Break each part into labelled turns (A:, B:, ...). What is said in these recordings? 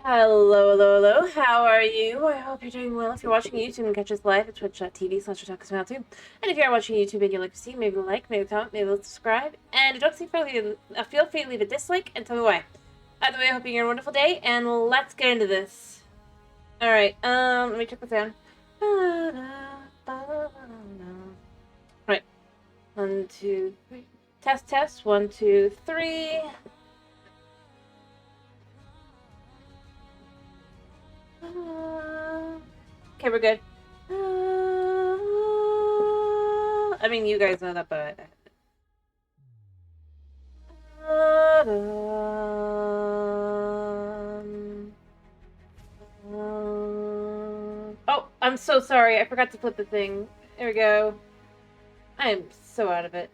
A: Hello, hello, hello. How are you? I hope you're doing well. If you're watching YouTube, you can catch us live at twitch.tv/too. And if you are watching YouTube and you'd like to see, maybe like, maybe comment, maybe subscribe. And if you don't see, feel free to leave a dislike and tell me why. Either way, I hope you're having a wonderful day, and let's get into this. Alright, let me check this down. Right. 1, 2, 3. Test, test. 1, 2, 3. Okay, we're good. I mean, you guys know that, but... Oh, I'm so sorry. I forgot to flip the thing. There we go. I am so out of it.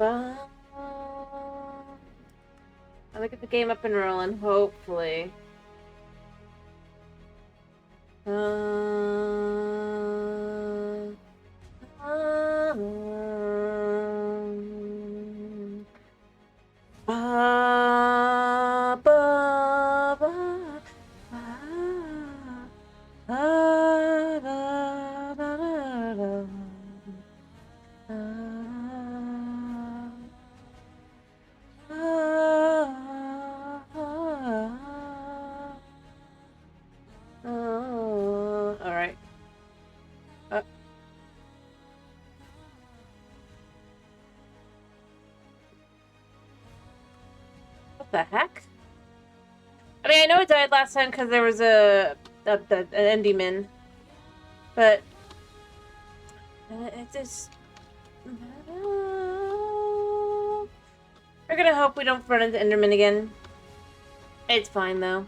A: I'll get the game up and rolling, hopefully. All right. What the heck? I mean, I know it died last time because there was an Endyman, but it just... We're gonna hope we don't run into Enderman again. It's fine, though.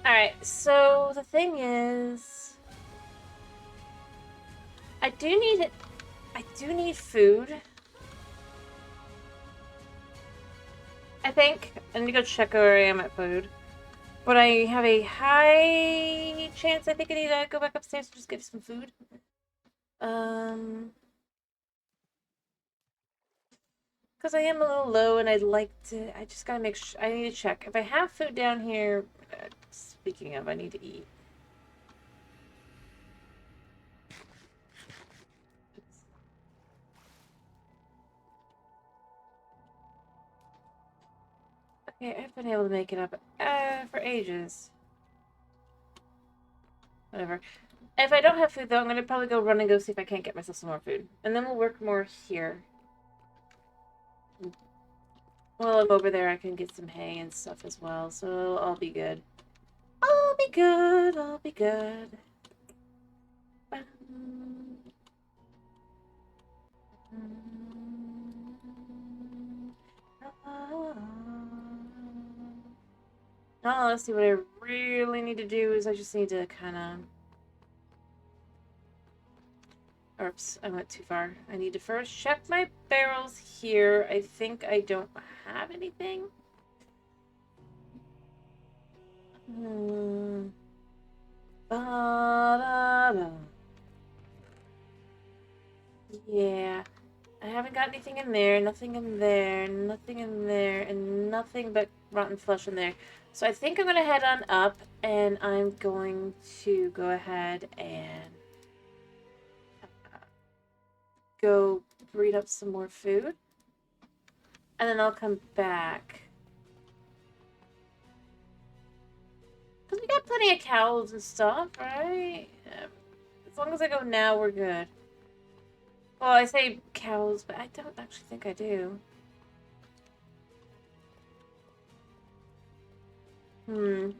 A: Alright, so the thing is... I do need food. I think. I need to go check where I am at food. But I have a high chance I think I need to go back upstairs and just get some food. Because I am a little low and I'd like to... I just gotta make sure... I need to check. If I have food down here... speaking of, I need to eat. Okay, I've been able to make it up for ages. Whatever. If I don't have food, though, I'm going to probably go run and go see if I can't get myself some more food. And then we'll work more here. While I'm over there, I can get some hay and stuff as well, so it'll all be good. I'll be good, I'll be good. Now, let's see, what I really need to do is I just need to kind of... Oops, I went too far. I need to first check my barrels here. I think I don't have anything. Yeah. I haven't got anything in there, nothing in there, nothing in there, and nothing but rotten flesh in there. So I think I'm going to head on up, and I'm going to go ahead and go breed up some more food. And then I'll come back. Because we got plenty of cows and stuff, right? As long as I go now, we're good. Well, I say cows, but I don't actually think I do. Hmm.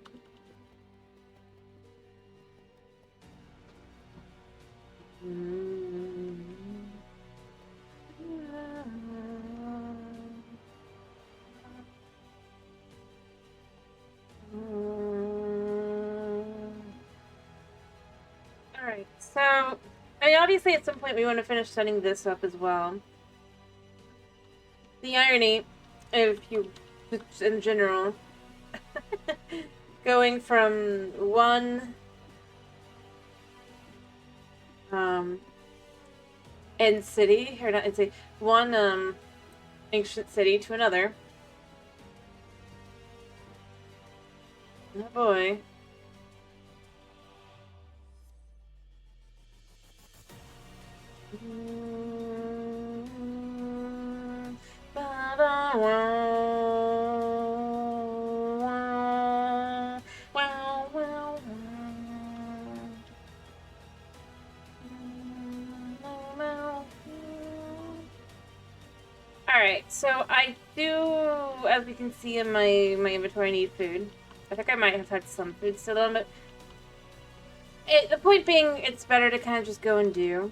A: Alright, so, I mean, obviously at some point we want to finish setting this up as well. The irony, if you, in general, going from one end city, or not end city, one ancient city to another. Oh boy. Alright, so I do, as we can see in my inventory, need food. I think I might have had some food still on, but the point being, it's better to kind of just go and do.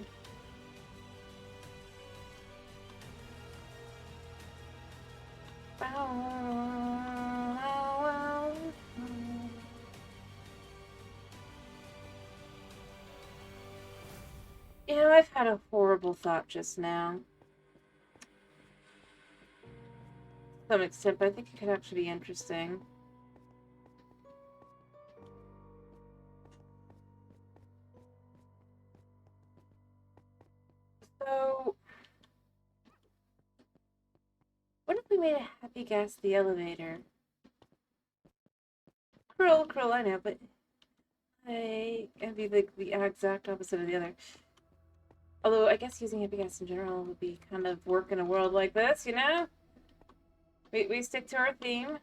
A: You know, I've had a horrible thought just now. To some extent, but I think it could actually be interesting. So, what if we made a happy gas the elevator? Cruel, I know, but it'd be like the exact opposite of the other. Although, I guess using happy gas in general would be kind of work in a world like this, you know? We stick to our theme.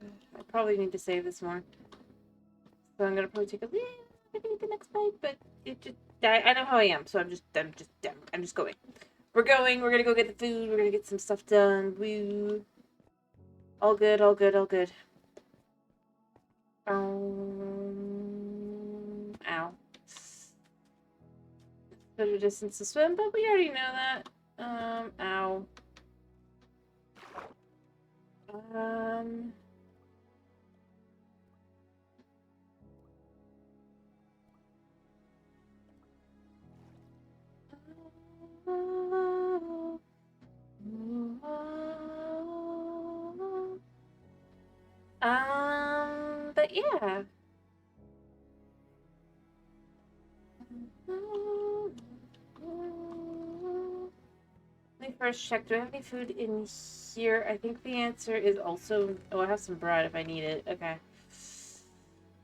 A: I probably need to save this more. So I'm gonna probably take a little bit of the next bite, but it just, I know how I am, so I'm just going. We're gonna go get the food, we're gonna get some stuff done. Woo. All good. Ow. Bit of a distance to swim, but we already know that. Ow. But yeah. Let me first check. Do I have any food in here? I think the answer is also... Oh, I have some bread if I need it. Okay.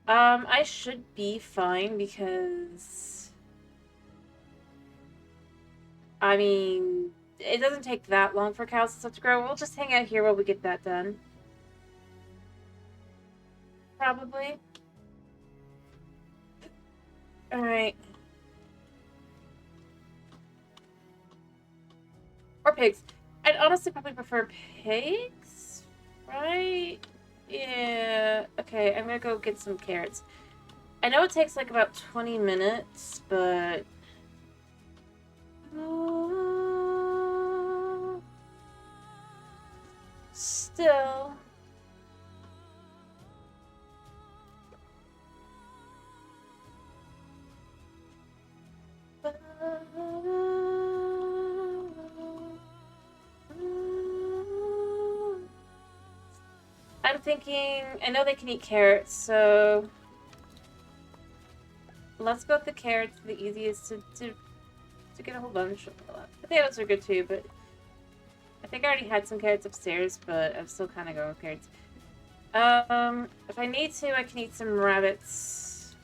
A: I should be fine because... I mean, it doesn't take that long for cows and stuff to grow. We'll just hang out here while we get that done. Probably. Alright. Or pigs. I'd honestly probably prefer pigs, right? Yeah. Okay, I'm gonna go get some carrots. I know it takes like about 20 minutes, but... still... I'm thinking... I know they can eat carrots, so... let's go with the carrots, the easiest to get a whole bunch. Potatoes are good too, but... I think I already had some carrots upstairs, but I'm still kind of going with carrots. If I need to, I can eat some rabbits.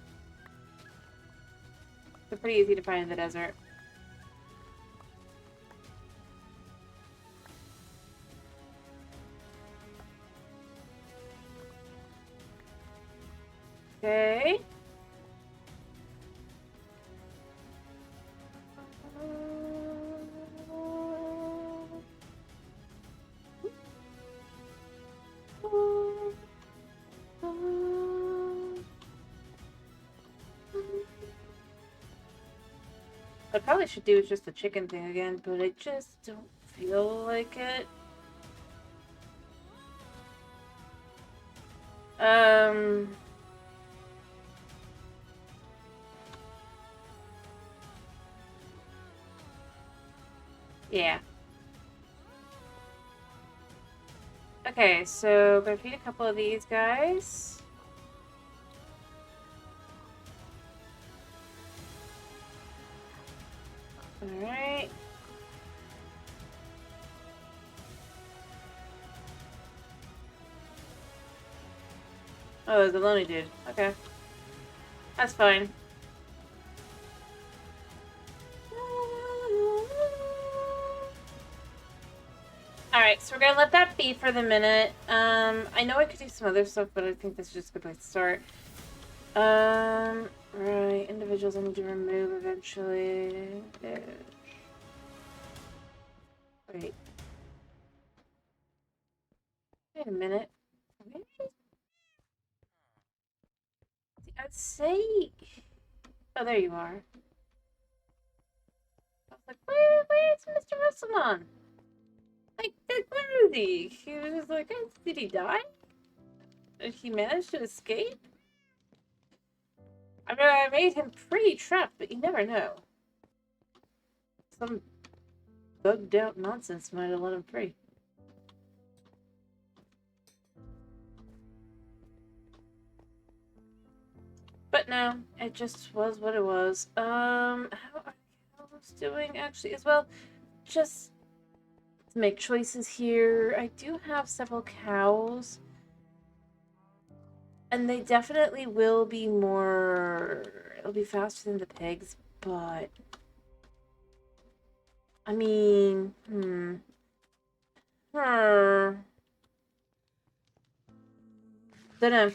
A: They're pretty easy to find in the desert. Okay. I probably should do just the chicken thing again, but I just don't feel like it. Yeah. Okay, so gonna feed a couple of these guys. Alright. Oh, there's a lonely dude. Okay. That's fine. Alright, so we're gonna let that be for the minute. I know I could do some other stuff, but I think this is just a good place to start. Right, individuals I need to remove eventually. Wait. Wait a minute. I'd say... Oh, there you are. I was like, where's Mr. Russellon? Like, where is he? He was just like, did he die? Did he manage to escape? I mean, I made him pretty trapped, but you never know. Some bugged out nonsense might have let him free. But no, it just was what it was. How are cows doing actually as well? Just to make choices here. I do have several cows. And they definitely will be more... It'll be faster than the pigs, but... I mean... Dunno.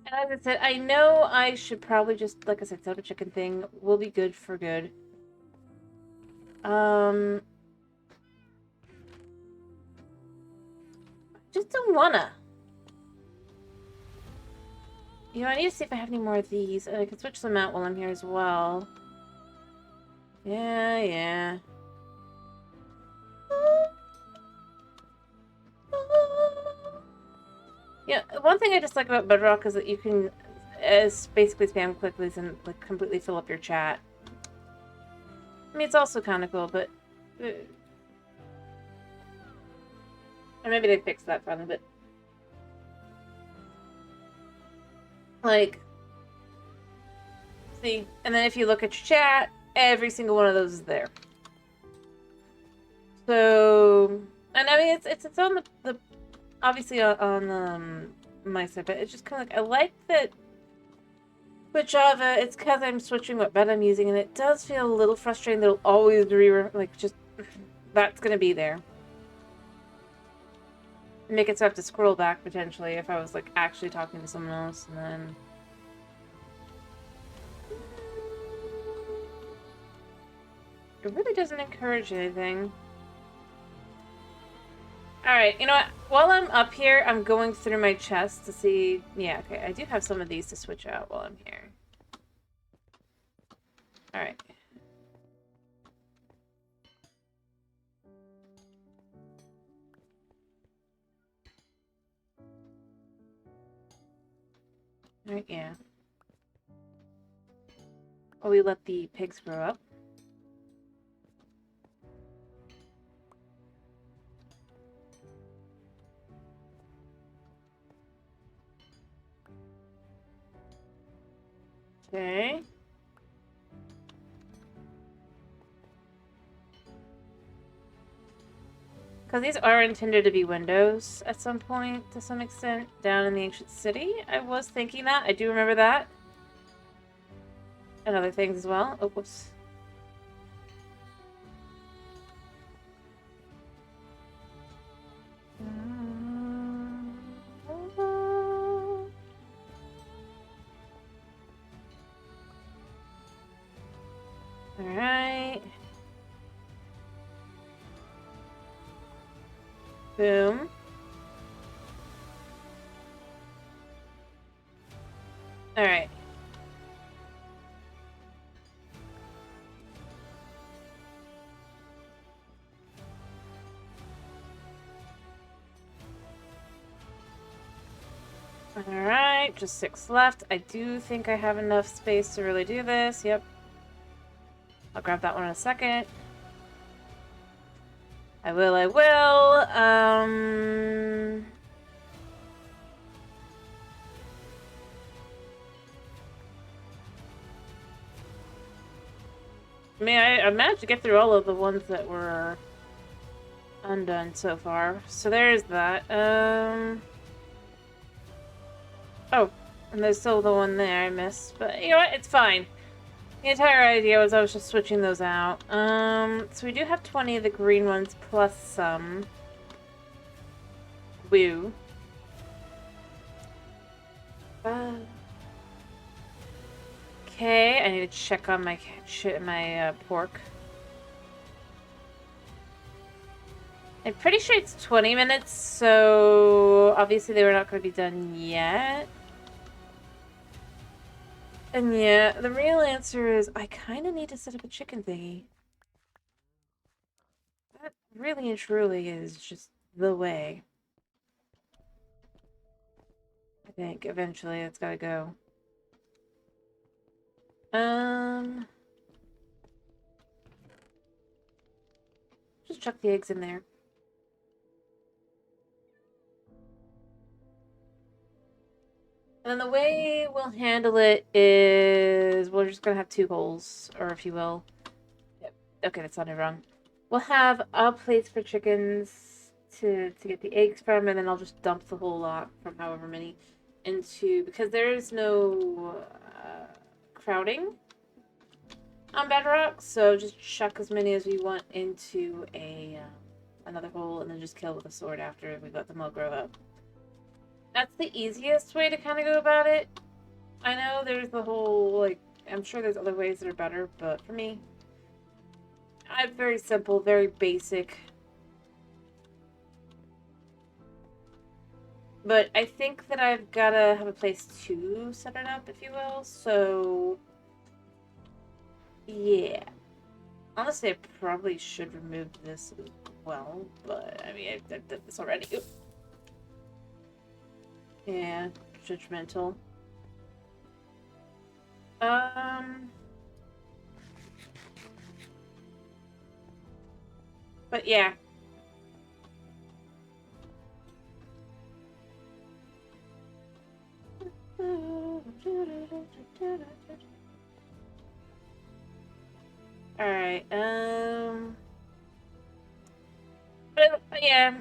A: And as I said, I know I should probably just, like I said, set up a chicken thing. Will be good for good. Just don't wanna. You know, I need to see if I have any more of these. I can switch them out while I'm here as well. Yeah. Yeah, one thing I dislike about Bedrock is that you can basically spam quickly and like completely fill up your chat. I mean, it's also kind of cool, but... or maybe they fixed that finally, but... Like... See? And then if you look at your chat, every single one of those is there. So... And I mean, it's on the obviously on my side, but it's just kind of like, I like that with Java, it's because I'm switching what bed I'm using, and it does feel a little frustrating that it'll always just, that's gonna be there. Make it so I have to scroll back, potentially, if I was, like, actually talking to someone else, and then... It really doesn't encourage anything. Alright, you know what? While I'm up here, I'm going through my chest to see... Yeah, okay, I do have some of these to switch out while I'm here. Alright. Alright, yeah. Oh, we let the pigs grow up. Okay. Because these are intended to be windows at some point, to some extent, down in the ancient city. I was thinking that. I do remember that. And other things as well. Oh, whoops. Alright. Boom. Alright. Alright, just 6 left. I do think I have enough space to really do this. Yep. I'll grab that one in a second. I will. I mean, I managed to get through all of the ones that were undone so far. So there's that. Oh, and there's still the one there I missed. But you know what? It's fine. The entire idea was I was just switching those out. So we do have 20 of the green ones plus some. Woo. Okay, I need to check on my pork. I'm pretty sure it's 20 minutes, so obviously they were not going to be done yet. And yeah, the real answer is I kind of need to set up a chicken thingy. That really and truly is just the way. I think eventually it's got to go. Just chuck the eggs in there. And then the way we'll handle it is we're just gonna have 2 holes, or if you will. Yep. Okay, that sounded wrong. We'll have a place for chickens to get the eggs from, and then I'll just dump the whole lot from however many into, because there is no crowding on Bedrock, so just chuck as many as we want into a another hole, and then just kill with a sword after we let them all grow up. That's the easiest way to kind of go about it. I know there's the whole, like, I'm sure there's other ways that are better, but for me, I'm very simple, very basic. But I think that I've got to have a place to set it up, if you will, so yeah. Honestly, I probably should remove this as well, but I mean, I've done this already. Oops. Yeah, judgmental. But yeah. Alright, but yeah,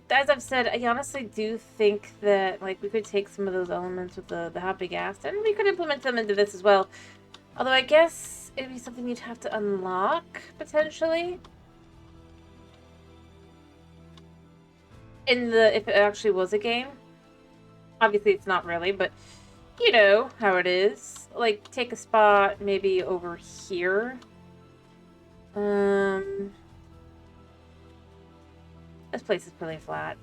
A: as I've said, I honestly do think that, like, we could take some of those elements with the happy gas, and we could implement them into this as well. Although I guess it'd be something you'd have to unlock, potentially. If it actually was a game. Obviously it's not really, but you know how it is. Like, take a spot maybe over here. This place is pretty flat.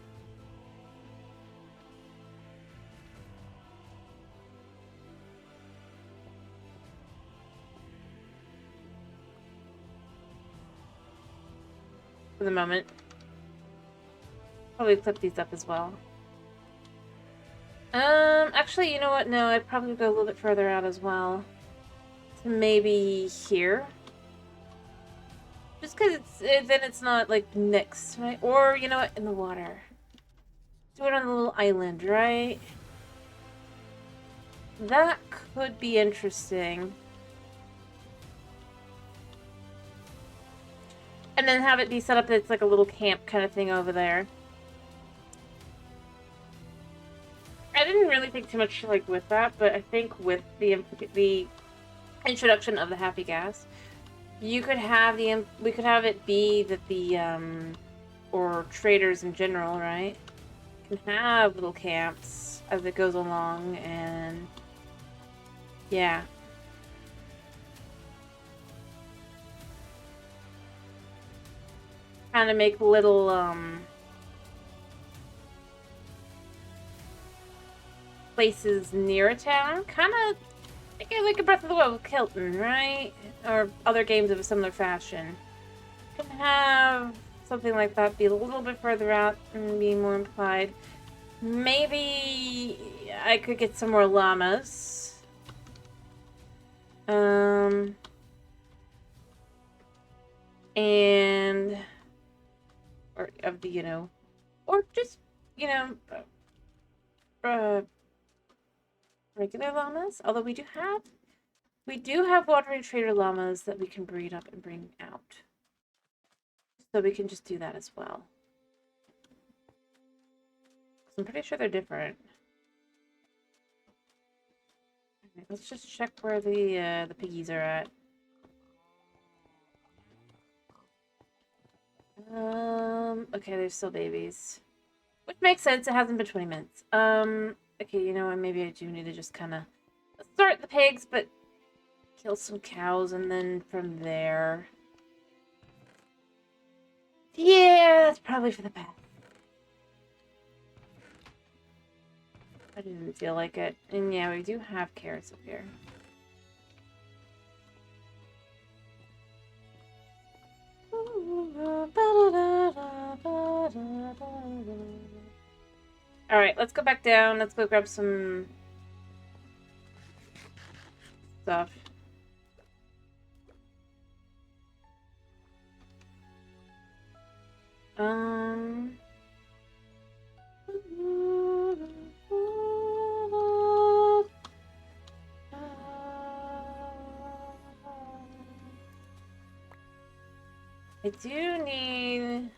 A: For the moment. Probably clip these up as well. Actually, you know what? No, I'd probably go a little bit further out as well. To maybe here. Just because then it's not, like, next, right? Or, you know what? In the water. Do it on the little island, right? That could be interesting. And then have it be set up that it's like a little camp kind of thing over there. I didn't really think too much, like, with that, but I think with the introduction of the happy gas, you could have we could have it be that the, or traders in general, right, can have little camps as it goes along, and yeah. Kind of make little, places near a town, kind of like a Breath of the Wild with Kilton, right? Or other games of a similar fashion. Can have something like that be a little bit further out and be more implied. Maybe I could get some more llamas. And or of the, or just, you know, uh, regular llamas. Although we do have watering trader llamas that we can breed up and bring out. So we can just do that as well. I'm pretty sure they're different. Okay, let's just check where the piggies are at. Okay, they're still babies. Which makes sense, it hasn't been 20 minutes. Okay, you know what, maybe I do need to just kind of start the pigs, but kill some cows, and then from there... Yeah, that's probably for the best. I didn't feel like it. And yeah, we do have carrots up here. Alright, let's go back down. Let's go grab some stuff. I do need...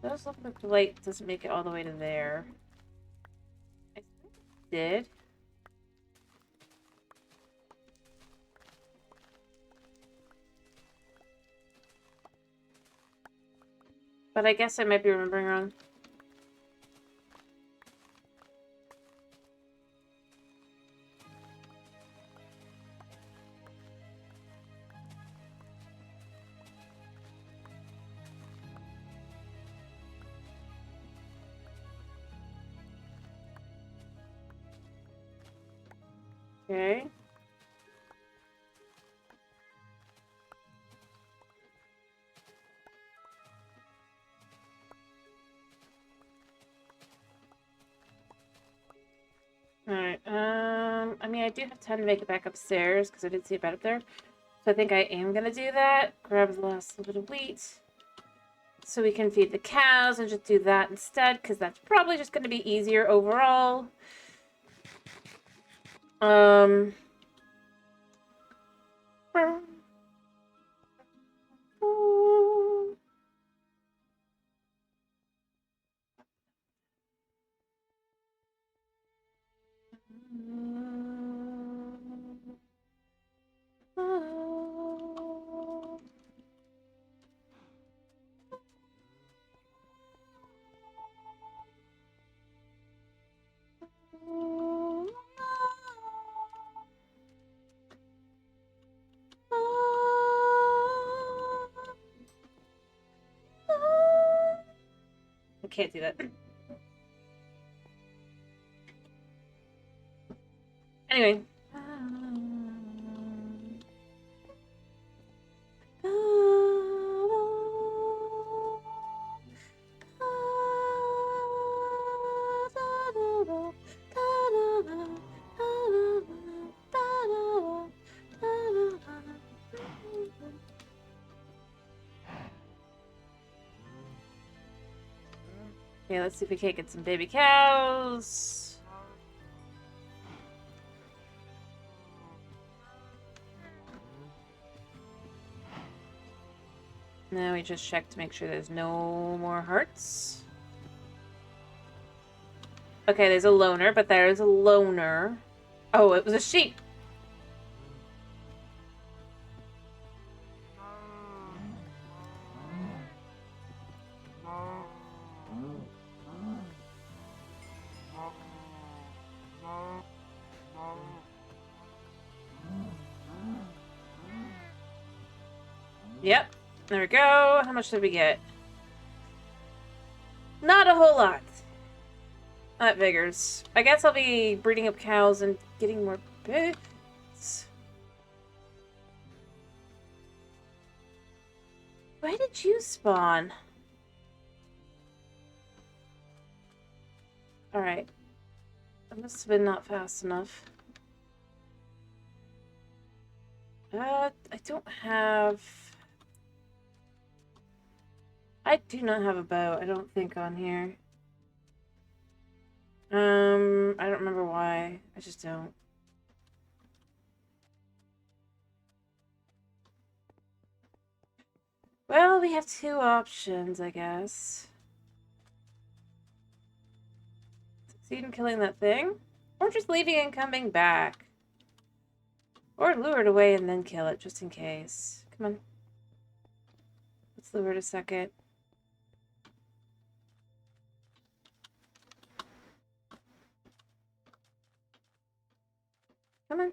A: Those look like the light doesn't make it all the way to there. I think it did. But I guess I might be remembering wrong. Okay. Alright, I mean, I do have time to make it back upstairs, because I did see a bed up there. So I think I am gonna do that. Grab the last little bit of wheat. So we can feed the cows and just do that instead, because that's probably just gonna be easier overall. I can't do that. Anyway. Okay, let's see if we can't get some baby cows. Now we just check to make sure there's no more hearts. Okay, there's a loner, but there's a loner. Oh, it was a sheep. Yep. There we go. How much did we get? Not a whole lot. That figures. I guess I'll be breeding up cows and getting more pigs. Why did you spawn? Alright. I must have been not fast enough. I don't have... I do not have a bow, I don't think, on here. I don't remember why. I just don't. Well, we have two options, I guess. Succeed in killing that thing? Or just leaving and coming back. Or lure it away and then kill it, just in case. Come on. Let's lure it a second. Come on.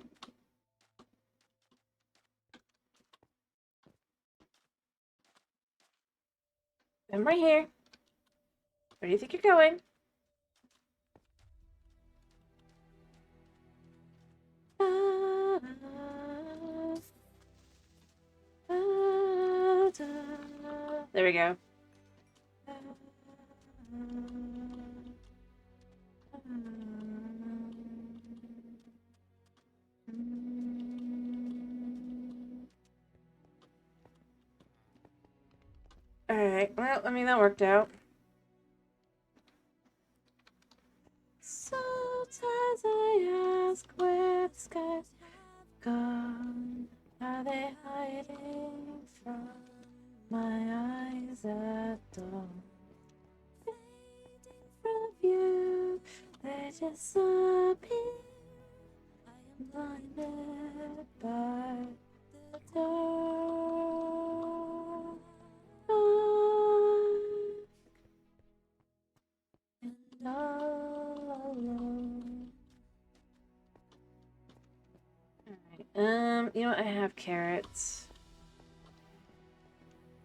A: I'm right here. Where do you think you're going? There we go. Alright, well, I mean, that worked out. Sometimes I ask where the skies have gone. Are they hiding from my eyes at dawn? Fading from view, they disappear. I am blinded by the dark. And all alone. Alright, you know what? I have carrots.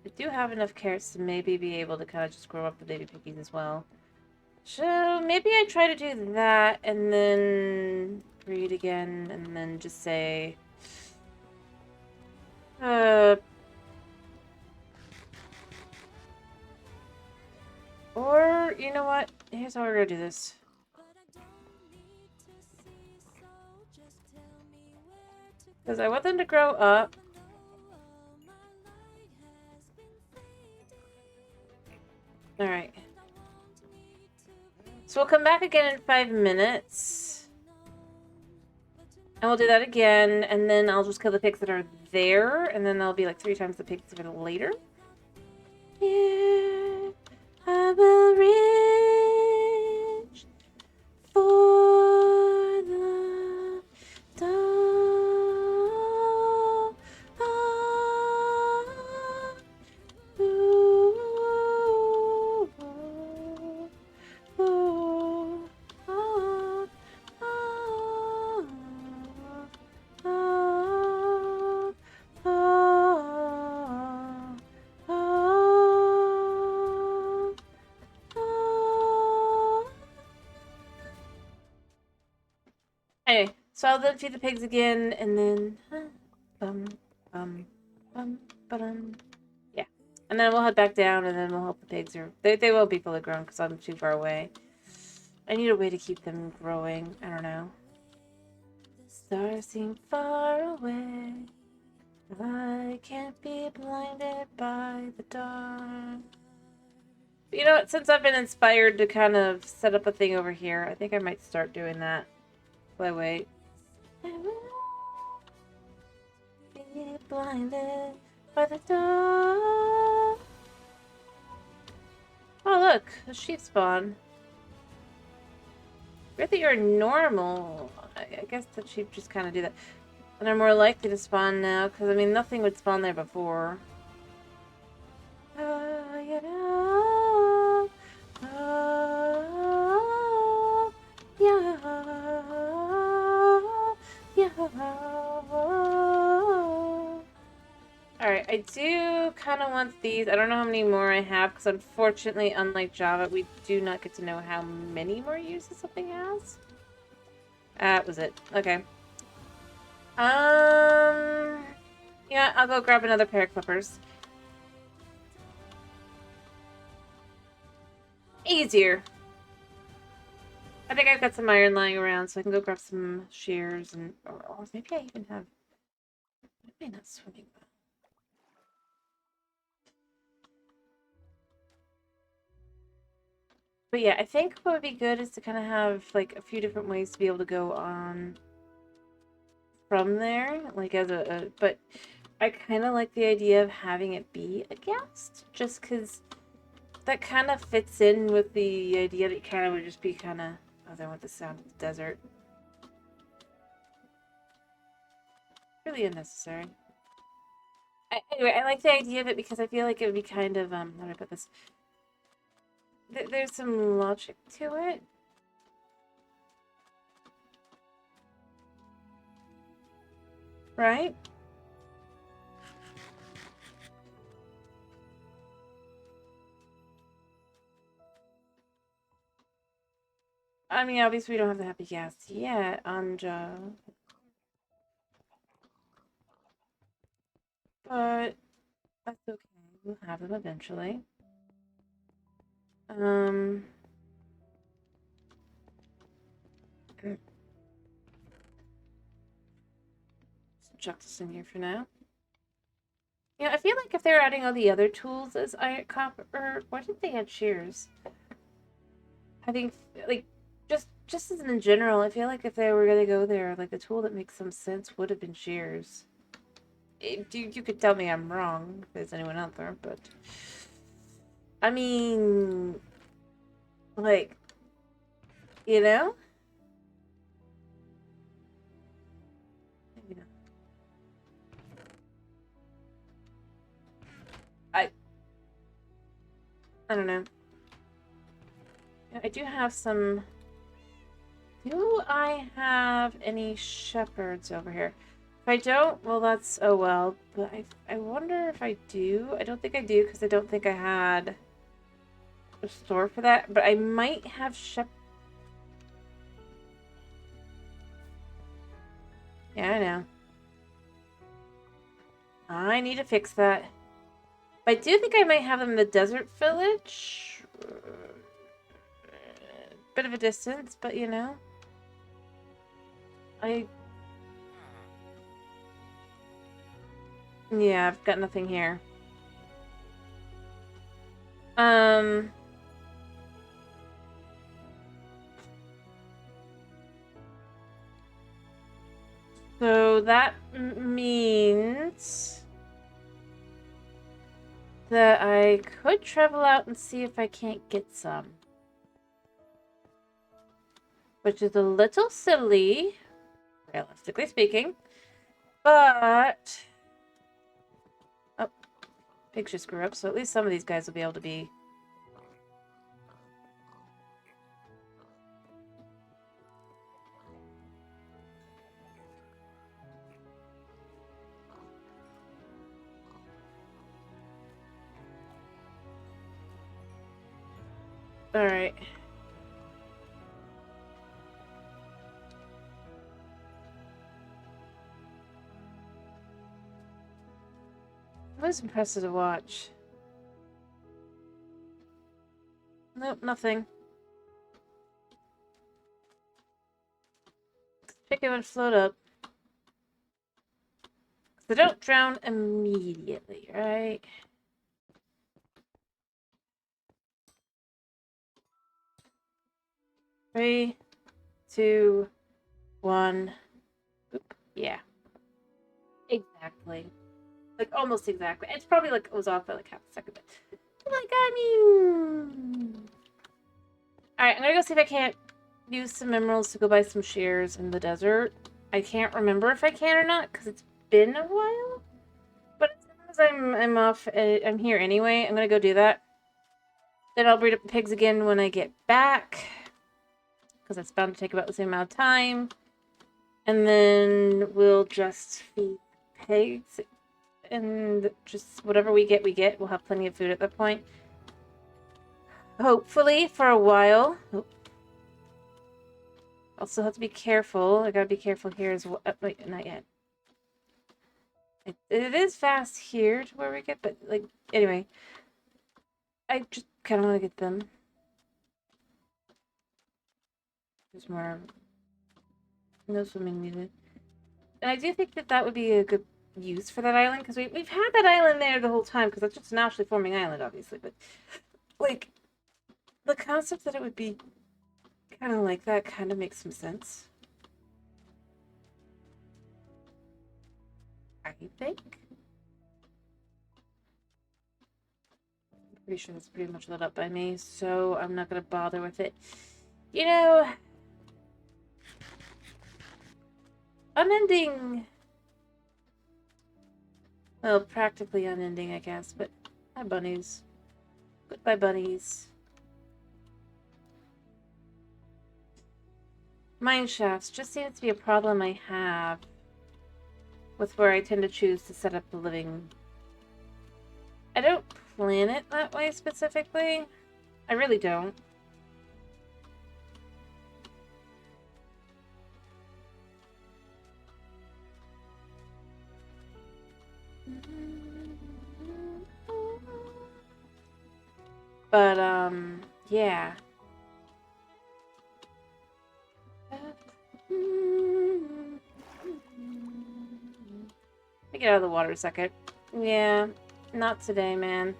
A: I do have enough carrots to maybe be able to kind of just grow up the baby piggies as well. So maybe I try to do that and then breed again and then just say... Or, you know what? Here's how we're gonna do this. Because I want them to grow up. Alright. So we'll come back again in 5 minutes. And we'll do that again, and then I'll just kill the pigs that are there, and then there'll be like 3 times the pigs that are later. Yeah, I will reach for the dawn. Anyway, so I'll then feed the pigs again, and then yeah, and then we'll head back down, and then we'll help the pigs. Or they will be fully grown because I'm too far away. I need a way to keep them growing. I don't know. The stars seem far away. I can't be blinded by the dark. But you know what? Since I've been inspired to kind of set up a thing over here, I think I might start doing that. Wait. I will be blinded by the dark. Oh look, a sheep spawn. Great that you're normal. I guess the sheep just kind of do that. And are more likely to spawn now, because I mean nothing would spawn there before. Alright, I do kind of want these. I don't know how many more I have, because unfortunately, unlike Java, we do not get to know how many more uses something has. That was it. Okay. Yeah, I'll go grab another pair of clippers. easier. I think I've got some iron lying around, so I can go grab some shears and... Or maybe I even have... Maybe not swimming well. But yeah, I think what would be good is to kind of have, like, a few different ways to be able to go on from there. Like, as a but I kind of like the idea of having it be a guest, just because that kind of fits in with the idea that it kind of would just be kind of... Oh, I want the sound of the desert. Really unnecessary. Anyway, I like the idea of it because I feel like it would be kind of, how do I put this? There's some logic to it. Right? I mean, obviously we don't have the happy gas yet, Anja. But that's okay. We'll have them eventually. Chuck this in here for now. Yeah, I feel like if they're adding all the other tools as iron copper, why did they add shears? I think, like, just as in general, I feel like if they were gonna go there, like, the tool that makes some sense would have been shears. You could tell me I'm wrong, if there's anyone out there, but... I mean... Like... You know? Maybe not. I don't know. I do have some... Do I have any shepherds over here? If I don't, well, that's... Oh, well. But I wonder if I do. I don't think I do, because I don't think I had a store for that. But I might have shepherds. Yeah, I know. I need to fix that. But I do think I might have them in the desert village. Bit of a distance, but you know. Yeah, I've got nothing here. So that means that I could travel out and see if I can't get some. Which is a little silly, realistically speaking. But... Oh, pigs just grew up, so at least some of these guys will be able to be... Alright. It was impressive to watch. Nope, nothing. Chicken would float up. They don't drown immediately, right? Three, two, one. Oop, yeah. Exactly. Like, almost exactly. It's probably, like, it was off by, like, half a second. But, like, I mean... Alright, I'm gonna go see if I can't use some emeralds to go buy some shears in the desert. I can't remember if I can or not, because it's been a while. But as soon as I'm off, I'm here anyway, I'm gonna go do that. Then I'll breed up the pigs again when I get back. Because that's bound to take about the same amount of time. And then we'll just feed pigs. And just whatever we get, we get. We'll have plenty of food at that point. Hopefully, for a while. Also have to be careful. I gotta be careful here as well. Wait, not yet. It is fast here to where we get, but, like, anyway. I just kind of want to get them. There's more. No swimming needed. And I do think that that would be a good use for that island, because we've had that island there the whole time, because that's just a naturally forming island, obviously. But, like, the concept that it would be kind of like that kind of makes some sense. I think. I'm pretty sure that's pretty much lit up by me, so I'm not going to bother with it. You know, unending. Well, practically unending, I guess, but hi, bunnies. Goodbye, bunnies. Mine shafts just seems to be a problem I have with where I tend to choose to set up the living. I don't plan it that way specifically. I really don't. But, yeah. Let me get out of the water a second. Yeah, not today, man.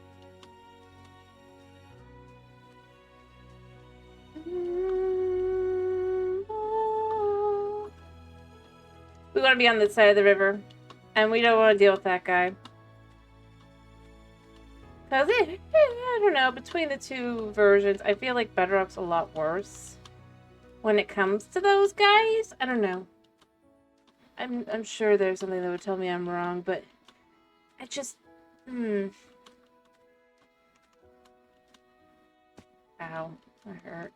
A: We want to be on this side of the river, and we don't want to deal with that guy. Because I don't know, between the two versions, I feel like Bedrock's a lot worse when it comes to those guys. I don't know. I'm sure there's something that would tell me I'm wrong, but I just, Ow, that hurt.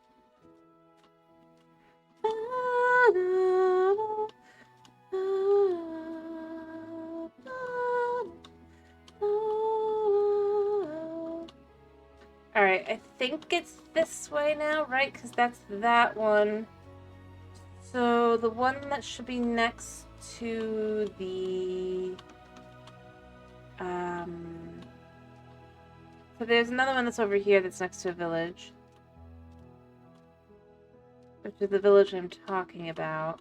A: Alright, I think it's this way now, right? Because that's that one. So the one that should be next to the... So there's another one that's over here that's next to a village. Which is the village I'm talking about.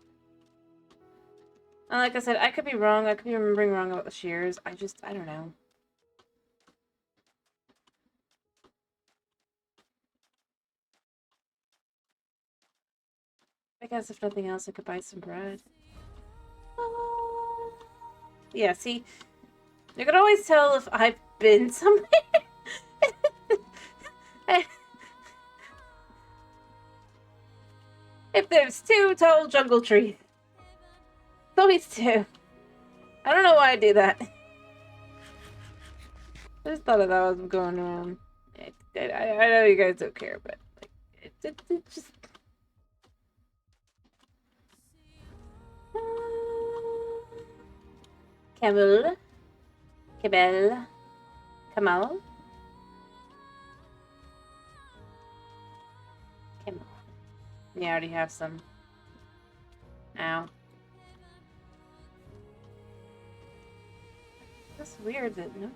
A: And like I said, I could be wrong. I could be remembering wrong about the shears. I don't know. I guess if nothing else, I could buy some bread. Yeah, see? You can always tell if I've been somewhere. If there's two tall jungle trees. Always two. I don't know why I do that. I just thought of that was going on. I know you guys don't care, but like, it just... Camel. Cabel. Kamal. Camel. Yeah, I already have some. Ow. That's weird that no.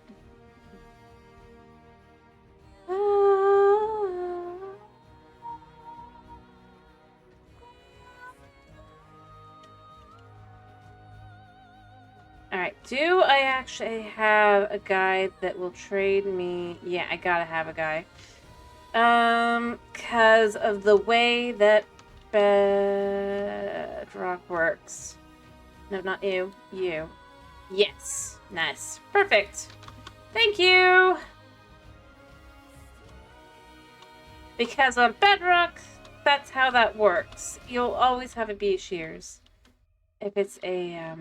A: Alright, do I actually have a guy that will trade me? Yeah, I gotta have a guy. Because of the way that Bedrock works. No, not you. You. Yes. Nice. Perfect. Thank you! Because on Bedrock, that's how that works. You'll always have it be shears. If it's a,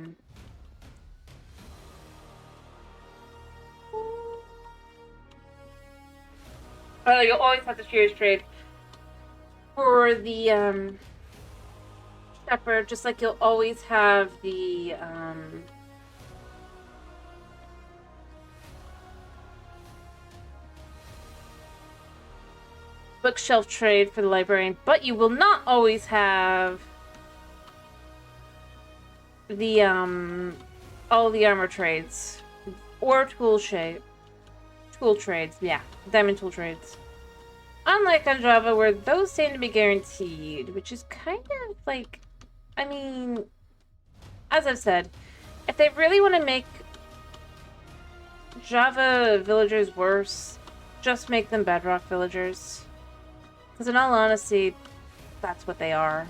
A: Oh, you'll always have the shears trade for the, shepherd, just like you'll always have the, bookshelf trade for the librarian, but you will not always have the, all the armor trades. Or tool trades, yeah. Diamond tool trades. Unlike on Java, where those seem to be guaranteed, which is kind of like, I mean, as I've said, if they really want to make Java villagers worse, just make them Bedrock villagers. Because in all honesty, that's what they are.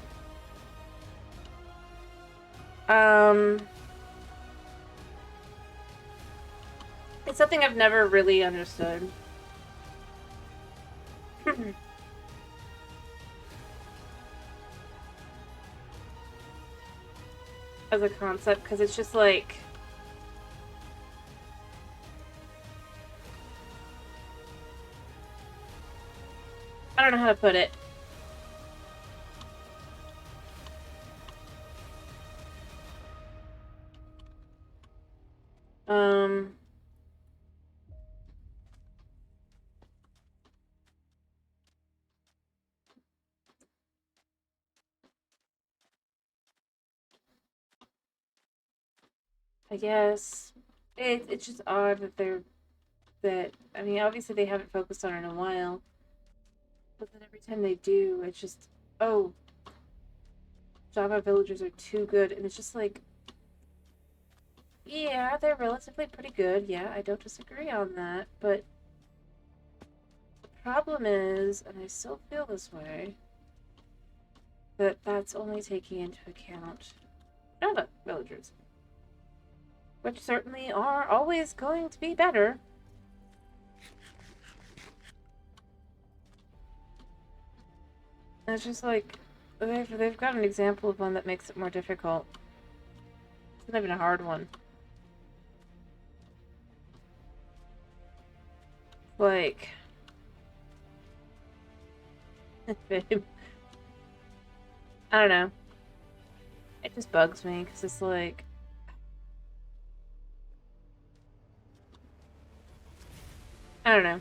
A: It's something I've never really understood. As a concept, because it's just like... I don't know how to put it. I guess it's just odd that I mean, obviously they haven't focused on it in a while, but then every time they do, it's just, oh, Java villagers are too good, and it's just like, yeah, they're relatively pretty good. Yeah, I don't disagree on that, but the problem is, and I still feel this way, that that's only taking into account Java villagers, which certainly are always going to be better. And it's just like, they've got an example of one that makes it more difficult. It's not even a hard one. Like... I don't know. It just bugs me, because it's like... I don't know.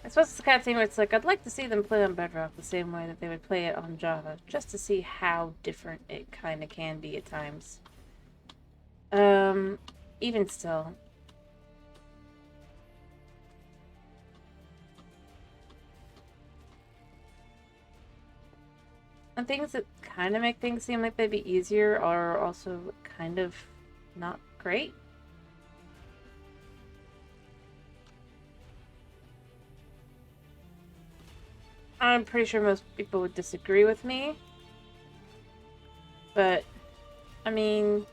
A: I suppose it's the kind of thing where it's like, I'd like to see them play on Bedrock the same way that they would play it on Java, just to see how different it kind of can be at times. Even still. And things that kind of make things seem like they'd be easier are also kind of not great. I'm pretty sure most people would disagree with me. But, I mean...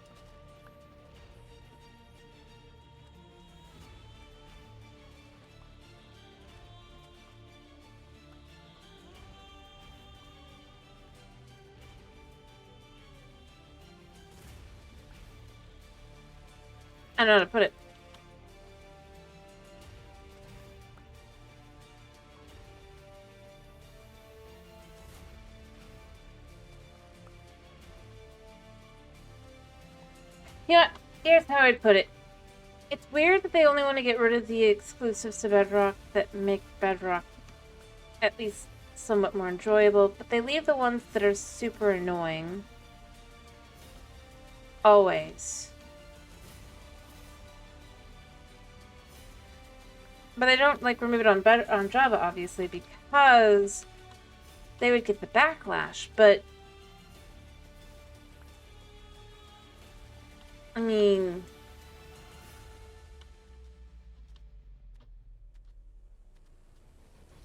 A: I don't know how to put it. You know, here's how I'd put it. It's weird that they only want to get rid of the exclusives to Bedrock that make Bedrock at least somewhat more enjoyable, but they leave the ones that are super annoying. Always. But they don't, like, remove it on Java, obviously, because they would get the backlash, but... I mean...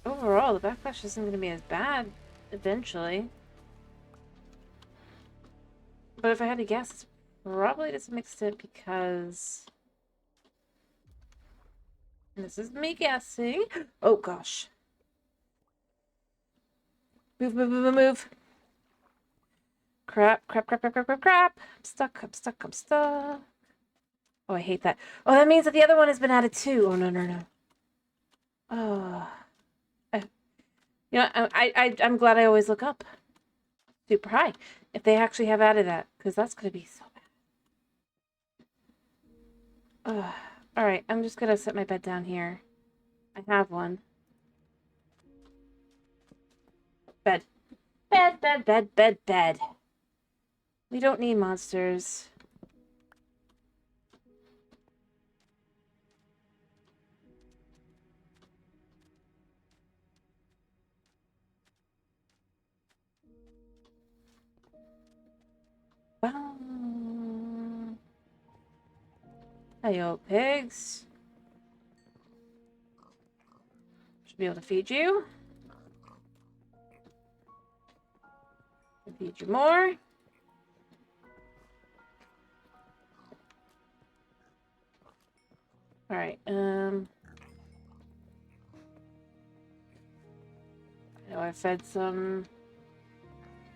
A: Overall, the backlash isn't going to be as bad, eventually. But if I had to guess, it's probably to some extent because... And this is me guessing. Oh, gosh. Move, move, move, move. Crap, crap, crap, crap, crap, crap, crap. I'm stuck, I'm stuck, I'm stuck. Oh, I hate that. Oh, that means that the other one has been added too. Oh, no, no, no. Oh. You know, I'm glad I always look up. Super high. If they actually have added that, because that's going to be so bad. Alright, I'm just going to set my bed down here. I have one. Bed. Bed, bed, bed, bed, bed. We don't need monsters. Hiyo, pigs. Should be able to feed you. Feed you more. Alright, I know I fed some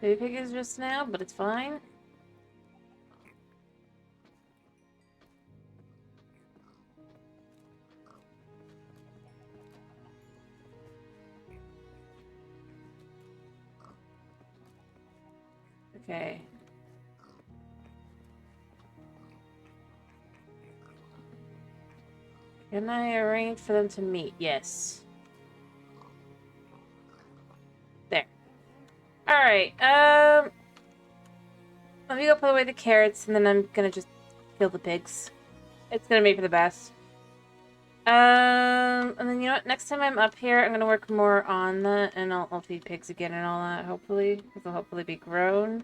A: baby pigs just now, but it's fine. Okay. Can I arrange for them to meet? Yes. There. Alright, let me go put away the carrots, and then I'm gonna just kill the pigs. It's gonna be for the best. And then you know what? Next time I'm up here, I'm gonna work more on that, and I'll feed pigs again and all that, hopefully. Because they'll hopefully be grown.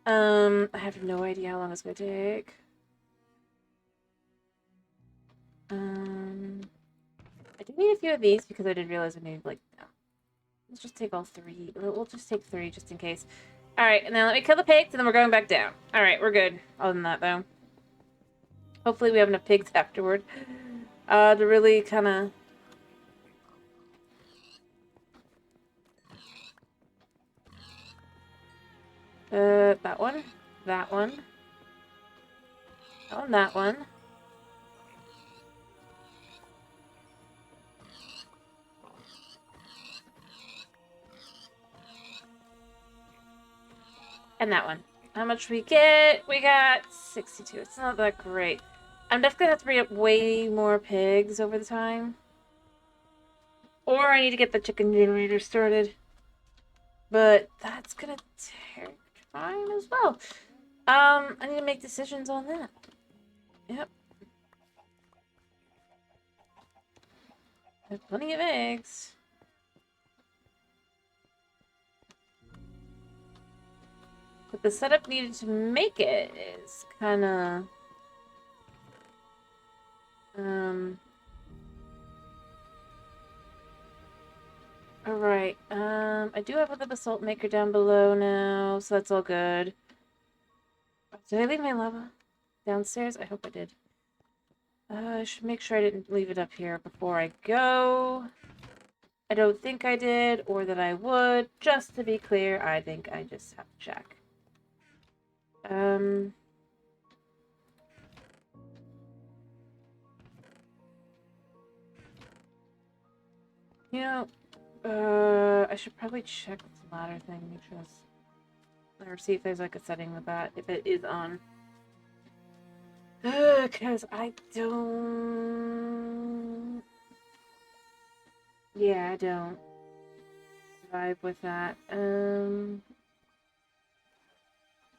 A: I have no idea how long it's gonna take. I do need a few of these because I did realize I need, like, no. Let's just take all 3. We'll just take 3 just in case. Alright, and then let me kill the pigs, and then we're going back down. Alright, we're good. Other than that, though. Hopefully we have enough pigs afterward. To really kind of... that one. That one. That one, that one. And that one. How much we get? We got 62. It's not that great. I'm definitely gonna have to bring up way more pigs over the time. Or I need to get the chicken generator started. But that's gonna take time as well. I need to make decisions on that. Yep. I have plenty of eggs. But the setup needed to make it is kind of... Alright, I do have the basalt maker down below now, so that's all good. Did I leave my lava downstairs? I hope I did. I should make sure I didn't leave it up here before I go. I don't think I did, or that I would. Just to be clear, I think I just have to check. You know, I should probably check this ladder thing, make sure it's... Or see if there's like a setting with that, if it is on. Because I don't... Yeah, I don't vibe with that.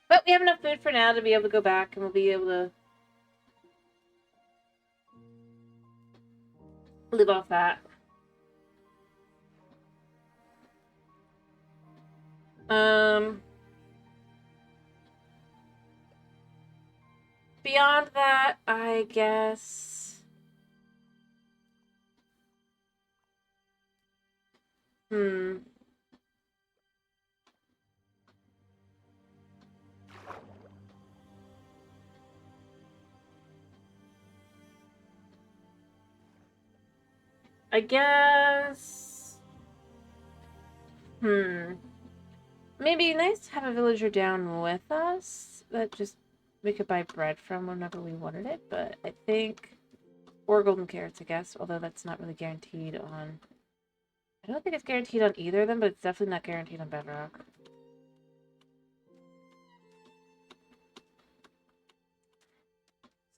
A: But we have enough food for now to be able to go back, and we'll be able to live off that. Beyond that, I guess... I guess... Maybe nice to have a villager down with us that just we could buy bread from whenever we wanted it, but I think... Or golden carrots, I guess, although that's not really guaranteed on... I don't think it's guaranteed on either of them, but it's definitely not guaranteed on Bedrock.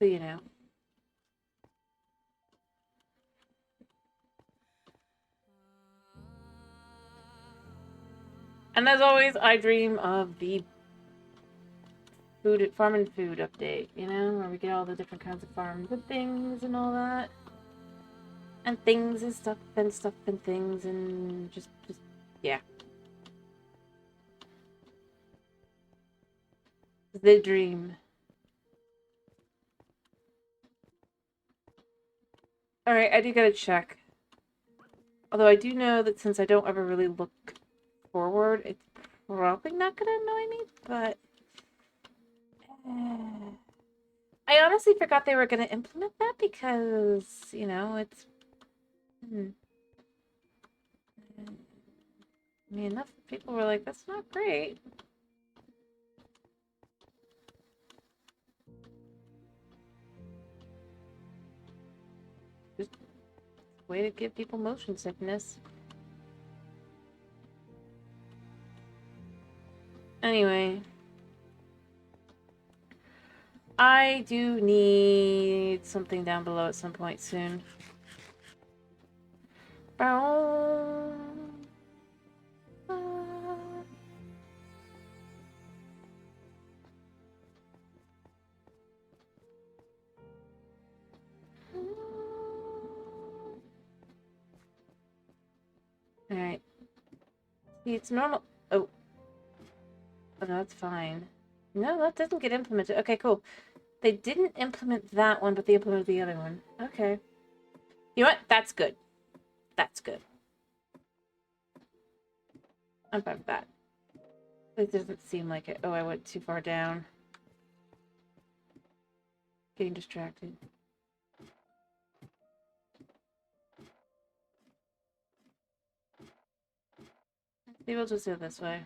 A: So, you know. And as always, I dream of the farm and food update, you know, where we get all the different kinds of farms and things and all that. And things and stuff and things and just yeah. The dream. Alright, I do gotta check. Although I do know that since I don't ever really look forward, it's probably not gonna annoy me, but I honestly forgot they were gonna implement that because, you know, it's I mean, enough people were like, that's not great. Just a way to give people motion sickness. Anyway. I do need something down below at some point soon. Alright. See, it's normal. Oh. Oh, no, that's fine. No, that doesn't get implemented. Okay, cool. They didn't implement that one, but they implemented the other one. Okay. You know what? That's good. That's good. I'm fine with that. It doesn't seem like it. Oh, I went too far down. Getting distracted. Maybe we'll just go this way.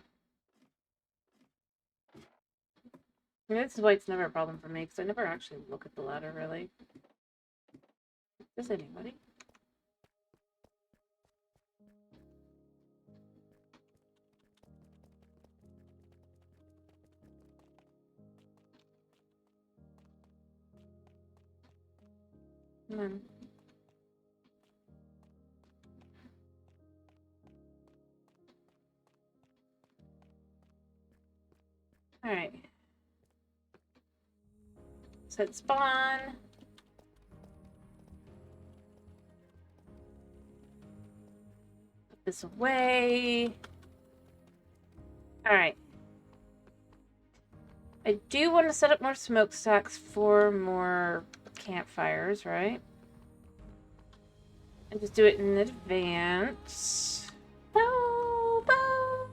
A: I mean, this is why it's never a problem for me, because I never actually look at the ladder, really. Is anybody? Come on. Alright. Set spawn. Put this away. Alright. I do want to set up more smokestacks for more campfires, right? And just do it in advance. Bow, bow,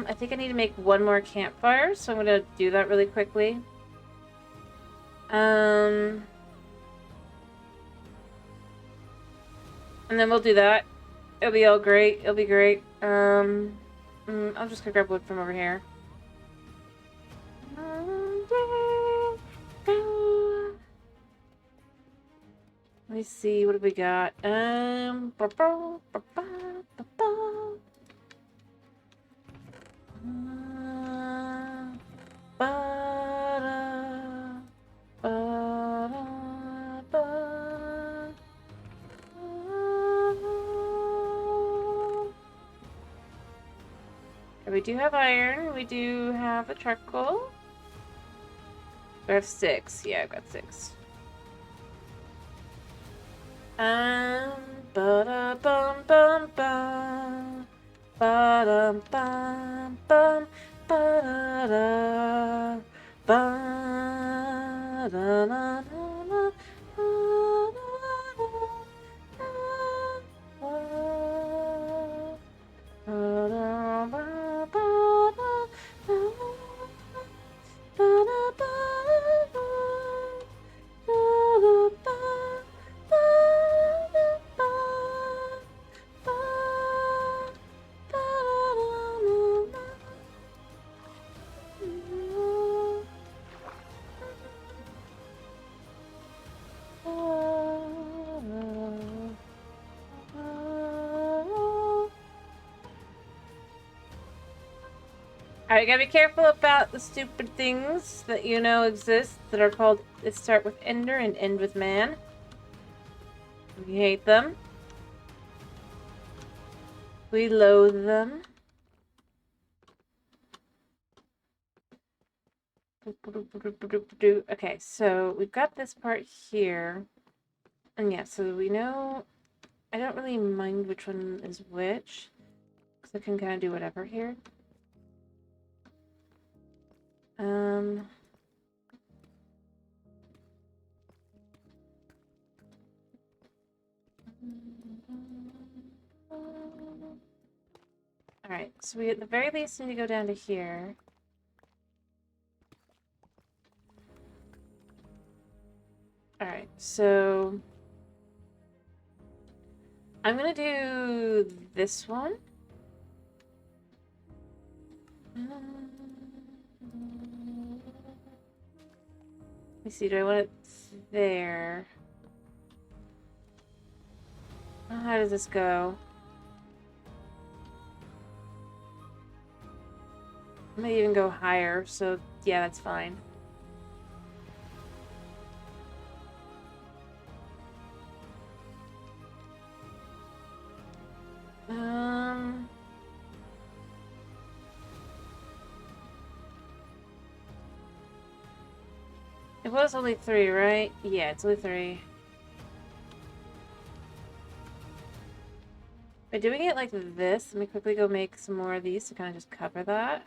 A: I think I need to make one more campfire, so I'm gonna do that really quickly. And then we'll do that. It'll be all great. It'll be great. I'm just gonna grab wood from over here. Let me see, what have we got? We do have iron. We do have the charcoal. We have 6. Yeah, I've got 6. Ba-da bum bum bum. Ba-dum bum bum. Ba-da-da. Ba-da-da-da-da. Alright, gotta be careful about the stupid things that you know exist that are called, that start with Ender and end with man. We hate them. We load them. Okay, so we've got this part here. And yeah, so we know... I don't really mind which one is which, because I can kind of do whatever here. Alright, so we at the very least need to go down to here. Alright, so... I'm gonna do this one. Let me see, do I want it there? How does this go? I might even go higher, so yeah, that's fine. It was only 3, right? Yeah, it's only 3. By doing it like this, let me quickly go make some more of these to kind of just cover that.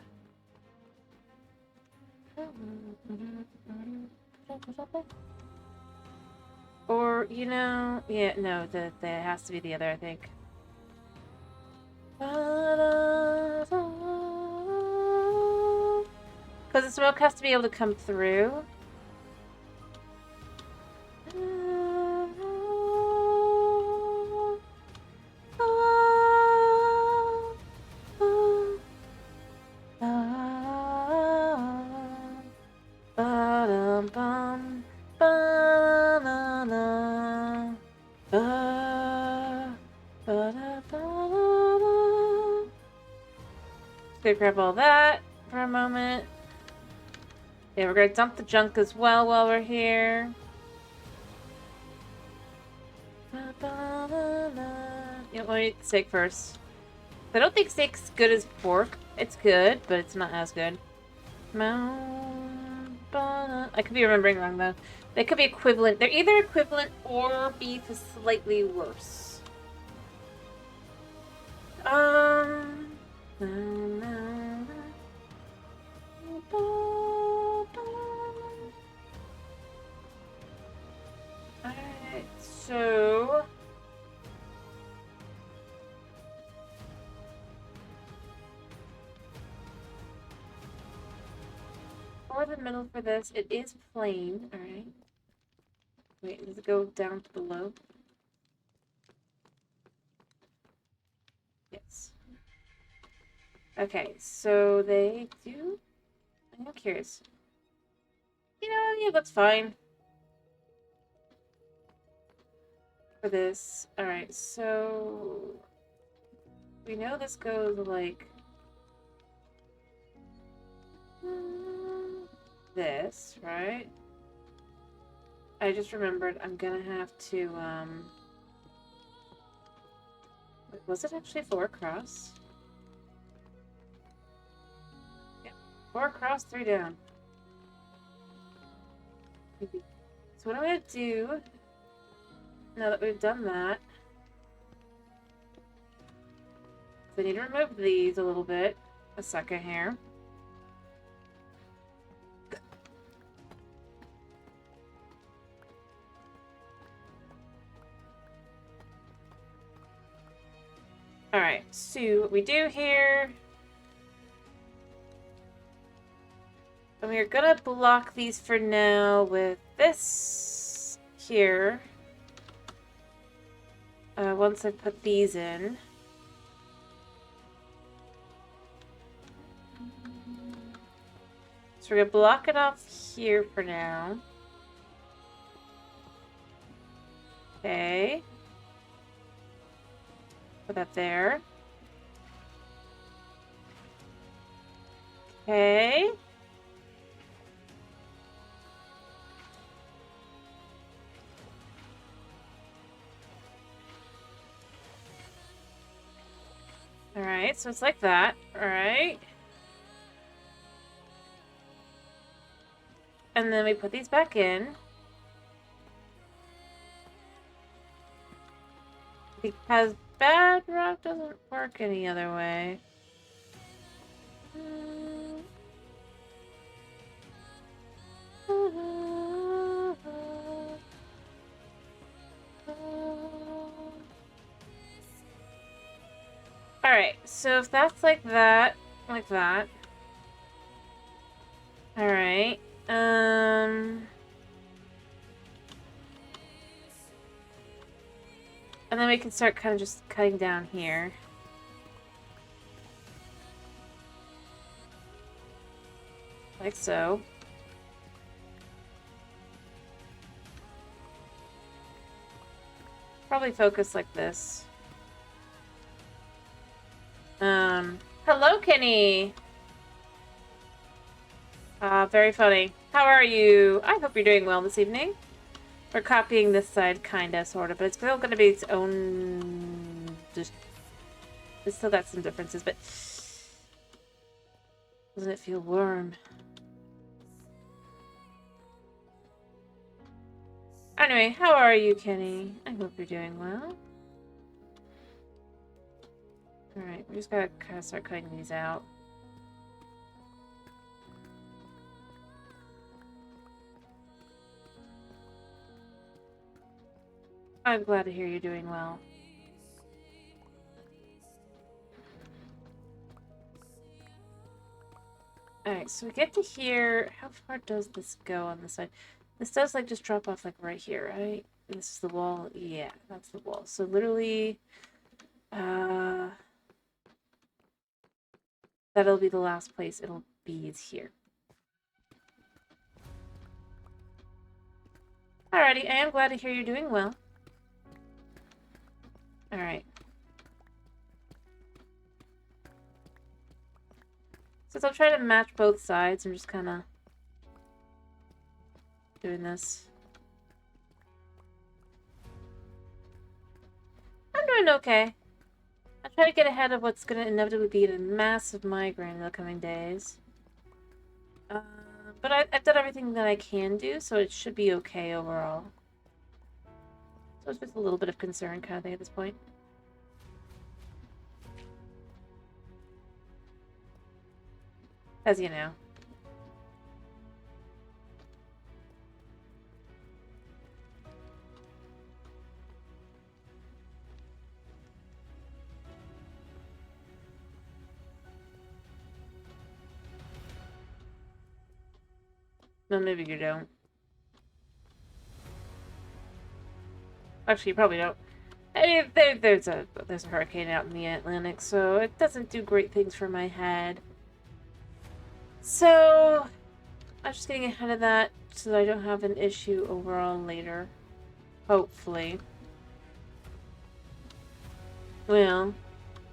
A: Or, you know, yeah, no, that has to be the other, I think. Because the smoke has to be able to come through. Gonna grab all that for a moment. Yeah, we're gonna dump the junk as well while we're here. You know, let me eat the steak first. I don't think steak's good as pork. It's good, but it's not as good. I could be remembering wrong though. They could be equivalent. They're either equivalent or beef is slightly worse. Alright, so... For the middle for this, it is plain, alright. Wait, does it go down to below? Yes. Okay, so they do... I'm curious. You know, yeah, that's fine. For this. Alright, so... We know this goes like... this, right? I just remembered I'm gonna have to, wait, was it actually 4 across? Yeah, 4 across, 3 down. Maybe. So what I'm gonna do, now that we've done that, so I need to remove these a little bit. A second here. Alright, so what we do here... And we're gonna block these for now with this here. Once I put these in. So we're gonna block it off here for now. Okay. Put that there. Okay. Alright, so it's like that. Alright. And then we put these back in. Because Bedrock doesn't work any other way. Alright, so if that's like that, Alright, and then we can start kind of just cutting down here. Like so. Probably focus like this. Hello, Kenny! Very funny. How are you? I hope you're doing well this evening. We're copying this side, kinda, sorta, but it's still gonna be its own... Just... It's still got some differences, but... Doesn't it feel warm? Anyway, how are you, Kenny? I hope you're doing well. Alright, we just gotta kind of start cutting these out. I'm glad to hear you're doing well. Alright, so we get to here. How far does this go on this side? This does, like, just drop off, like, right here, right? And this is the wall. Yeah, that's the wall. So, literally, that'll be the last place it'll be is here. Alrighty, I am glad to hear you're doing well. Alright. Since I'm trying to match both sides, I'm just kind of doing this. I'm doing okay. I try to get ahead of what's going to inevitably be a massive migraine in the coming days. But I've done everything that I can do, so it should be okay overall. So it's just a little bit of concern kind of thing at this point. As you know. No, maybe you don't. Actually, you probably don't. I mean, there's a hurricane out in the Atlantic, so it doesn't do great things for my head. So, I'm just getting ahead of that so that I don't have an issue overall later. Hopefully. Well,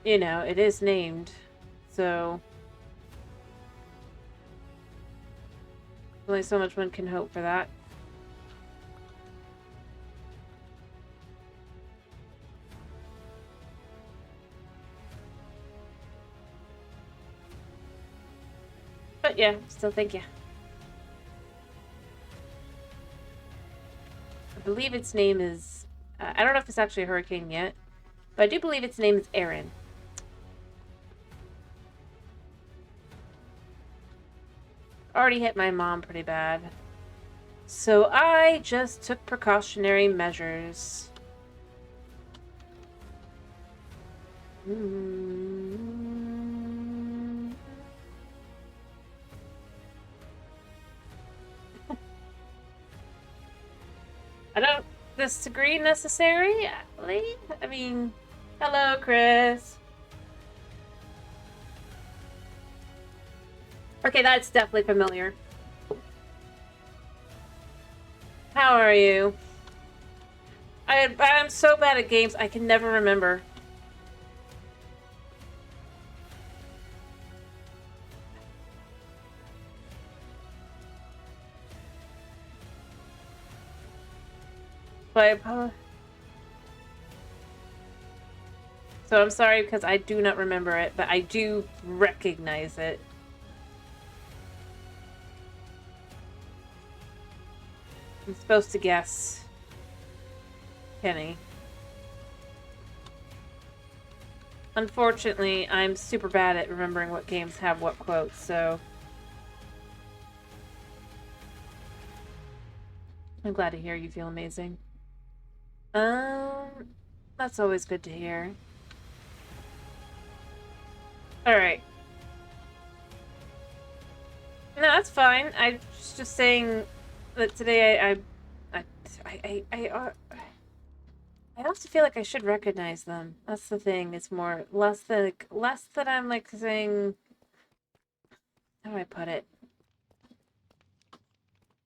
A: you know, it is named, so... Only so much one can hope for that. But yeah, still thank you. I believe its name is... I don't know if it's actually a hurricane yet, but I do believe its name is Aaron. Already hit my mom pretty bad. So I just took precautionary measures. I don't disagree necessarily. I mean, hello, Chris. Okay, that's definitely familiar. How are you? I'm so bad at games, I can never remember. But So I'm sorry because I do not remember it, but I do recognize it. I'm supposed to guess Kenny. Unfortunately, I'm super bad at remembering what games have what quotes, so... I'm glad to hear you feel amazing. That's always good to hear. Alright. No, that's fine. I was just saying that today I also feel like I should recognize them. That's the thing. It's more less that I'm like saying, how do I put it?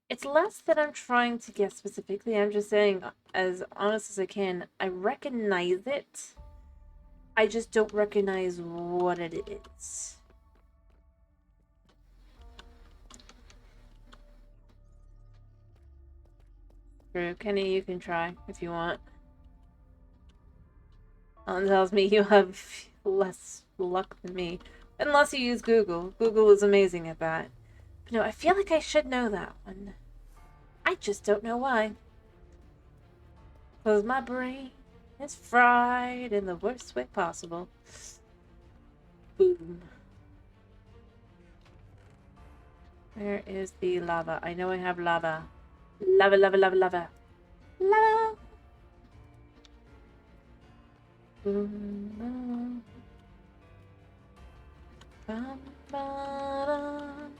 A: It's less that I'm trying to guess specifically. I'm just saying, as honest as I can, I recognize it. I just don't recognize what it is. True. Kenny, you can try if you want. Alan tells me you have less luck than me. Unless you use Google. Google is amazing at that. But no, I feel like I should know that one. I just don't know why. Because my brain is fried in the worst way possible. Boom. Where is the lava? I know I have lava. Lava, lava, lava, lava. Lava! Boom, bum, ba-dum.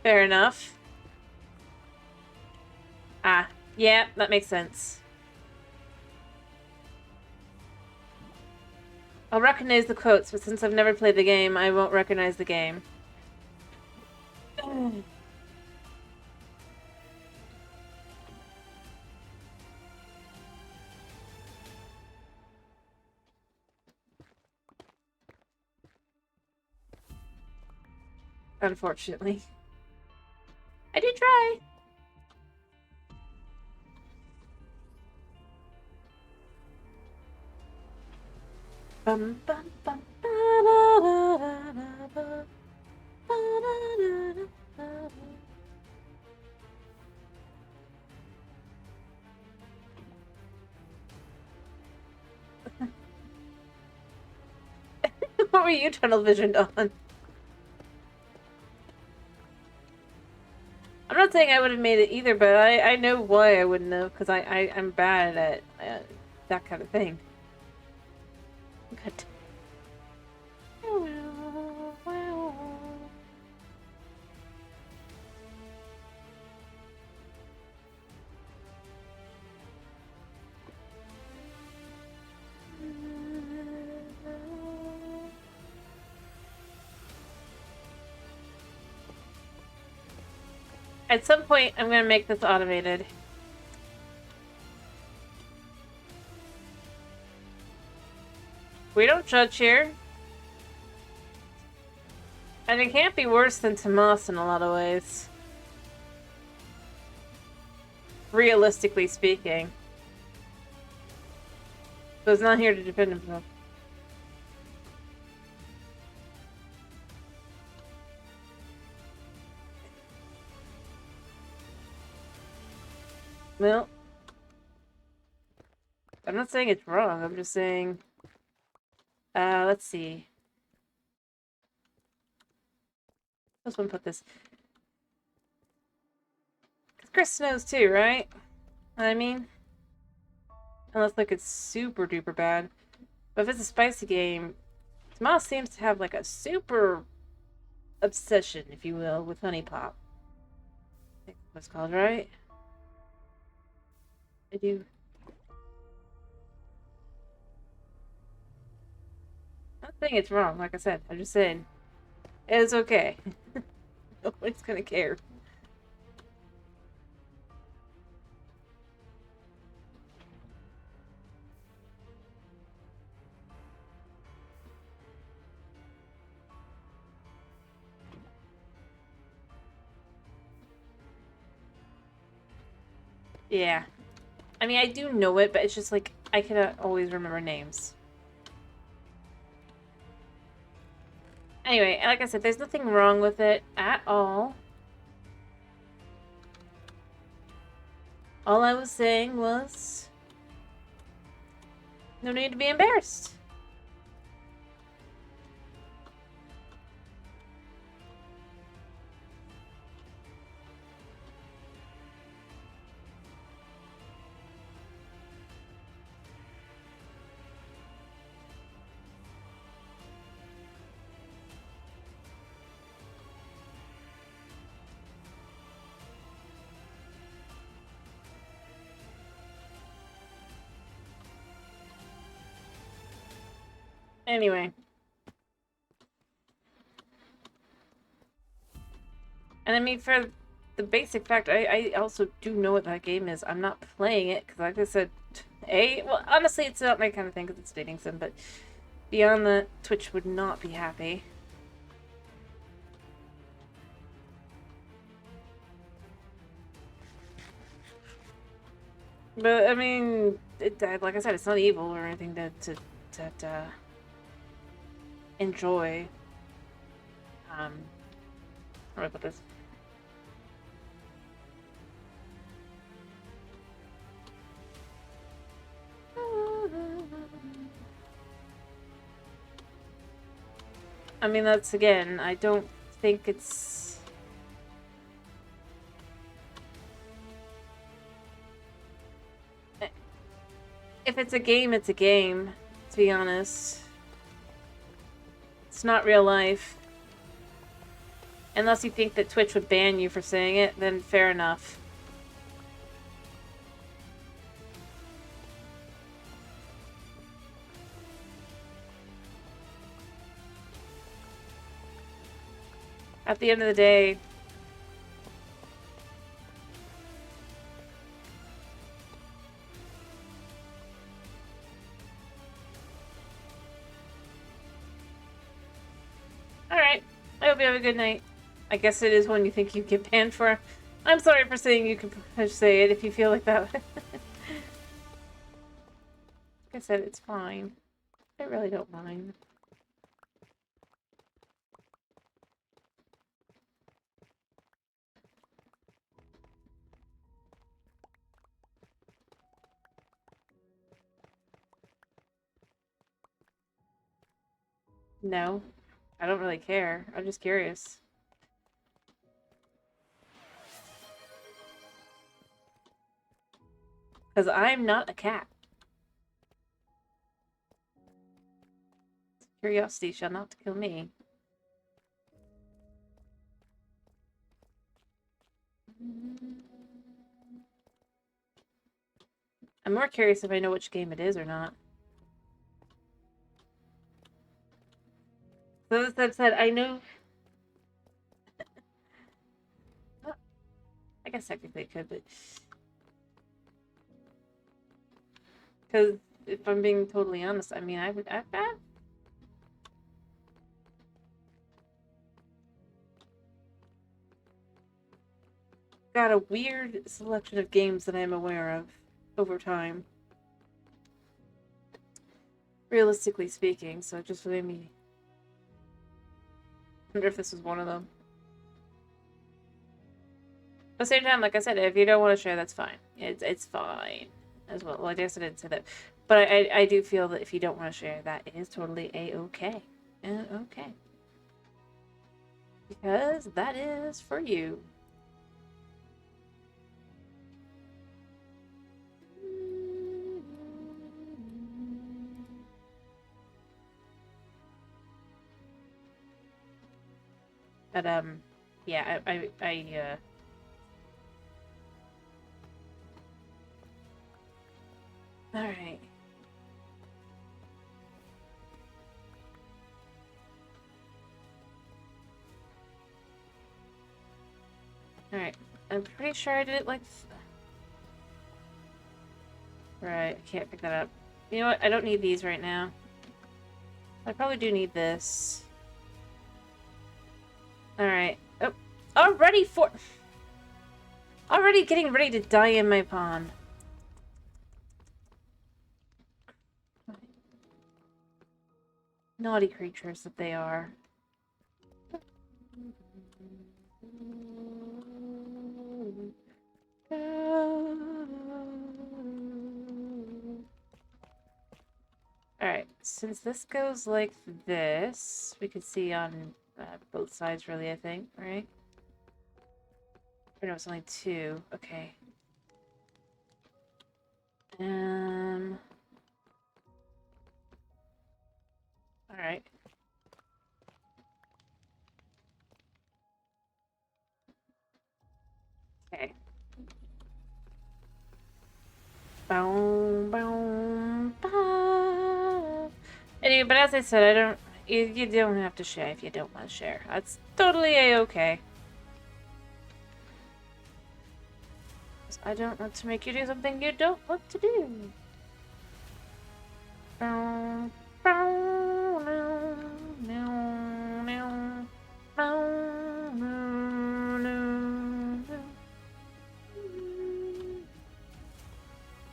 A: Fair enough. Ah, yeah, that makes sense. I'll recognize the quotes, but since I've never played the game, I won't recognize the game. Unfortunately. I did try. Bum, bum, bum, ba-da-da-da-da-da, ba-da-da-da-da-da. What were you tunnel visioned on? I'm not saying I would have made it either, but I know why I wouldn't have, because I'm bad at that kind of thing. Good. At some point, I'm going to make this automated. We don't judge here. And it can't be worse than Tomas in a lot of ways. Realistically speaking. So he's not here to defend himself. Well, I'm not saying it's wrong. I'm just saying... let's see. Let's put this. Because Chris knows too, right? I mean... Unless, like, it's super duper bad. But if it's a spicy game, Tomas seems to have, like, a super obsession, if you will, with Honey Pop. I think that's what it's called, right? I do. I'm not saying it's wrong, like I said. I'm just saying it's okay. Nobody's gonna care. Yeah. I mean, I do know it, but it's just like, I cannot always remember names. Anyway, like I said, there's nothing wrong with it at all. All I was saying was, no need to be embarrassed. Anyway. And I mean, for the basic fact, I also do know what that game is. I'm not playing it, because like I said, well, honestly, it's not my kind of thing, because it's dating sim, but beyond that, Twitch would not be happy. But, I mean, like I said, it's not evil or anything to enjoy. How do I put this? I mean, that's, again, I don't think it's... If it's a game, it's a game, to be honest. It's not real life. Unless you think that Twitch would ban you for saying it, then fair enough. At the end of the day... Alright. I hope you have a good night. I guess it is when you think you get banned for. I'm sorry for saying you can say it if you feel like that. Like I said, it's fine. I really don't mind. No. I don't really care. I'm just curious. Because I'm not a cat. Curiosity shall not kill me. I'm more curious if I know which game it is or not. So that said, I know... I guess technically it could, but... Because if I'm being totally honest, I mean, I've got a weird selection of games that I'm aware of over time. Realistically speaking, so it just made me wonder if this was one of them. At the same time, like I said, if you don't want to share, that's fine. It's fine as well. Well, I guess I didn't say that. But I do feel that if you don't want to share, that is totally A-okay. Okay. Because that is for you. But, yeah, alright. Alright. I'm pretty sure I did it like... Right, I can't pick that up. You know what? I don't need these right now. I probably do need this. Alright. Oh, already for... Already getting ready to die in my pond. Naughty creatures that they are. Alright, since this goes like this, we can see on both sides really, I think, right? Or no, it's only two. Okay. Alright. Okay. Boom, boom, boom. Anyway, but as I said, I don't. You don't have to share if you don't want to share. That's totally a-okay. I don't want to make you do something you don't want to do. Boom, boom, no, no, boom, no, no.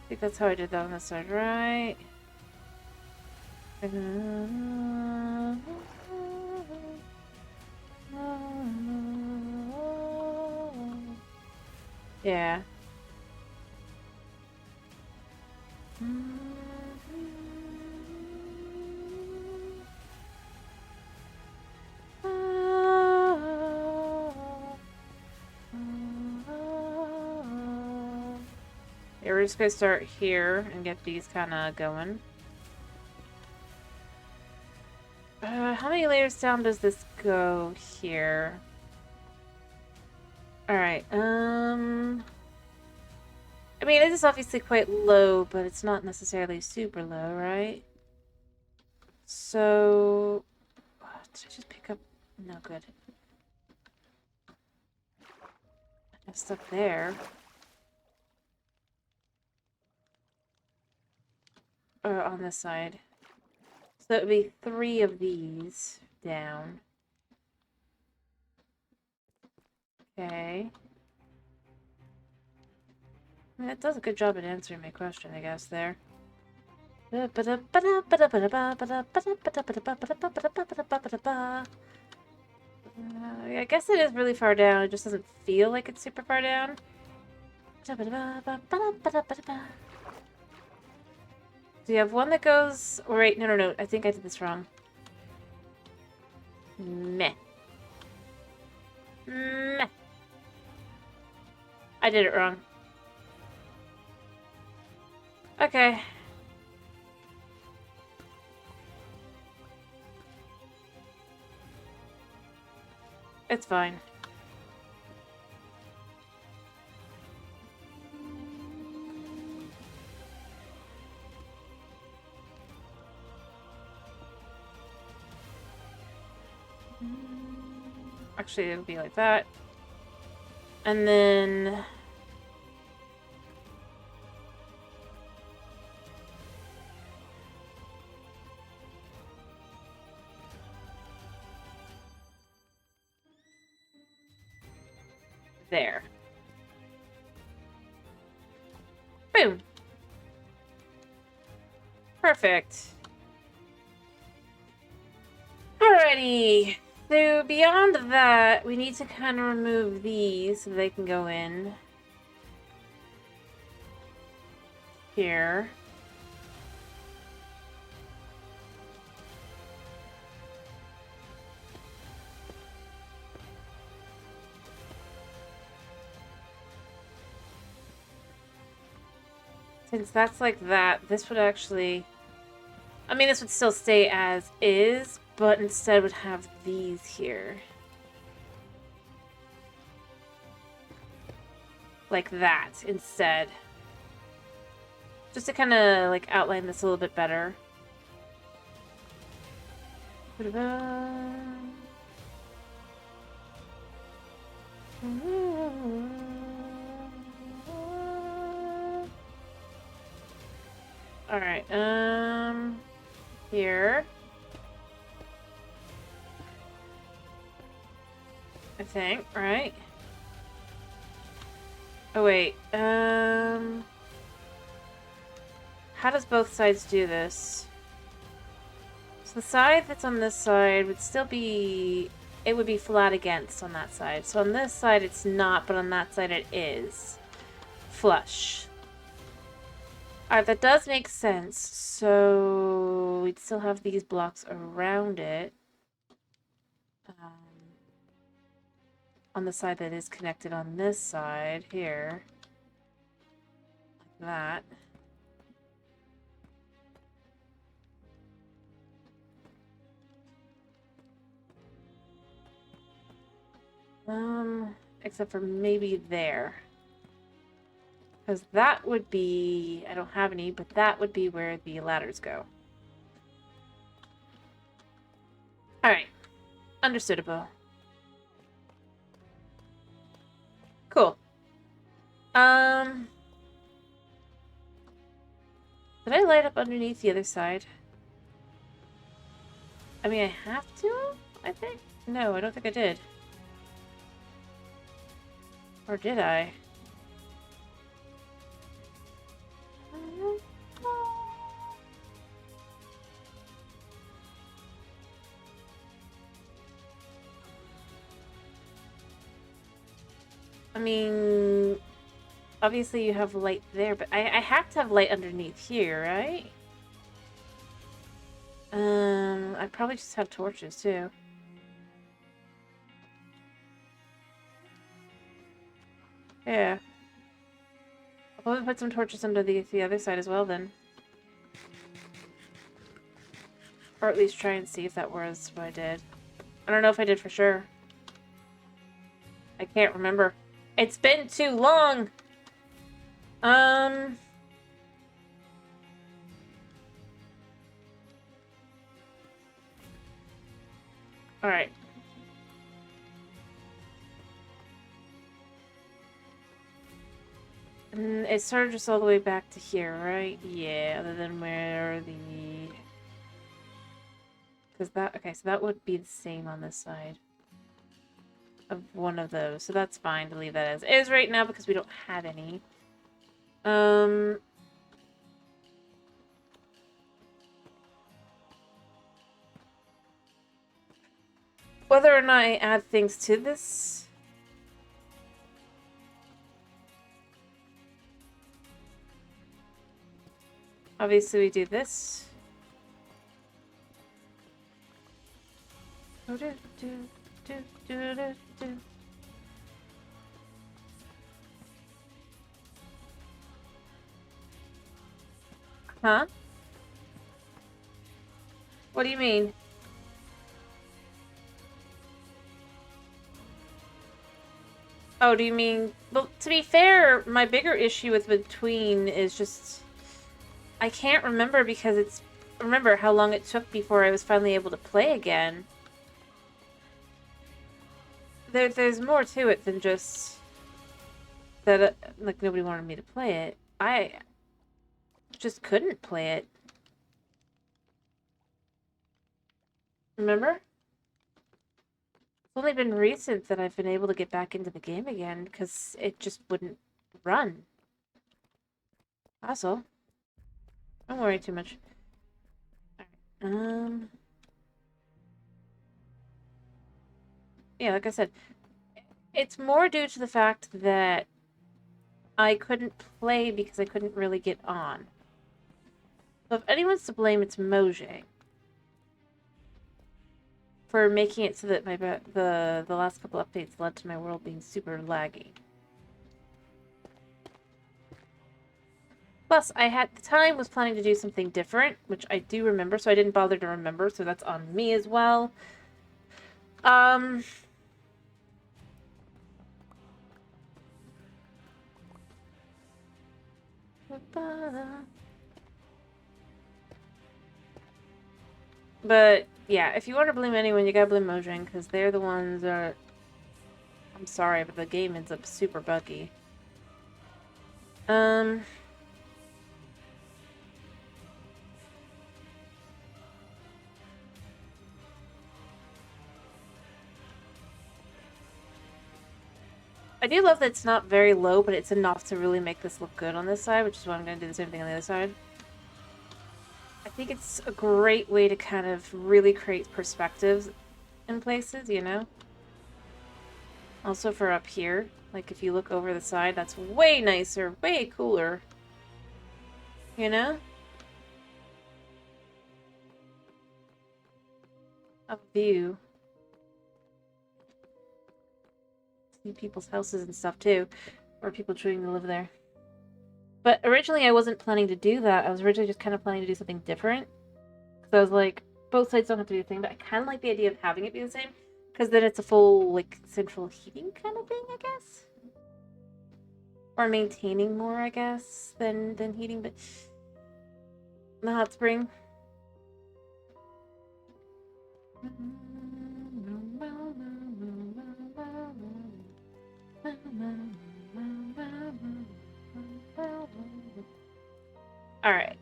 A: I think that's how I did that on this side, right? Yeah. Yeah, we're just gonna start here and get these kind of going. How many layers down does this go here? Alright, I mean, it is obviously quite low, but it's not necessarily super low, right? So... did I just pick up... No, good. I messed up there. Or on this side. So it would be 3 of these down. Okay. I mean, that does a good job at answering my question, I guess, there. I guess it is really far down. It just doesn't feel like it's super far down. Do you have one that goes... Oh, wait, no. I think I did this wrong. Meh. Meh. I did it wrong. Okay. It's fine. Actually, it'll be like that. And then... there. Boom. Perfect. Alrighty. So beyond that, we need to kind of remove these so they can go in here. Since that's like that, this would actually... I mean, this would still stay as is, but instead would have these here. Like that, instead. Just to kind of, like, outline this a little bit better. Alright, here. I think, right? Oh, wait. How does both sides do this? So the side that's on this side would still be... It would be flat against on that side. So on this side it's not, but on that side it is. Flush. Alright, that does make sense. So we'd still have these blocks around it. On the side that is connected on this side here. Like that. Except for maybe there. Because that would be... I don't have any, but that would be where the ladders go. Alright. Understandable. Cool. Did I light up underneath the other side? I mean, I have to, I think? No, I don't think I did. Or did I? I mean, obviously you have light there, but I have to have light underneath here, right? I probably just have torches too. Yeah. I'll probably put some torches under the other side as well then. Or at least try and see if that was what I did. I don't know if I did for sure. I can't remember. It's been too long! Alright. And it sort of just all the way back to here, right? Yeah, other than where the... Because that... Okay, so that would be the same on this side. Of one of those. So that's fine to leave that as is right now because we don't have any. Whether or not I add things to this... Obviously we do this. Huh? What do you mean? Oh, do you mean... Well, to be fair, my bigger issue with between is just... I can't remember because it's... Remember how long it took before I was finally able to play again. There's more to it than just... That, like, nobody wanted me to play it. I just couldn't play it. Remember? It's only been recent that I've been able to get back into the game again because it just wouldn't run. That's all. Don't worry too much. Alright, yeah, like I said, it's more due to the fact that I couldn't play because I couldn't really get on. So if anyone's to blame, it's Mojang. For making it so that the last couple updates led to my world being super laggy. Plus, I at the time was planning to do something different, which I do remember, so I didn't bother to remember, so that's on me as well. But, yeah, if you want to blame anyone, you gotta blame Mojang, because they're the ones that... I'm sorry, but the game ends up super buggy. I do love that it's not very low, but it's enough to really make this look good on this side, which is why I'm going to do the same thing on the other side. I think it's a great way to kind of really create perspectives in places, you know? Also for up here, like if you look over the side, that's way nicer, way cooler. You know? Up view. See people's houses and stuff too, or people choosing to live there. But originally I wasn't planning to do that. I was originally just kind of planning to do something different. Because I was like, both sides don't have to be the same, but I kind of like the idea of having it be the same. Because then it's a full, like, central heating kind of thing, I guess? Or maintaining more, I guess, than heating, but the hot spring. Alright,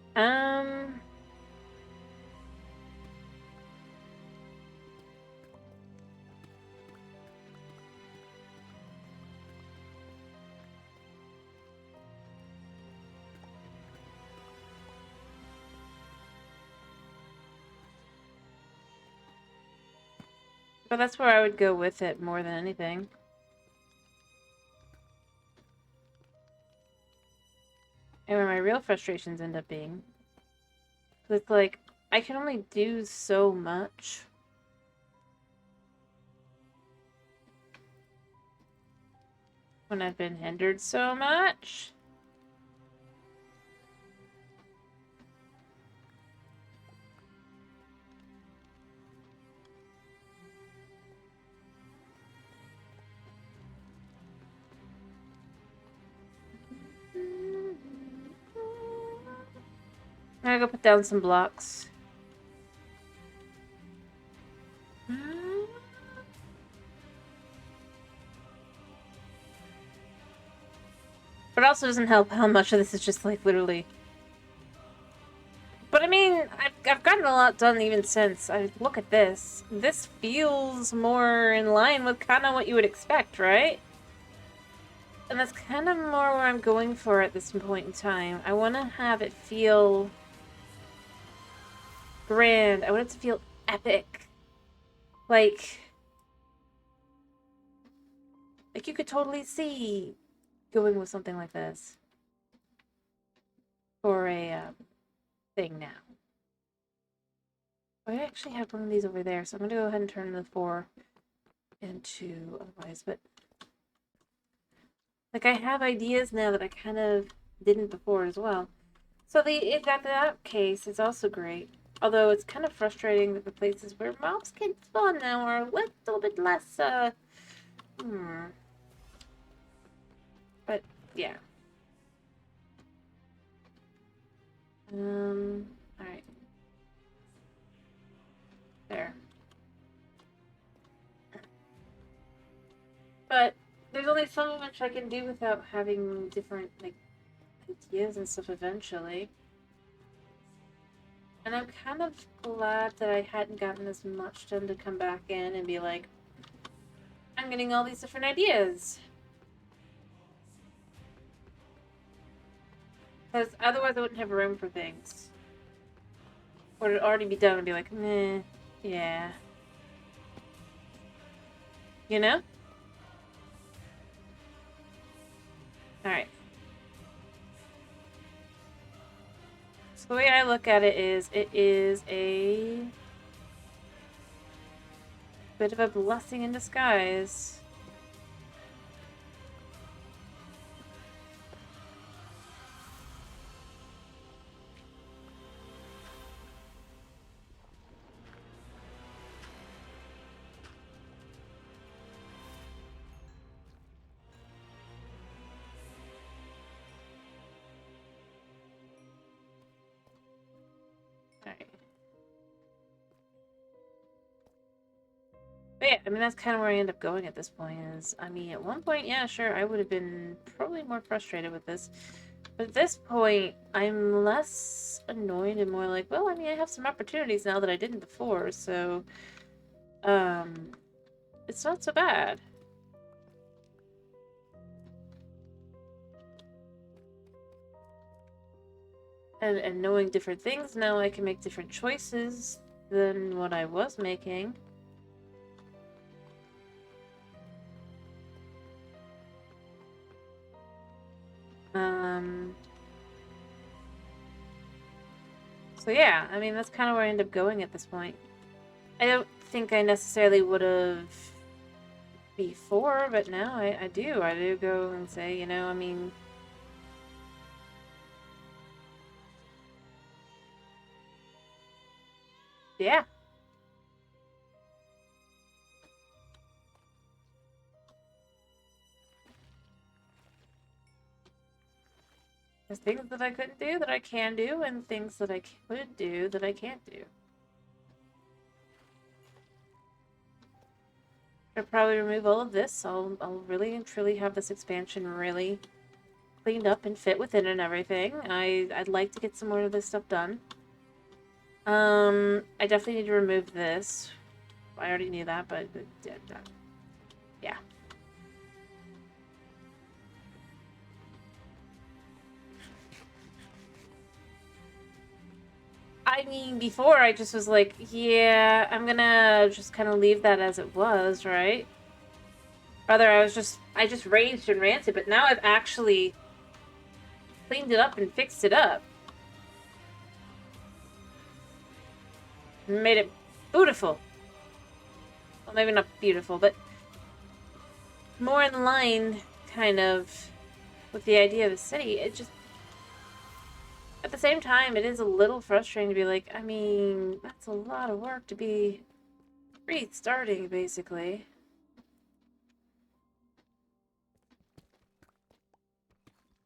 A: but that's where I would go with it more than anything. And where my real frustrations end up being. It's like, I can only do so much. When I've been hindered so much. I'm gonna go put down some blocks. But it also doesn't help how much of this is just like literally. But I mean, I've gotten a lot done even since. I look at this. This feels more in line with kind of what you would expect, right? And that's kind of more where I'm going for at this point in time. I want to have it feel grand. I want it to feel epic. Like you could totally see going with something like this for a thing now. I actually have one of these over there, so I'm gonna go ahead and turn the 4 into otherwise, but like I have ideas now that I kind of didn't before as well. So that case is also great. Although it's kind of frustrating that the places where mobs can spawn now are a little bit less But yeah. Alright. There. But there's only so much I can do without having different, like, ideas and stuff eventually. And I'm kind of glad that I hadn't gotten as much done to come back in and be like, I'm getting all these different ideas. Because otherwise I wouldn't have room for things. Or it'd already be done and be like, meh, yeah. You know? Alright. So the way I look at it is a bit of a blessing in disguise. Alright. But yeah, I mean, that's kind of where I end up going at this point is, I mean, at one point, yeah, sure, I would have been probably more frustrated with this. But at this point, I'm less annoyed and more like, well, I mean, I have some opportunities now that I didn't before, so, it's not so bad. And knowing different things, now I can make different choices than what I was making. So yeah, I mean, that's kind of where I end up going at this point. I don't think I necessarily would have before, but now I do. I do go and say, you know, I mean... Yeah. There's things that I couldn't do that I can do, and things that I could do that I can't do. I'll probably remove all of this. I'll really and truly have this expansion really cleaned up and fit within and everything. I'd like to get some more of this stuff done. I definitely need to remove this. I already knew that, but yeah. I mean, before I just was like, yeah, I'm gonna just kind of leave that as it was, right? Rather, I just raged and ranted, but now I've actually cleaned it up and fixed it up. And made it beautiful. Well, maybe not beautiful, but more in line, kind of, with the idea of the city. It just... At the same time, it is a little frustrating to be like, I mean, that's a lot of work to be restarting, basically.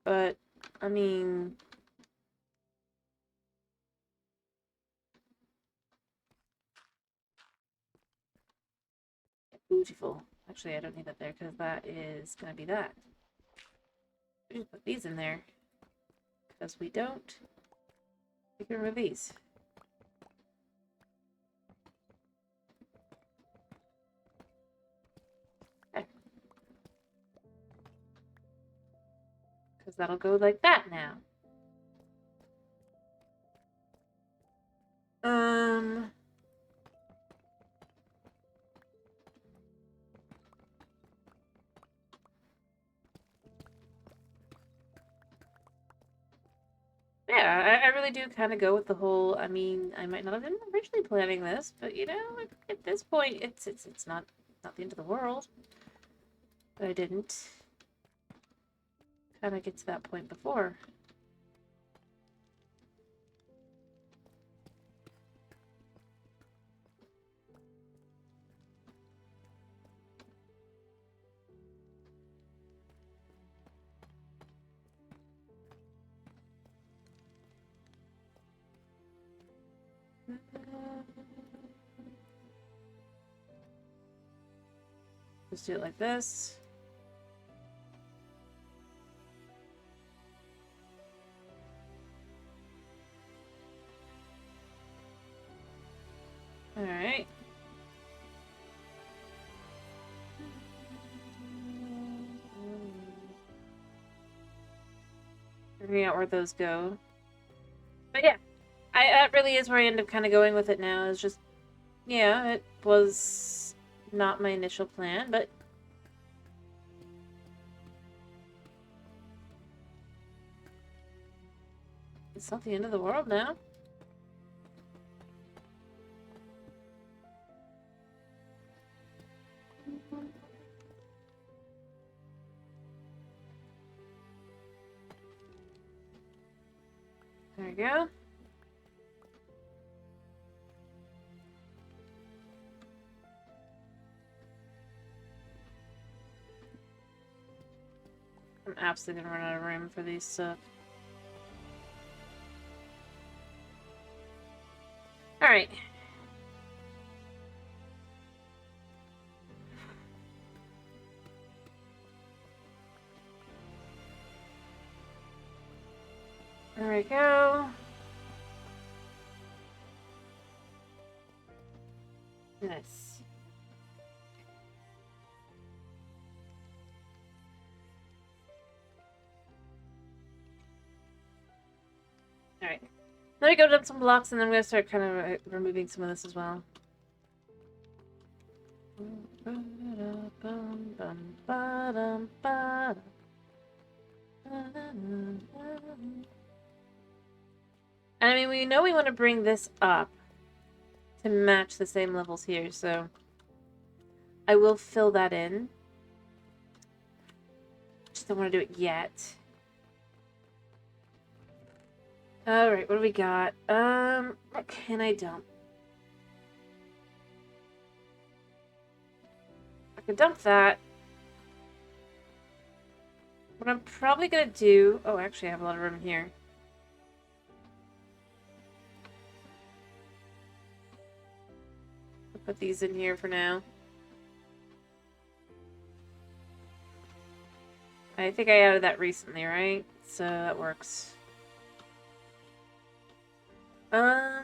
A: But, I mean... Beautiful. Actually, I don't need that there, because that is going to be that. We just put these in there. Because we don't. We can remove these. Okay. Because that'll go like that now. Yeah, I really do kind of go with the whole, I mean, I might not have been originally planning this, but you know, at this point, it's not the end of the world. But I didn't kind of get to that point before. Just do it like this. All right. Figuring out where those go. But yeah, that really is where I end up kind of going with it now. Is just, yeah, it was not my initial plan, but it's not the end of the world now. There we go. I'm absolutely gonna run out of room for these stuff. Alright. There we go. Nice. Alright. Let me go dump some blocks, and then I'm gonna start kind of removing some of this as well. And I mean, we know we want to bring this up to match the same levels here, so I will fill that in. Just don't want to do it yet. Alright, what do we got? What can I dump? I can dump that. What I'm probably gonna do... Oh, actually, I have a lot of room in here. I'll put these in here for now. I think I added that recently, right? So that works. Yeah.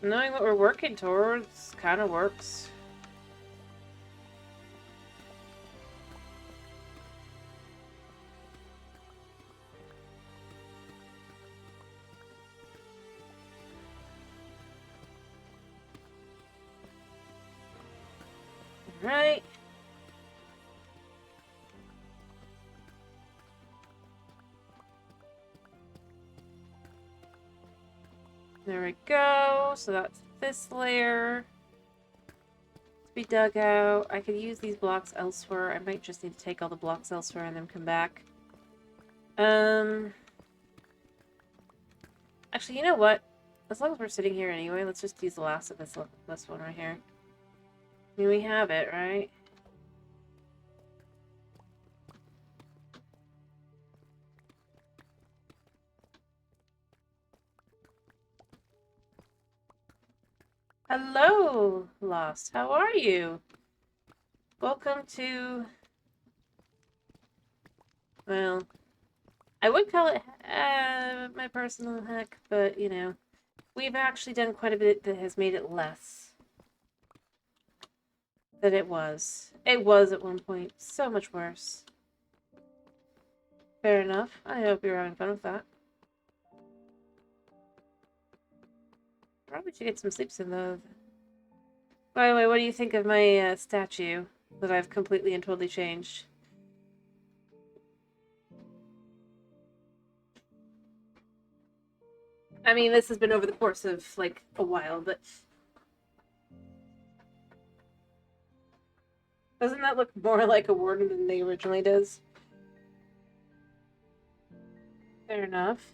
A: Knowing what we're working towards kind of works. Right. There we go. So that's this layer to be dug out. I could use these blocks elsewhere. I might just need to take all the blocks elsewhere and then come back. Actually, you know what? As long as we're sitting here anyway, let's just use the last of this one right here. I mean, we have it, right? Hello, Lost. How are you? Welcome to... Well, I would call it my personal hack, but, you know, we've actually done quite a bit that has made it less than it was. It was at one point so much worse. Fair enough. I hope you're having fun with that. Probably should get some sleep soon, though. By the way, what do you think of my statue that I've completely and totally changed? I mean, this has been over the course of, like, a while, but... Doesn't that look more like a warden than they originally does? Fair enough.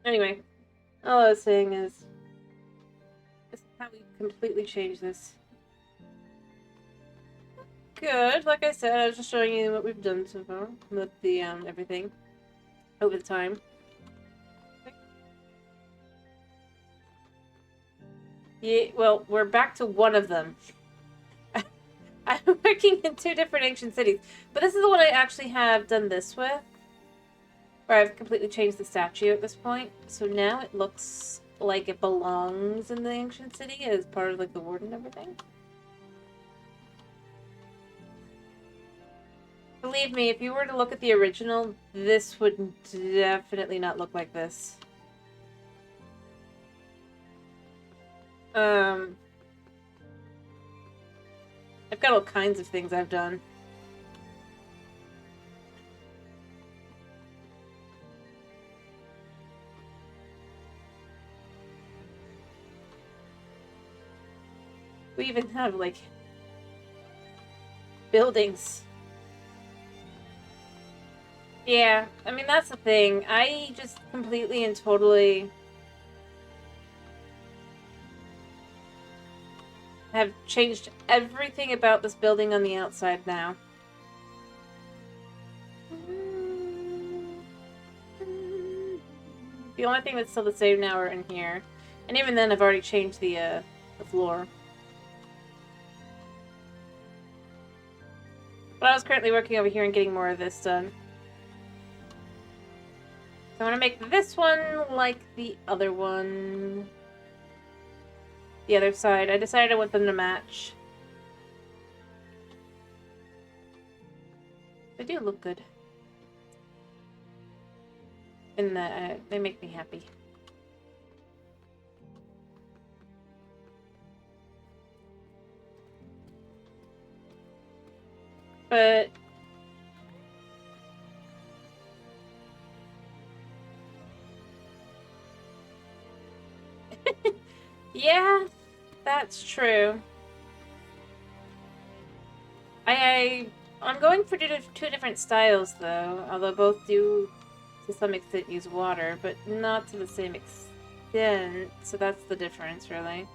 A: Anyway, all I was saying is... This is how we completely change this. Good. Like I said, I was just showing you what we've done so far with the, everything over the time. Yeah, well, we're back to one of them. I'm working in 2 different ancient cities, but this is the one I actually have done this with, where I've completely changed the statue at this point. So now it looks like it belongs in the ancient city as part of, like, the warden and everything. Believe me, if you were to look at the original, this would definitely not look like this. I've got all kinds of things I've done. We even have, like, buildings. Yeah, I mean, that's the thing. I just completely and totally have changed everything about this building on the outside now. The only thing that's still the same now are in here. And even then, I've already changed the floor. But I was currently working over here and getting more of this done. So I want to make this one like the other one. The other side. I decided I want them to match. They do look good. And they make me happy. But yeah, that's true. I'm going for two different styles though, although both do to some extent use water, but not to the same extent. So that's the difference, really.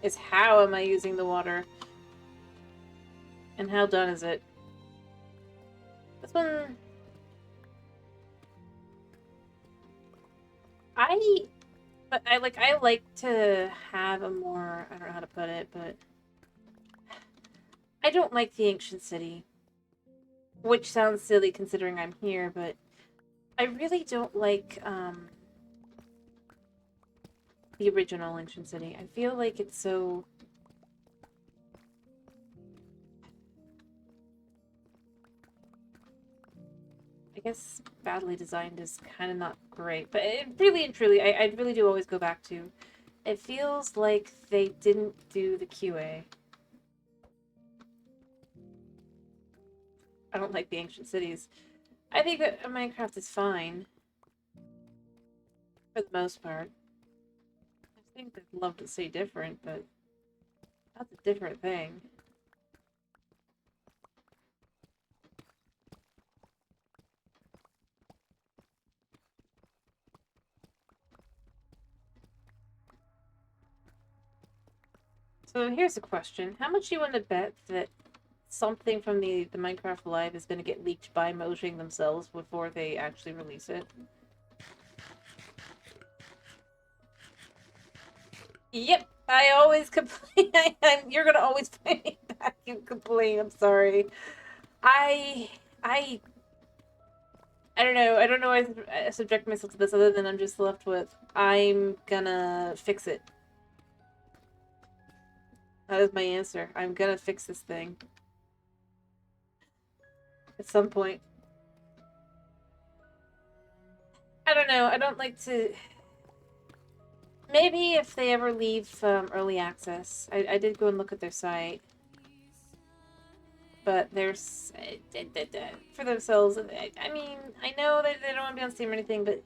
A: Is how am I using the water? And how done is it? This one... I like to have a more... I don't know how to put it, but... I don't like the ancient city. Which sounds silly considering I'm here, but... I really don't like, the original ancient city. I feel like it's so... I guess badly designed is kind of not great, but it really and truly, I really do always go back to. It feels like they didn't do the QA. I don't like the ancient cities. I think that Minecraft is fine. For the most part. I think I'd love to say different, but that's a different thing. So here's a question. How much do you want to bet that something from the Minecraft Live is going to get leaked by Mojang themselves before they actually release it? Yep, I always complain. You're going to always find me back and complain. I'm sorry. I don't know. I don't know why I subject myself to this other than I'm just left with, I'm gonna fix it. That is my answer. I'm gonna fix this thing. At some point. I don't know. I don't like to... Maybe if they ever leave early access. I did go and look at their site. But there's... For themselves, I mean, I know that they don't want to be on Steam or anything, but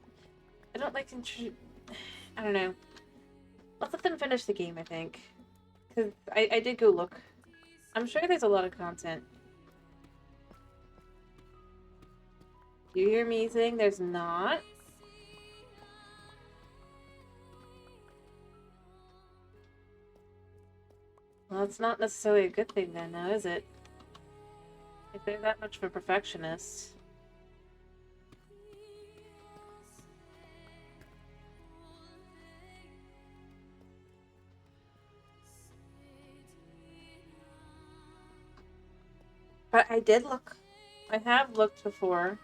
A: I don't like to... I don't know. Let's let them finish the game, I think. Because I did go look. I'm sure there's a lot of content. Do you hear me saying there's not? Well, it's not necessarily a good thing then, now, is it? If they're that much of a perfectionist. But I did look. I have looked before.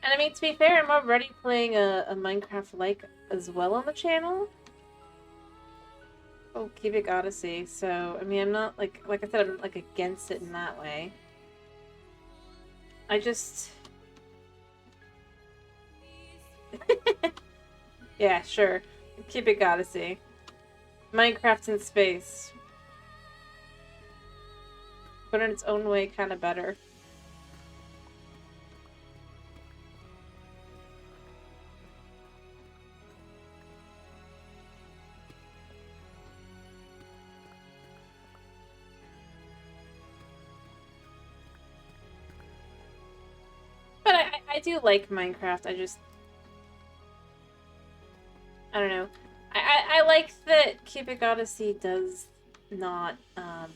A: And I mean, to be fair, I'm already playing a Minecraft-like as well on the channel. Oh, Cubic Odyssey. So, I mean, I'm not, like I said, I'm, like, against it in that way. I just... Yeah, sure. Cubic Odyssey. Minecraft in space. But in its own way, kind of better. But I do like Minecraft, I just... I don't know. I like that Cubic Odyssey does not, I'm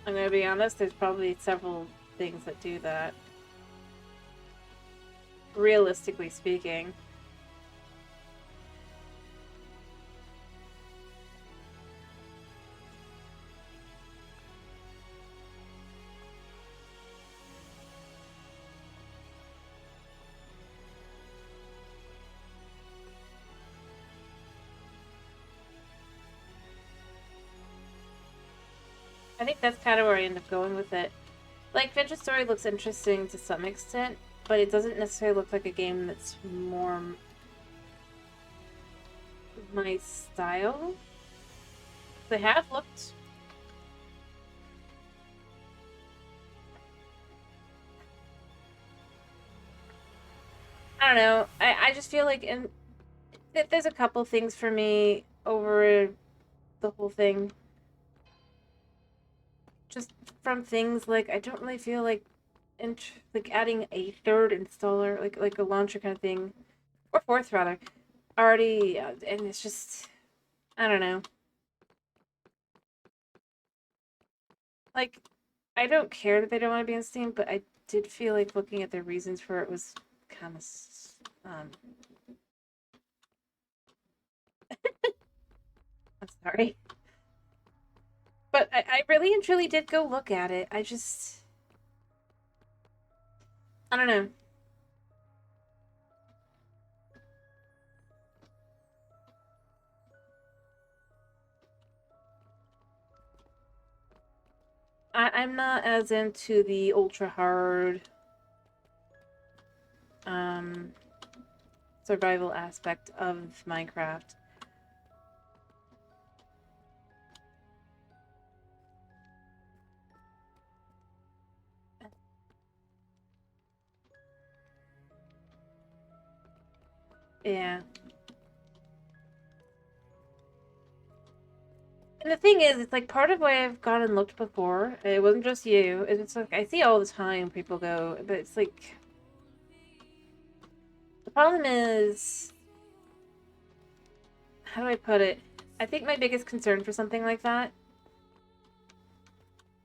A: gonna be honest, there's probably several things that do that. Realistically speaking. I think that's kind of where I end up going with it. Like, Vintage Story looks interesting to some extent, but it doesn't necessarily look like a game that's more my style. They have looked... I don't know. I just feel like there's a couple things for me over the whole thing. Just from things like I don't really feel like like adding a third installer, like a launcher kind of thing, or fourth rather, already, and it's just I don't know. Like, I don't care that they don't want to be on Steam, but I did feel like looking at their reasons for it was kind of I'm sorry. But I really and truly did go look at it. I don't know. I'm not as into the ultra hard survival aspect of Minecraft. Yeah. And the thing is, it's like part of why I've gone and looked before. It wasn't just you. It's like I see all the time people go, but it's like the problem is, how do I put it? I think my biggest concern for something like that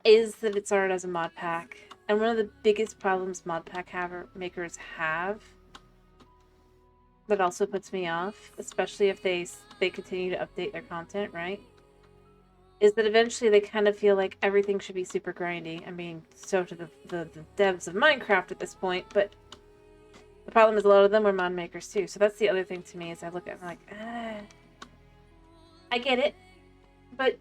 A: is that it started as a mod pack. And one of the biggest problems mod pack makers have that also puts me off, especially if they continue to update their content, right? Is that eventually they kind of feel like everything should be super grindy. I mean, so to the devs of Minecraft at this point, but the problem is a lot of them were mod makers too. So that's the other thing to me is I look at it and I'm like, I get it, but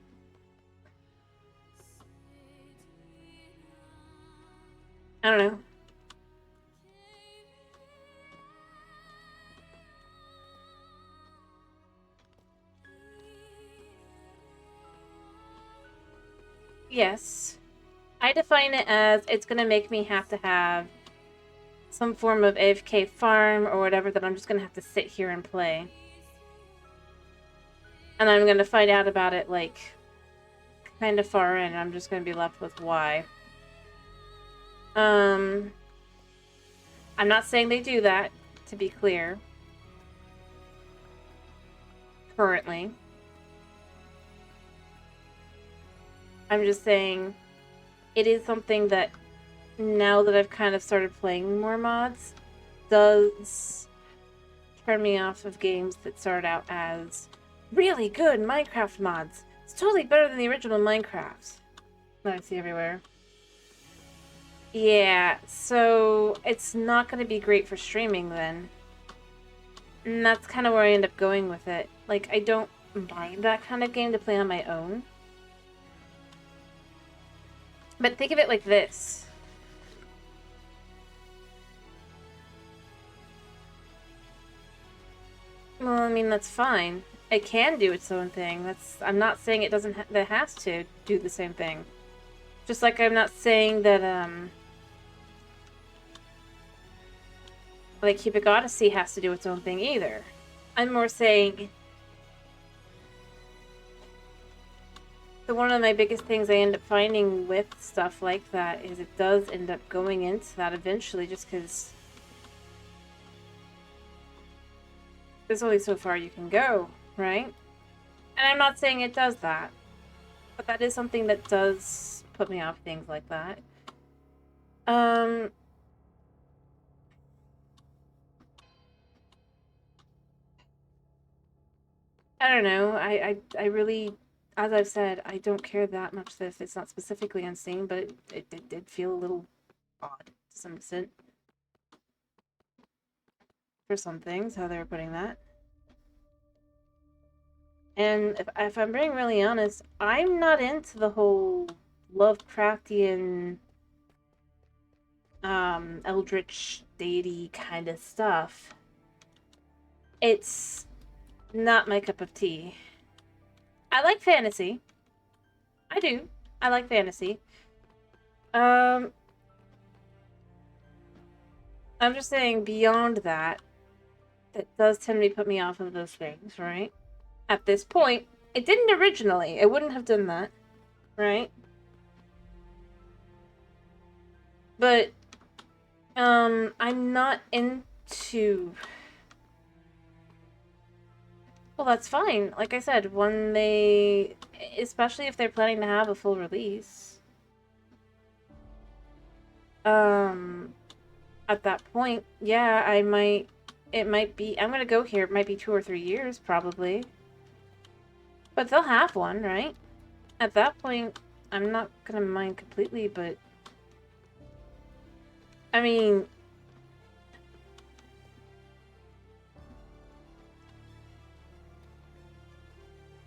A: I don't know. Yes. I define it as it's going to make me have to have some form of AFK farm or whatever that I'm just going to have to sit here and play. And I'm going to find out about it, like, kind of far in. I'm just going to be left with why. I'm not saying they do that, to be clear. Currently. I'm just saying it is something that now that I've kind of started playing more mods does turn me off of games that start out as really good Minecraft mods. It's totally better than the original Minecraft that I see everywhere. Yeah, so it's not going to be great for streaming then. And that's kind of where I end up going with it. Like, I don't mind that kind of game to play on my own. But think of it like this. Well, I mean, that's fine. It can do its own thing. I'm not saying it doesn't that it has to do the same thing. Just like I'm not saying that like Cubic Odyssey has to do its own thing either. I'm more saying that one of my biggest things I end up finding with stuff like that is it does end up going into that eventually just because there's only so far you can go, right? And I'm not saying it does that, but that is something that does put me off things like that. I don't know. I really, as I've said, I don't care that much if it's not specifically on Steam, but it did feel a little odd to some extent. For some things, how they were putting that. And if I'm being really honest, I'm not into the whole Lovecraftian, eldritch deity kind of stuff, it's not my cup of tea. I like fantasy. I do. I like fantasy. Um, I'm just saying beyond that, that does tend to put me off of those things, right? At this point, it didn't originally. It wouldn't have done that, right? But I'm not into. Well, that's fine. Like I said, when they, especially if they're planning to have a full release, um, at that point, yeah, I might. It might be. I'm gonna go here. It might be 2 or 3 years, probably. But they'll have one, right? At that point, I'm not gonna mind completely, but I mean,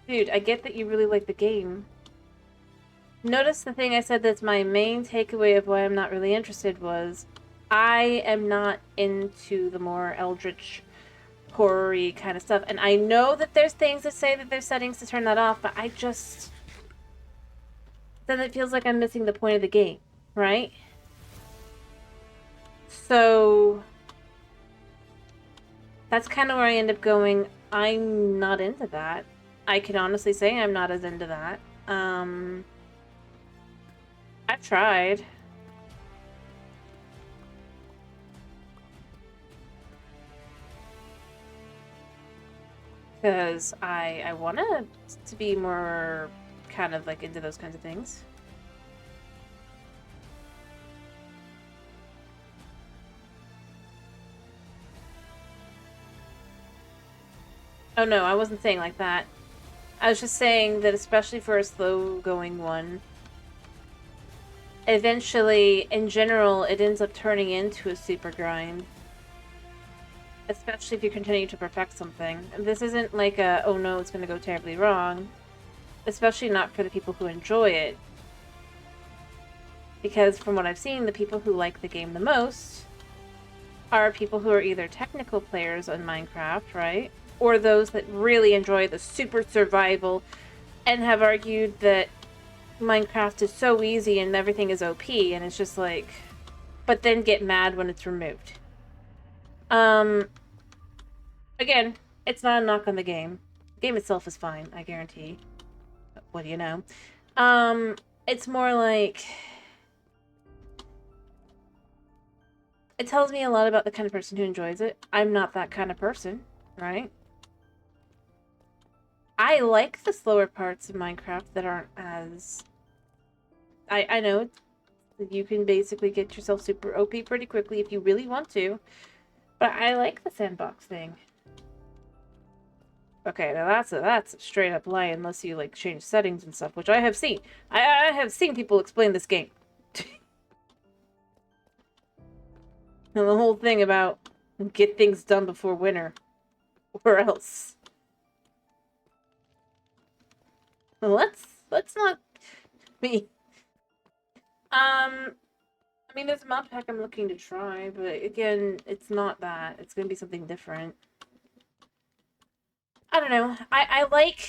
A: dude, I get that you really like the game. Notice the thing I said that's my main takeaway of why I'm not really interested was I am not into the more eldritch horror-y kind of stuff. And I know that there's things that say that there's settings to turn that off, but I just then it feels like I'm missing the point of the game, right? So that's kind of where I end up going. I'm not into that. I can honestly say I'm not as into that. I've tried. Because I want to be more kind of like into those kinds of things. Oh no, I wasn't saying like that. I was just saying that especially for a slow-going one, eventually, in general, it ends up turning into a super grind. Especially if you continue to perfect something. And this isn't like a, oh no, it's going to go terribly wrong. Especially not for the people who enjoy it. Because from what I've seen, the people who like the game the most are people who are either technical players on Minecraft, right? Or those that really enjoy the super survival and have argued that Minecraft is so easy and everything is OP, and it's just like, but then get mad when it's removed. Again, it's not a knock on the game. The game itself is fine, I guarantee. What do you know? It's more like it tells me a lot about the kind of person who enjoys it. I'm not that kind of person, right? I like the slower parts of Minecraft that aren't as... I know you can basically get yourself super OP pretty quickly if you really want to, but I like the sandbox thing. Okay, now that's a straight up lie unless you like change settings and stuff, which I have seen. I have seen people explain this game. And the whole thing about get things done before winter, or else. Let's not me. I mean, there's a mod pack I'm looking to try, but again, it's not that. It's gonna be something different. I don't know. I like...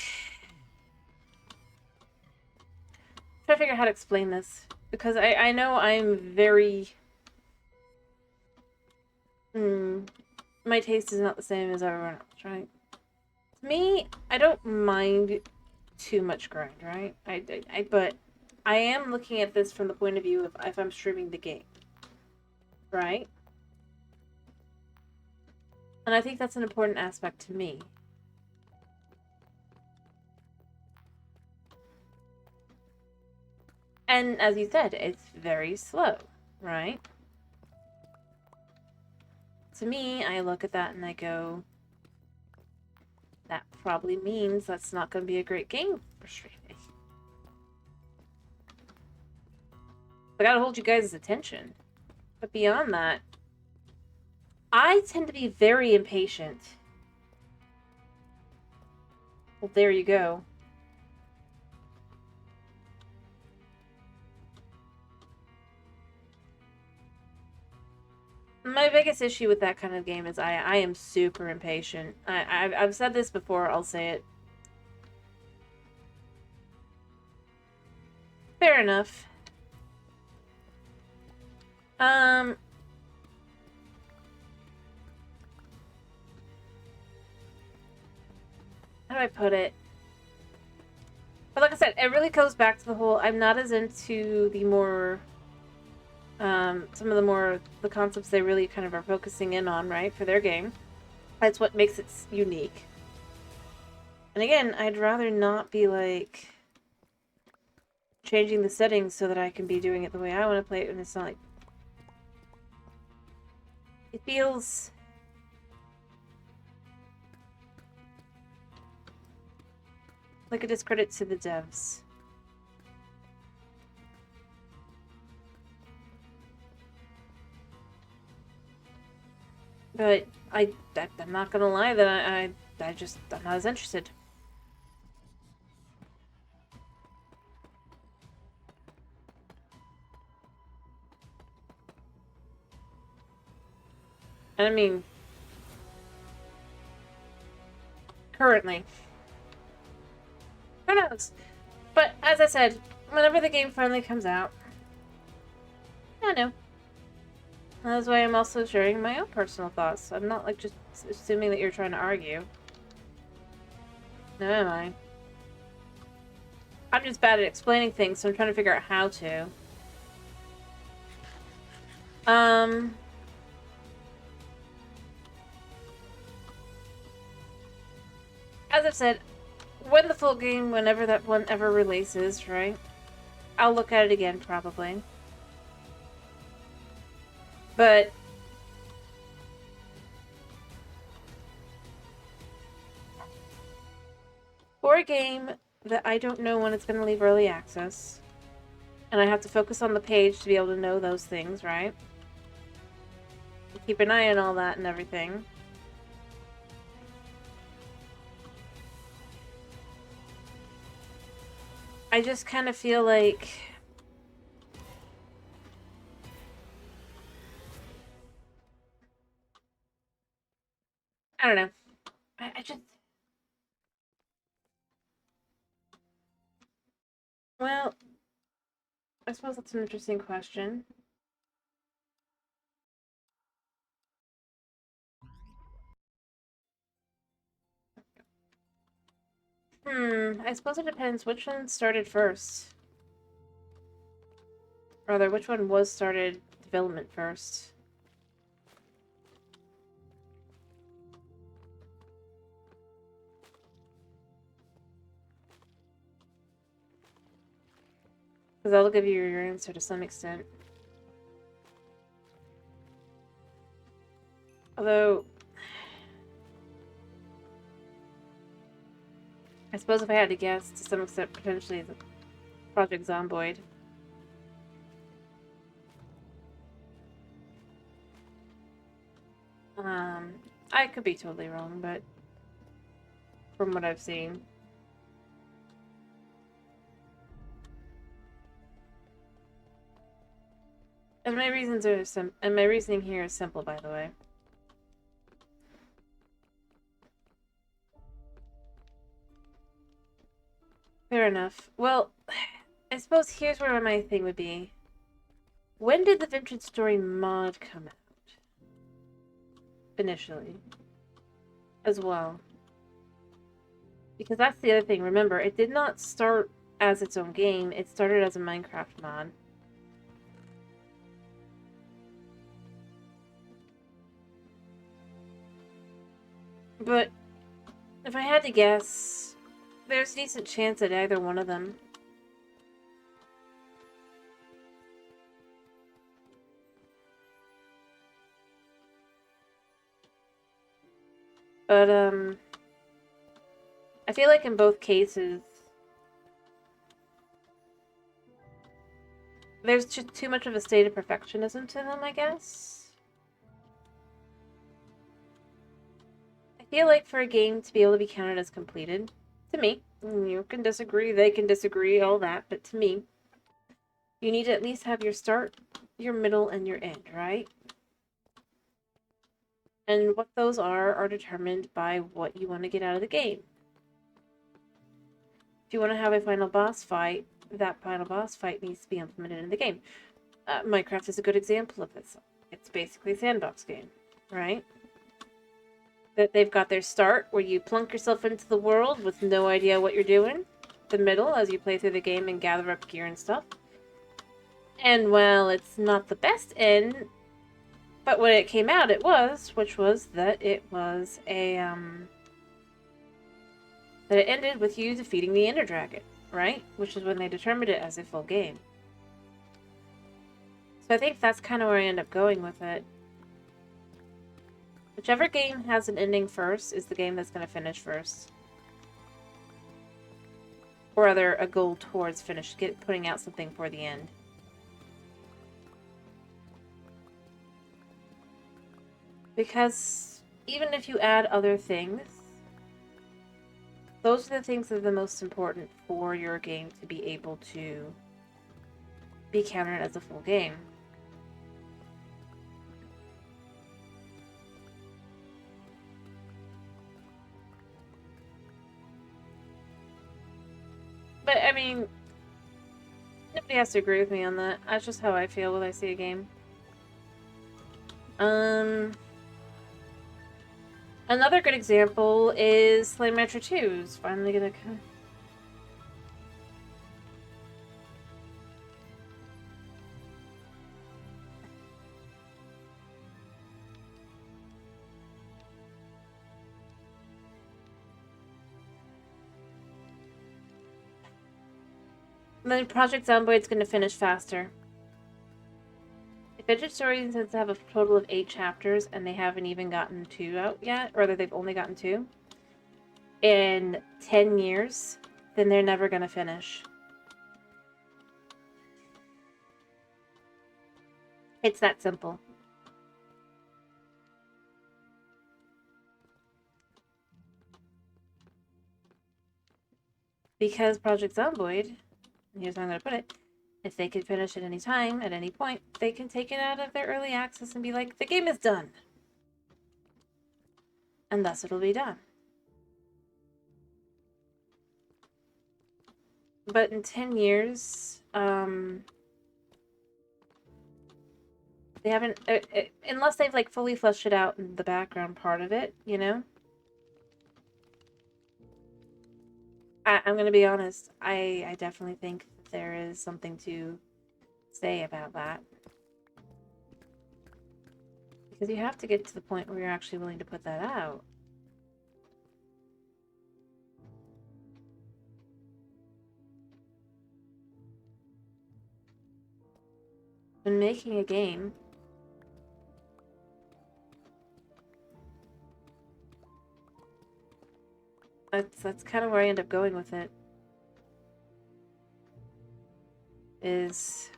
A: I'm trying to figure out how to explain this. Because I know I'm very... my taste is not the same as everyone else, right? To me, I don't mind too much grind, right? But I am looking at this from the point of view of if I'm streaming the game, right? And I think that's an important aspect to me. And as you said, it's very slow, right? To me, I look at that and I go, that probably means that's not going to be a great game for streaming. I gotta hold you guys' attention. But beyond that, I tend to be very impatient. Well, there you go. My biggest issue with that kind of game is I am super impatient. I've said this before, I'll say it. Fair enough. How do I put it? But like I said, it really goes back to the whole, I'm not as into the more, some of the concepts they really kind of are focusing in on, right, for their game. That's what makes it unique. And again, I'd rather not be, like, changing the settings so that I can be doing it the way I want to play it, and it's not like... It feels... like a discredit to the devs. But I'm not gonna lie that I'm not as interested. And I mean, currently. Who knows? But as I said, whenever the game finally comes out, I know. That's why I'm also sharing my own personal thoughts. I'm not like just assuming that you're trying to argue. No, am I? I'm just bad at explaining things, so I'm trying to figure out how to. As I've said, when the full game, whenever that one ever releases, right? I'll look at it again, probably. But for a game that I don't know when it's going to leave early access, and I have to focus on the page to be able to know those things, right? Keep an eye on all that and everything. I just kind of feel like... I don't know. I just... Well, I suppose that's an interesting question. I suppose it depends which one started first. Rather, which one was started development first. Because that'll give you your answer to some extent. Although, I suppose if I had to guess, to some extent, potentially the Project Zomboid. I could be totally wrong, but from what I've seen. And my reasons are and my reasoning here is simple, by the way. Fair enough. Well, I suppose here's where my thing would be. When did the Vintage Story mod come out? Initially. As well. Because that's the other thing. Remember, it did not start as its own game. It started as a Minecraft mod. But if I had to guess, there's a decent chance at either one of them. But, I feel like in both cases, there's just too much of a state of perfectionism to them, I guess. I feel like for a game to be able to be counted as completed, to me, you can disagree, they can disagree, all that, but to me, you need to at least have your start, your middle, and your end, right? And what those are determined by what you want to get out of the game. If you want to have a final boss fight, that final boss fight needs to be implemented in the game. Minecraft is a good example of this. It's basically a sandbox game, right? That they've got their start where you plunk yourself into the world with no idea what you're doing. The middle as you play through the game and gather up gear and stuff. And while it's not the best end, but when it came out, it was, which was that it was that it ended with you defeating the Ender Dragon, right? Which is when they determined it as a full game. So I think that's kind of where I end up going with it. Whichever game has an ending first is the game that's going to finish first. Or rather, a goal towards putting out something for the end. Because even if you add other things, those are the things that are the most important for your game to be able to be counted as a full game. But, I mean, nobody has to agree with me on that. That's just how I feel when I see a game. Another good example is Slime Rancher 2 is finally gonna come. Then Project Zomboid's gonna finish faster. Adventure Story tends to have a total of 8 chapters, and they haven't even gotten 2 out yet, or that they've only gotten 2. In 10 years, then they're never gonna finish. It's that simple. Because Project Zomboid, here's how I'm gonna put it, if they can finish at any time, at any point, they can take it out of their early access and be like, the game is done. And thus it'll be done. But in 10 years, they haven't, unless they've like fully fleshed it out in the background part of it, you know? I'm gonna be honest, I definitely think there is something to say about that. Because you have to get to the point where you're actually willing to put that out. When making a game, that's kind of where I end up going with it. Is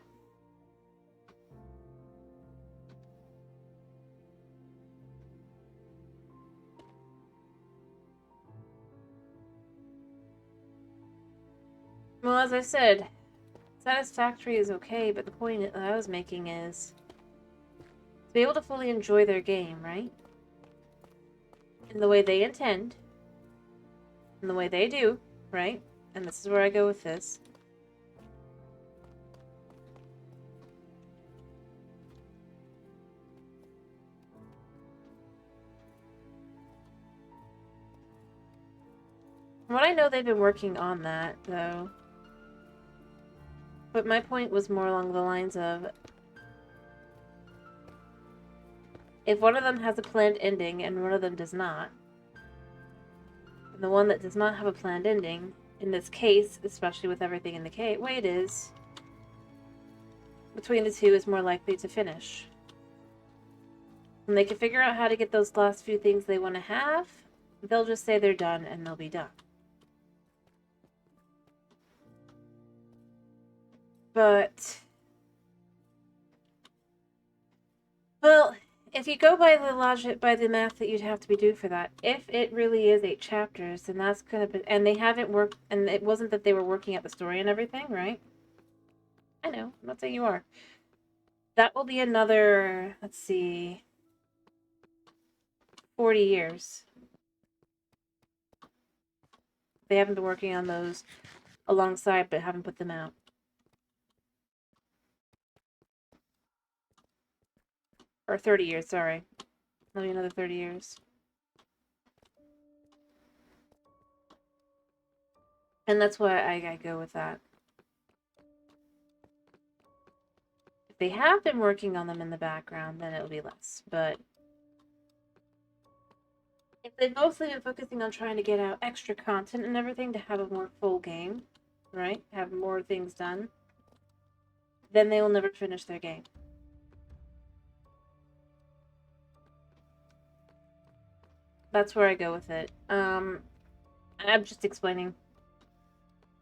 A: well, as I said, satisfactory is okay, but the point that I was making is to be able to fully enjoy their game, right? In the way they intend, in the way they do, right? And this is where I go with this. From what I know, they've been working on that, though. But my point was more along the lines of if one of them has a planned ending and one of them does not, and the one that does not have a planned ending, in this case, especially with everything in the way it is, between the two is more likely to finish. When they can figure out how to get those last few things they want to have, they'll just say they're done and they'll be done. But, well, if you go by the logic, by the math that you'd have to be doing for that, if it really is 8 chapters, then that's gonna be, and they haven't worked, and it wasn't that they were working out the story and everything, right? I know, I'm not saying you are. That will be another, let's see, 40 years. They haven't been working on those alongside, but haven't put them out. Or 30 years, sorry. Maybe another 30 years. And that's why I go with that. If they have been working on them in the background, then it'll be less. But if they've mostly been focusing on trying to get out extra content and everything to have a more full game, right? Have more things done, then they will never finish their game. That's where I go with it. I'm just explaining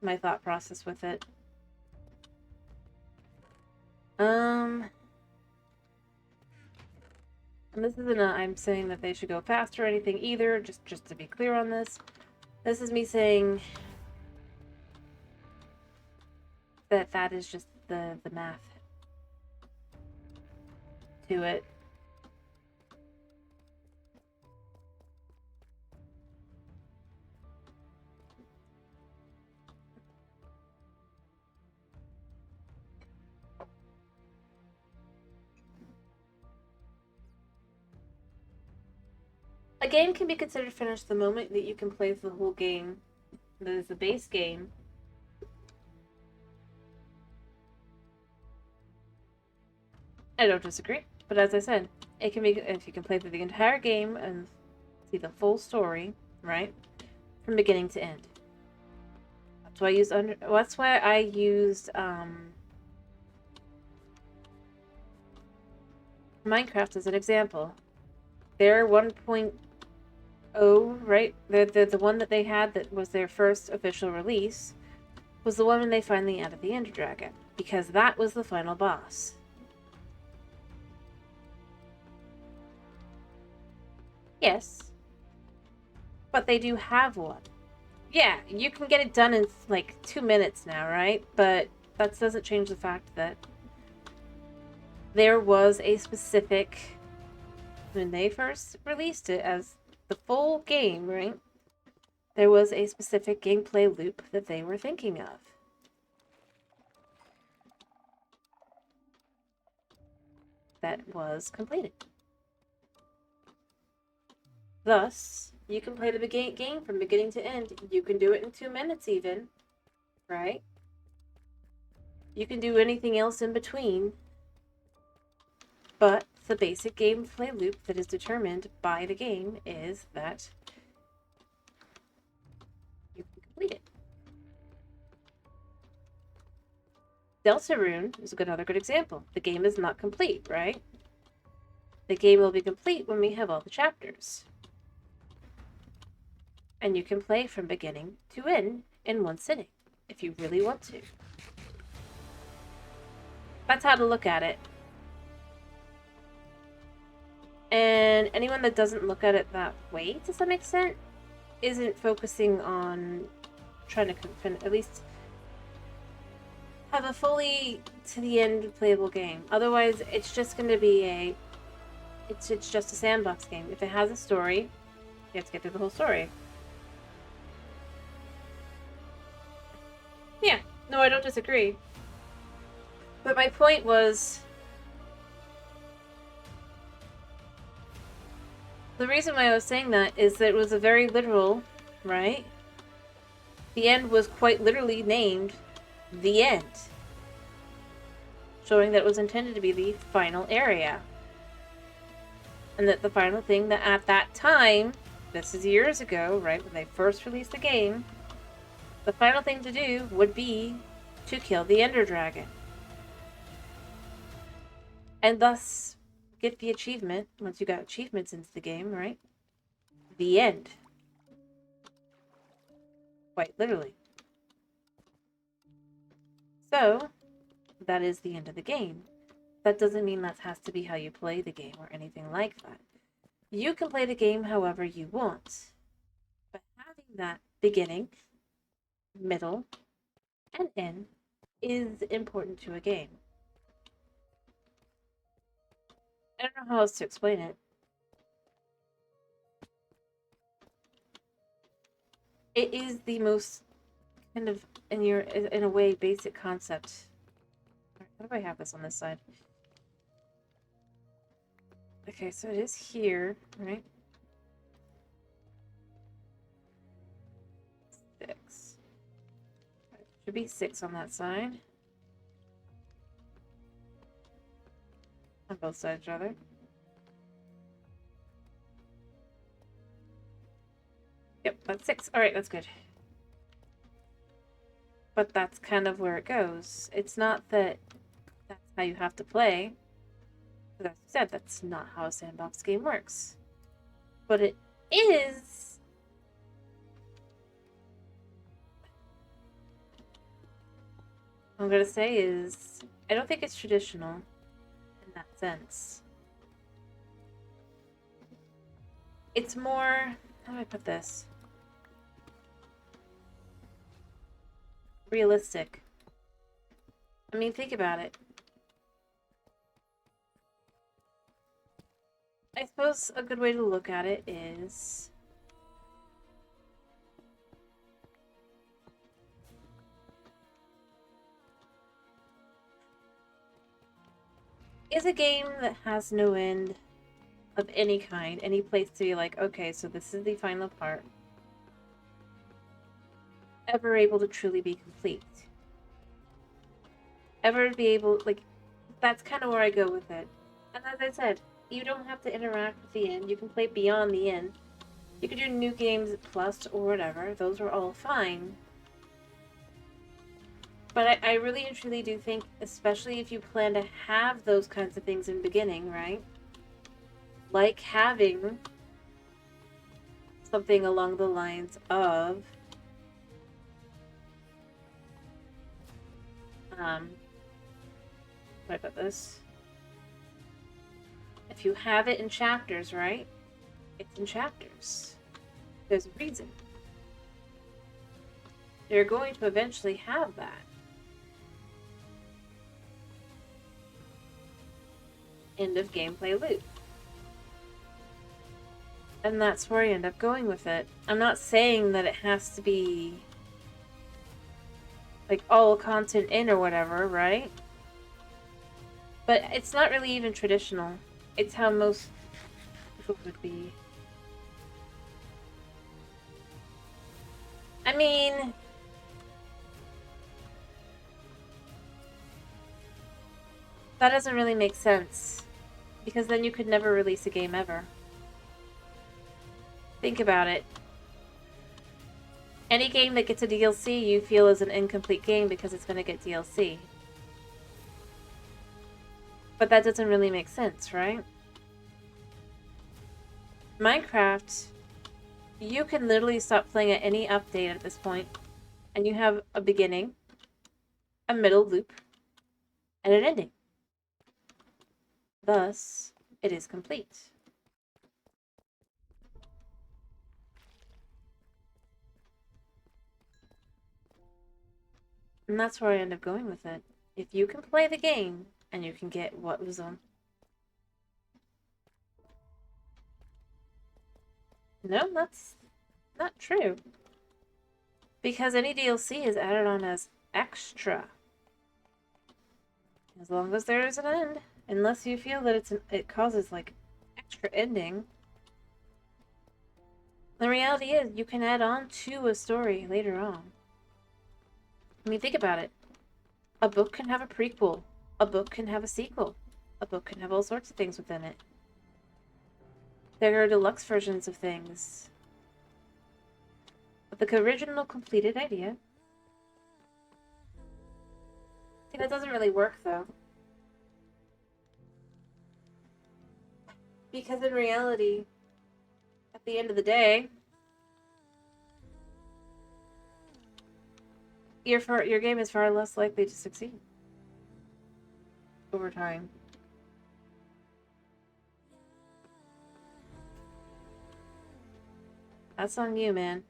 A: my thought process with it. And this isn't I'm saying that they should go faster or anything either, just to be clear on this. This is me saying that is just the math to it. A game can be considered finished the moment that you can play the whole game. That is the base game. I don't disagree, but as I said, it can be if you can play through the entire game and see the full story, right, from beginning to end. That's why I use That's why I used Minecraft as an example. Their 1.0, right? The one that they had that was their first official release was the one when they finally added the Ender Dragon, because that was the final boss. Yes. But they do have one. Yeah, you can get it done in like 2 minutes now, right? But that doesn't change the fact that there was a specific, when they first released it as the full game, right? There was a specific gameplay loop that they were thinking of. That was completed. Thus, you can play the game from beginning to end. You can do it in 2 minutes even, right? You can do anything else in between, but the basic gameplay loop that is determined by the game is that you can complete it. Deltarune is another good example. The game is not complete, right? The game will be complete when we have all the chapters. And you can play from beginning to end in one sitting, if you really want to. That's how to look at it. And anyone that doesn't look at it that way, to some extent, isn't focusing on trying to at least have a fully to the end playable game. Otherwise, it's just going to be it's just a sandbox game. If it has a story, you have to get through the whole story. Yeah, no, I don't disagree. But my point was, the reason why I was saying that is that it was a very literal, right? The end was quite literally named The End, showing that it was intended to be the final area. And that the final thing that at that time, this is years ago, right, when they first released the game, the final thing to do would be to kill the Ender Dragon. And thus get the achievement, once you got achievements into the game, right? The end. Quite literally. So, that is the end of the game. That doesn't mean that has to be how you play the game or anything like that. You can play the game however you want. But having that beginning, middle, and end is important to a game. I don't know how else to explain it. It is the most kind of, in a way, basic concept. How do I have this on this side? Okay, so it is here, right? 6. Should be 6 on that side. On both sides, rather. Yep, that's 6. Alright, that's good. But that's kind of where it goes. It's not that that's how you have to play. As I said, that's not how a sandbox game works. But it is... What I'm gonna say is, I don't think it's traditional in that sense. It's more... How do I put this? Realistic. I mean, think about it. I suppose a good way to look at it is... Is a game that has no end of any kind, any place to be like, okay, so this is the final part, ever able to truly be complete? Ever be able, like, that's kind of where I go with it. And as I said, you don't have to interact with the end. You can play beyond the end. You can do new games plus or whatever. Those are all fine. But I really and truly do think, especially if you plan to have those kinds of things in the beginning, right? Like having something along the lines of how do I put this? If you have it in chapters, right? It's in chapters. There's a reason. You're going to eventually have that. End of gameplay loop. And that's where I end up going with it. I'm not saying that it has to be like all content in or whatever, right? But it's not really even traditional. It's how most people would be. I mean, that doesn't really make sense. Because then you could never release a game ever. Think about it. Any game that gets a DLC you feel is an incomplete game because it's going to get DLC. But that doesn't really make sense, right? Minecraft, you can literally stop playing at any update at this point, and you have a beginning, a middle loop, and an ending. Thus, it is complete. And that's where I end up going with it. If you can play the game, and you can get what was on. No, that's not true. Because any DLC is added on as extra. As long as there is an end. Unless you feel that it causes, like, extra ending. The reality is, you can add on to a story later on. I mean, think about it. A book can have a prequel. A book can have a sequel. A book can have all sorts of things within it. There are deluxe versions of things. But the original completed idea... See, that doesn't really work, though. Because in reality, at the end of the day, your game is far less likely to succeed over time. That's on you, man.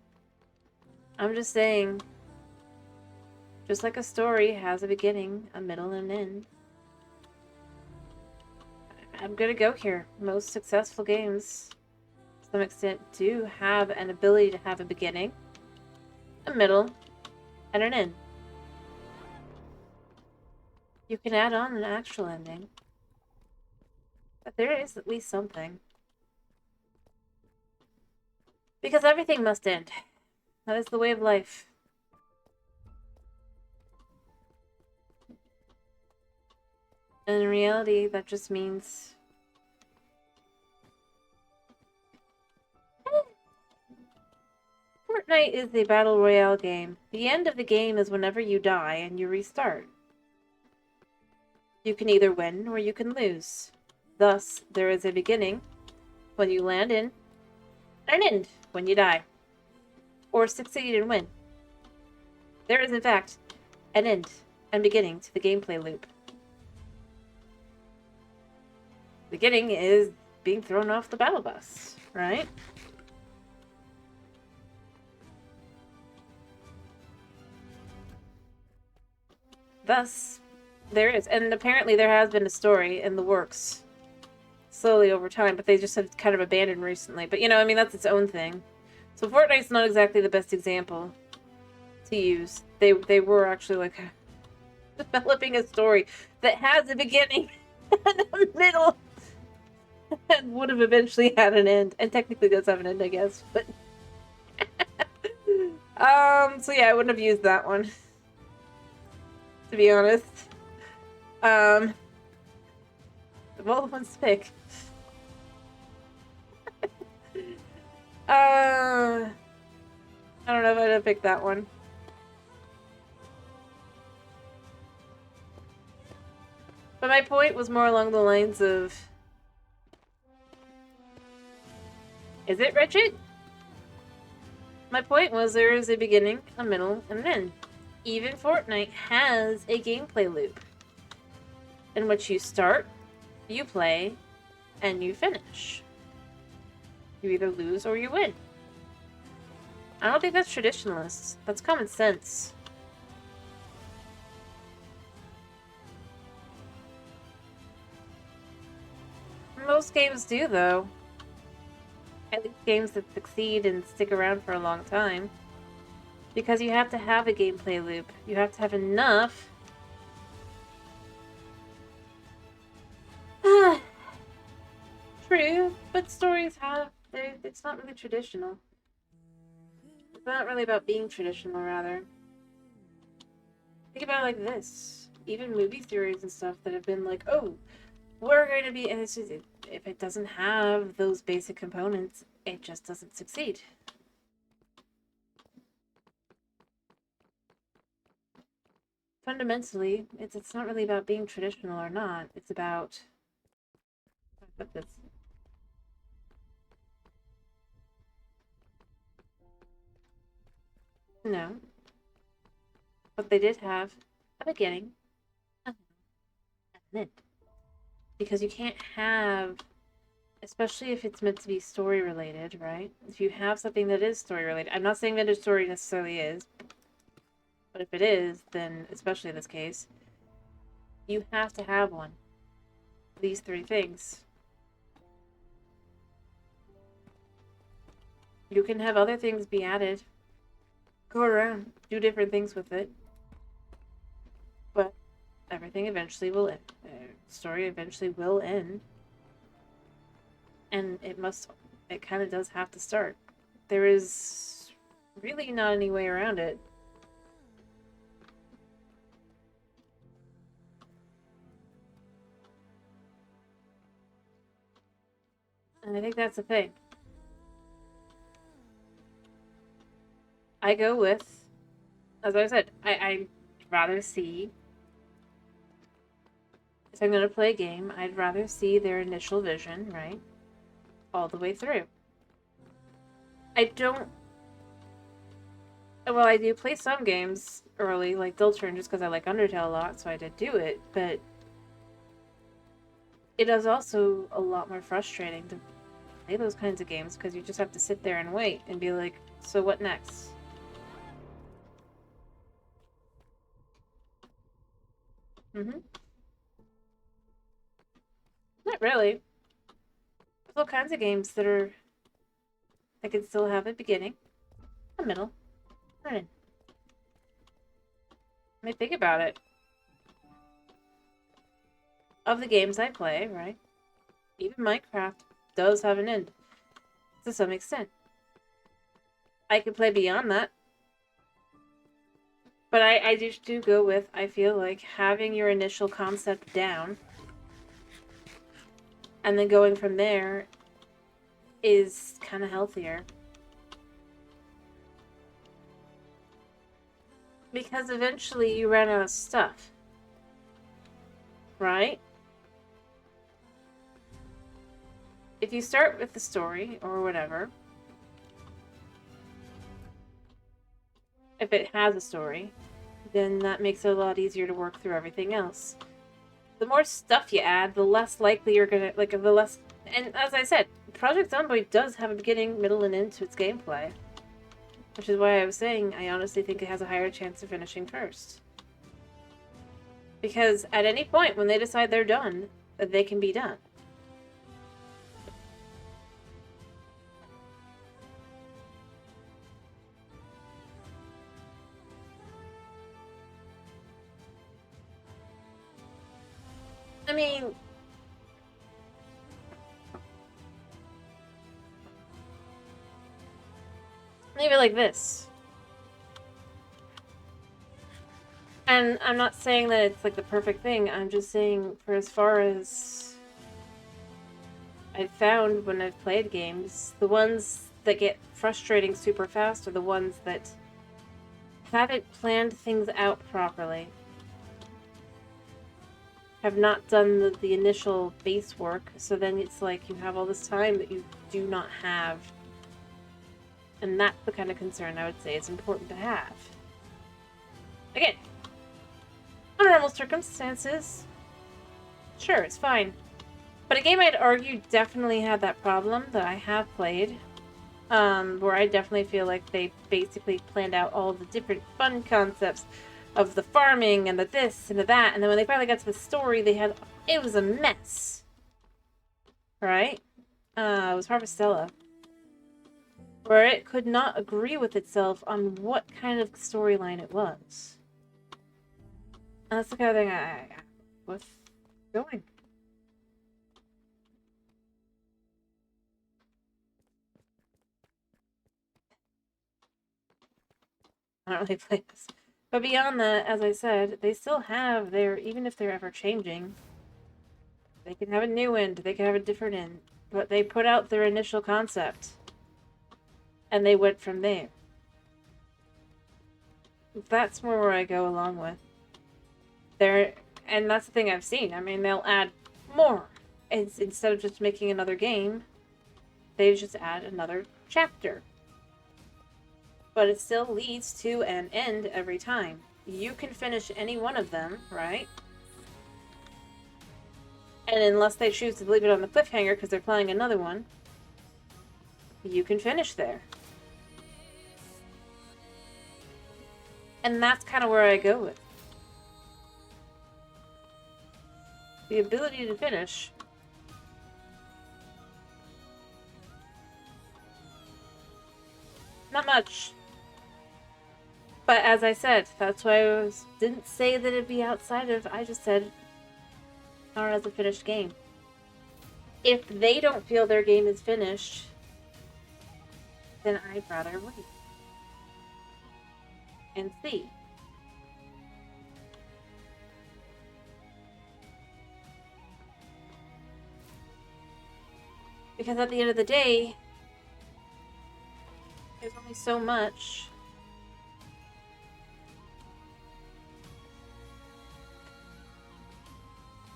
A: I'm just saying, just like a story has a beginning, a middle, and an end, I'm gonna go here. Most successful games, to some extent, do have an ability to have a beginning, a middle, and an end. You can add on an actual ending. But there is at least something. Because everything must end. That is the way of life. And in reality, that just means... Fortnite is a battle royale game. The end of the game is whenever you die and you restart. You can either win or you can lose. Thus, there is a beginning when you land in, and an end when you die. Or succeed and win. There is, in fact, an end and beginning to the gameplay loop. Beginning is being thrown off the battle bus, right? Thus, there is. And apparently there has been a story in the works slowly over time, but they just have kind of abandoned recently. But, you know, I mean, that's its own thing. So Fortnite's not exactly the best example to use. They were actually, like, developing a story that has a beginning and a middle and would have eventually had an end. And technically does have an end, I guess. But, so yeah, I wouldn't have used that one, to be honest. Of all the ones to pick. I don't know if I'd pick that one. But my point was more along the lines of... Is it, Richard? My point was there is a beginning, a middle, and an end. Even Fortnite has a gameplay loop in which you start, you play, and you finish. You either lose or you win. I don't think that's traditionalist. That's common sense. Most games do, though. At least games that succeed and stick around for a long time. Because you have to have a gameplay loop. You have to have enough... True, but stories have... It's not really traditional. It's not really about being traditional, rather. Think about it like this. Even movie series and stuff that have been like, oh, we're going to be... And it's just, if it doesn't have those basic components, it just doesn't succeed. Fundamentally, it's not really about being traditional or not. It's about... this. No. But they did have a beginning, and an end. Because you can't have, especially if it's meant to be story related, right? If you have something that is story related, I'm not saying vintage story necessarily is, but if it is, then especially in this case, you have to have one. These three things. You can have other things be added. Go around, do different things with it. But everything eventually will end. The story eventually will end. And it kind of does have to start. There is really not any way around it. And I think that's the thing. I go with, as I said, I'd rather see, if I'm going to play a game, I'd rather see their initial vision, right? All the way through. I don't... Well, I do play some games early, like Diltern, just because I like Undertale a lot, so I did do it, but it is also a lot more frustrating to play those kinds of games, because you just have to sit there and wait and be like, so what next? Mm-hmm. Not really. There's all kinds of games that can still have a beginning, a middle, and an end. I mean, think about it. Of the games I play, right? Even Minecraft does have an end. To some extent. I could play beyond that. But I just do go with, I feel like, having your initial concept down and then going from there is kind of healthier. Because eventually you run out of stuff. Right? If you start with the story or whatever, if it has a story, then that makes it a lot easier to work through everything else. The more stuff you add, the less likely you're gonna, like, the less... And as I said, Project Zomboid does have a beginning, middle, and end to its gameplay. Which is why I was saying I honestly think it has a higher chance of finishing first. Because at any point when they decide they're done, they can be done. I mean, maybe like this. And I'm not saying that it's like the perfect thing, I'm just saying for as far as I've found when I've played games, the ones that get frustrating super fast are the ones that haven't planned things out properly. Have not done the initial base work, so then it's like you have all this time that you do not have. And that's the kind of concern I would say is important to have. Again, under normal circumstances, sure, it's fine. But a game I'd argue definitely had that problem that I have played, where I definitely feel like they basically planned out all the different fun concepts of the farming and the this and the that, and then when they finally got to the story, it was a mess. Right? It was Harvestella. Where it could not agree with itself on what kind of storyline it was. And that's the kind of thing I was going. I don't really play this. But beyond that, as I said, they still have their, even if they're ever changing, they can have a new end, they can have a different end. But they put out their initial concept. And they went from there. That's more where I go along with. And that's the thing I've seen. I mean, they'll add more. Instead of just making another game, they just add another chapter. But it still leads to an end every time. You can finish any one of them, right? And unless they choose to leave it on the cliffhanger because they're planning another one, you can finish there. And that's kind of where I go with. The ability to finish. Not much. But as I said, that's why I didn't say that it'd be outside of, I just said, not as a finished game. If they don't feel their game is finished, then I'd rather wait. And see. Because at the end of the day, there's only so much.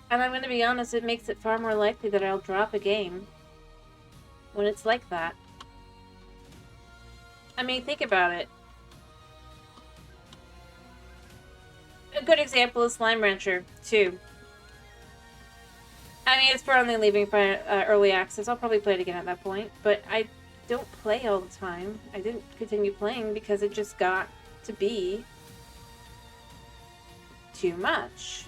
A: And I'm going to be honest, it makes it far more likely that I'll drop a game when it's like that. I mean, think about it. A good example is Slime Rancher 2. I mean, it's probably leaving for early access. I'll probably play it again at that point. But I don't play all the time. I didn't continue playing because it just got to be too much.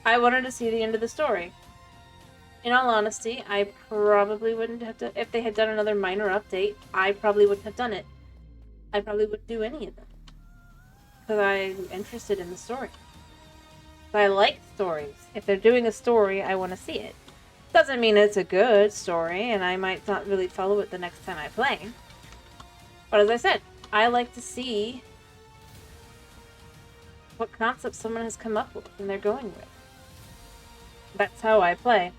A: I wanted to see the end of the story. In all honesty, I probably wouldn't have to... If they had done another minor update, I probably wouldn't have done it. I probably wouldn't do any of them. because I'm interested in the story. I like stories. If they're doing a story, I want to see it. Doesn't mean it's a good story, and I might not really follow it the next time I play. But as I said, I like to see what concept someone has come up with and they're going with. That's how I play.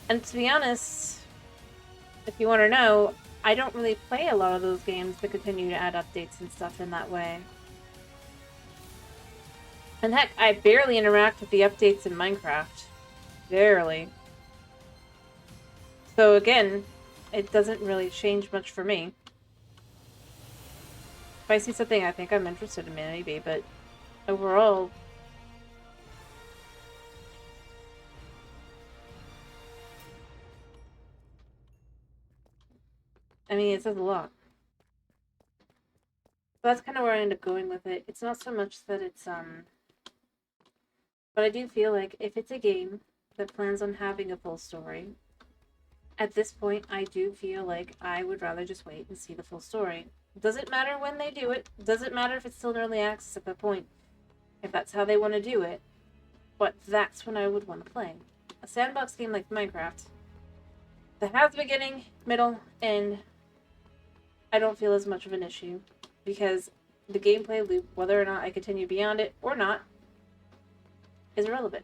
A: And to be honest, if you want to know, I don't really play a lot of those games that continue to add updates and stuff in that way. And heck, I barely interact with the updates in Minecraft. Barely. So again, it doesn't really change much for me. If I see something I think I'm interested in, maybe, but overall... I mean, it says a lot. So that's kind of where I end up going with it. It's not so much that it's, but I do feel like if it's a game that plans on having a full story, at this point, I do feel like I would rather just wait and see the full story. Doesn't matter when they do it. Doesn't matter if it's still in early access at that point. If that's how they want to do it. But that's when I would want to play. A sandbox game like Minecraft that has a beginning, middle, end, I don't feel as much of an issue. Because the gameplay loop, whether or not I continue beyond it or not, is irrelevant.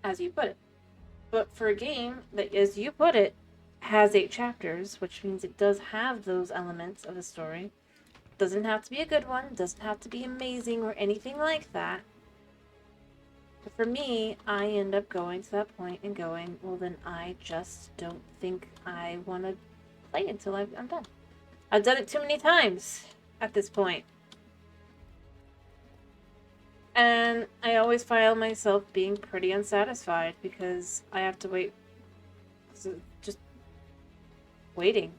A: As you put it. But for a game that, as you put it, has 8 chapters, which means it does have those elements of a story. Doesn't have to be a good one, doesn't have to be amazing or anything like that. But for me, I end up going to that point and going, well then I just don't think I want to play until I'm done. I've done it too many times at this point. And I always find myself being pretty unsatisfied because I have to wait. So just waiting.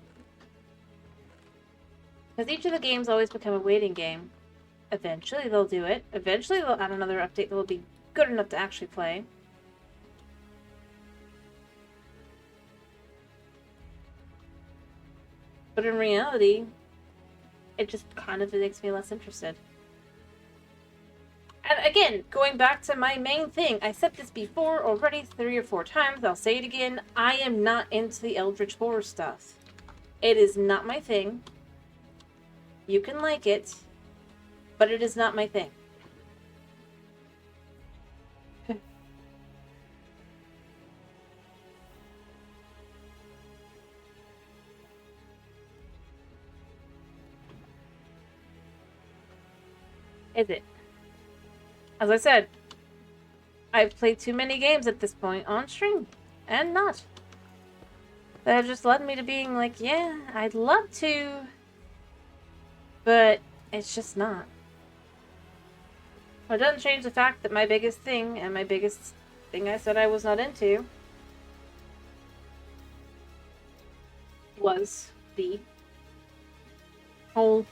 A: Because each of the games always become a waiting game. Eventually they'll do it. Eventually they'll add another update that will be good enough to actually play. But in reality, it just kind of makes me less interested. And again, going back to my main thing, I said this before already 3 or 4 times, I'll say it again, I am not into the Eldritch Horror stuff. It is not my thing. You can like it, but it is not my thing. Is it? As I said, I've played too many games at this point on stream, and not. That have just led me to being like, yeah, I'd love to, but it's just not. Well, it doesn't change the fact that my biggest thing, and my biggest thing I said I was not into, was the whole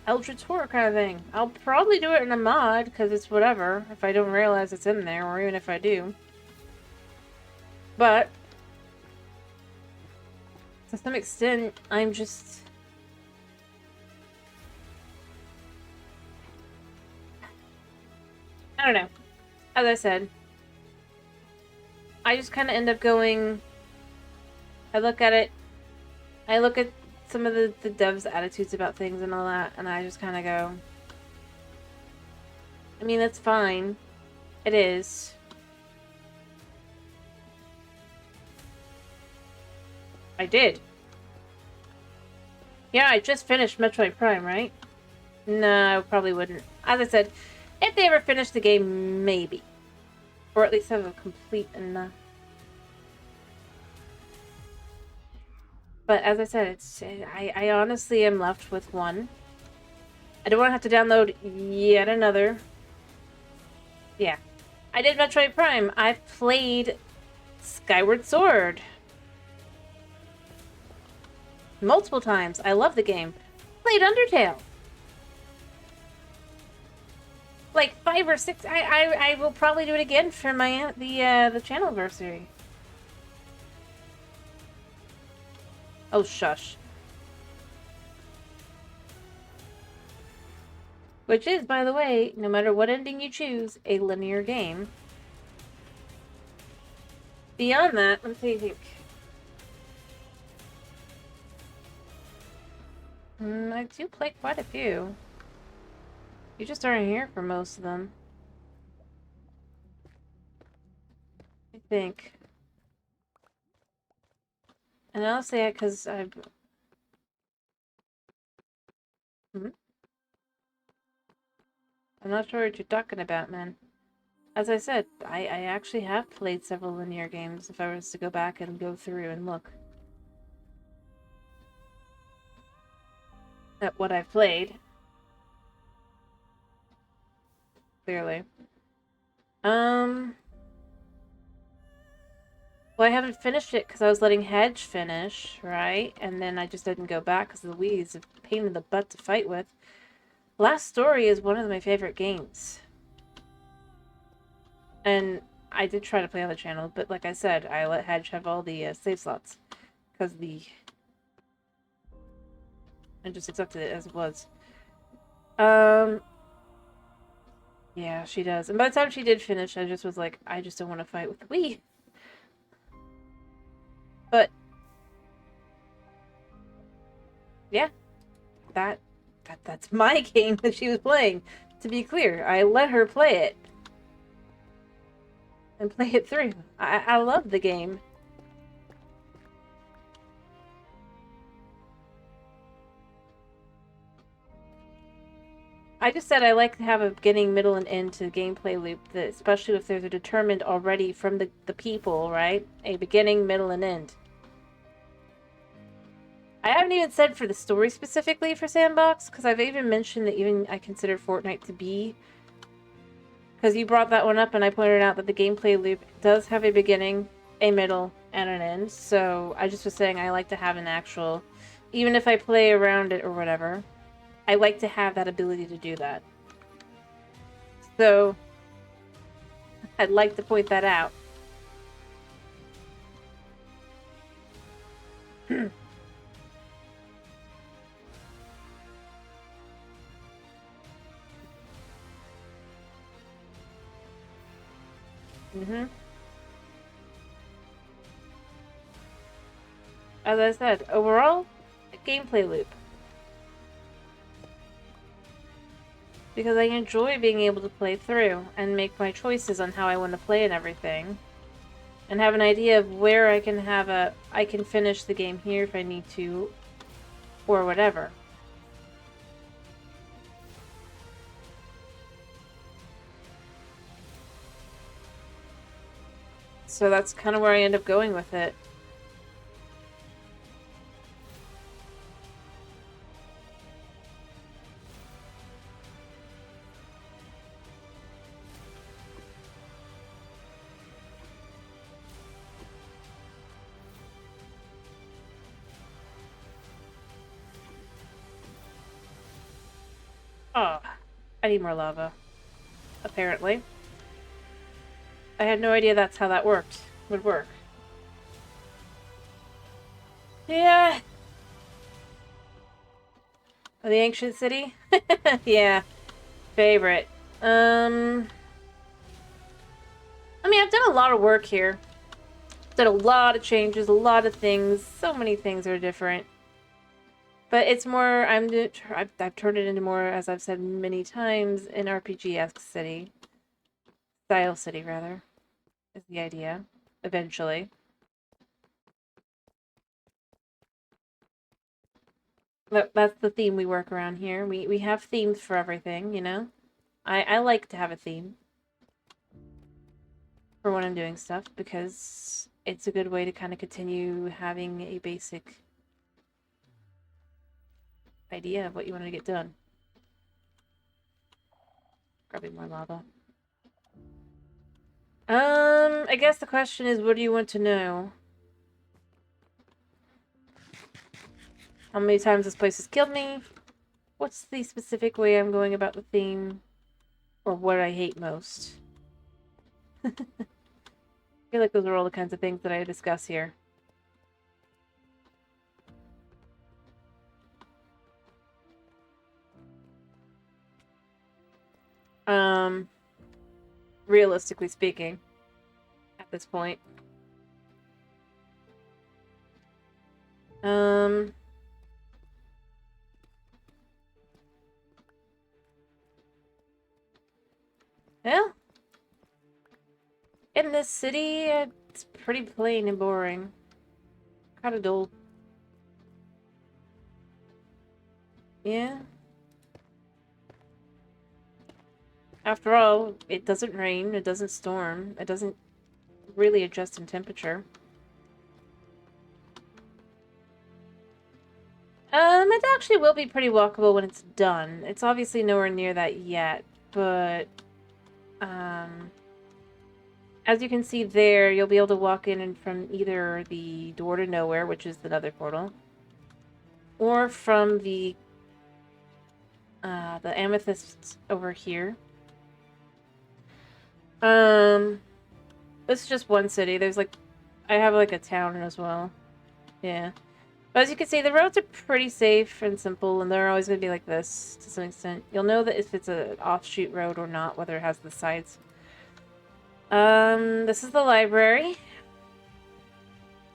A: Eldritch Horror kind of thing. I'll probably do it in a mod, because it's whatever, if I don't realize it's in there, or even if I do. But, to some extent, I'm just... I don't know. As I said, I just kind of end up going... I look at it, I look at some of the devs' attitudes about things and all that, and I just kind of go, I mean, that's fine. It is. I did. Yeah, I just finished Metroid Prime, right? No, I probably wouldn't. As I said, if they ever finish the game, maybe. Or at least have a complete enough. But as I said, it's I honestly am left with one. I don't want to have to download yet another. Yeah. I did Metroid Prime. I've played Skyward Sword multiple times. I love the game. Played Undertale. Like 5 or 6. I will probably do it again for my the channel anniversary. Oh, shush. Which is, by the way, no matter what ending you choose, a linear game. Beyond that, let's see. I do play quite a few. You just aren't here for most of them. I think. And I'll say it because I've... I'm not sure what you're talking about, man. As I said, I actually have played several linear games if I was to go back and go through and look at what I've played. Clearly. Well, I haven't finished it because I was letting Hedge finish, right? And then I just didn't go back because Louise is a pain in the butt to fight with. Last Story is one of my favorite games. And I did try to play on the channel, but like I said, I let Hedge have all the save slots. Because I just accepted it as it was. Yeah, she does. And by the time she did finish, I just was like, I just don't want to fight with the Wii. But yeah, that's my game that she was playing. To be clear, I let her play it. And play it through. I love the game. I just said I like to have a beginning, middle, and end to the gameplay loop, that, especially if there's a determined already from the people, right? A beginning, middle, and end. I haven't even said for the story specifically for Sandbox, because I've even mentioned that even I consider Fortnite to be... Because you brought that one up, and I pointed out that the gameplay loop does have a beginning, a middle, and an end. So I just was saying I like to have an actual... Even if I play around it or whatever, I like to have that ability to do that. So I'd like to point that out. As I said, overall, a gameplay loop. Because I enjoy being able to play through and make my choices on how I want to play and everything. And have an idea of where I can have I can finish the game here if I need to, or whatever. So that's kind of where I end up going with it. Oh, I need more lava. Apparently. I had no idea that's how that would work. Yeah. The ancient city? Yeah. Favorite. I mean, I've done a lot of work here. Done a lot of changes, a lot of things. So many things are different. But it's more, I've turned it into more, as I've said many times, an RPG-esque city. Style city, rather, is the idea, eventually. That's the theme we work around here. We have themes for everything, you know? I like to have a theme for when I'm doing stuff, because it's a good way to kind of continue having a basic idea of what you want to get done. Grabbing more lava. I guess the question is, what do you want to know? How many times this place has killed me? What's the specific way I'm going about the theme? Or what I hate most? I feel like those are all the kinds of things that I discuss here. Realistically speaking, at this point. Well, in this city, it's pretty plain and boring. Kind of dull. Yeah. After all, it doesn't rain, it doesn't storm, it doesn't really adjust in temperature. It actually will be pretty walkable when it's done. It's obviously nowhere near that yet, but, as you can see there, you'll be able to walk in and from either the door to nowhere, which is the nether portal, or from the amethyst over here. It's just one city. There's like, I have like a town as well. Yeah. But as you can see, the roads are pretty safe and simple, and they're always going to be like this to some extent. You'll know that if it's an offshoot road or not, whether it has the sides. This is the library.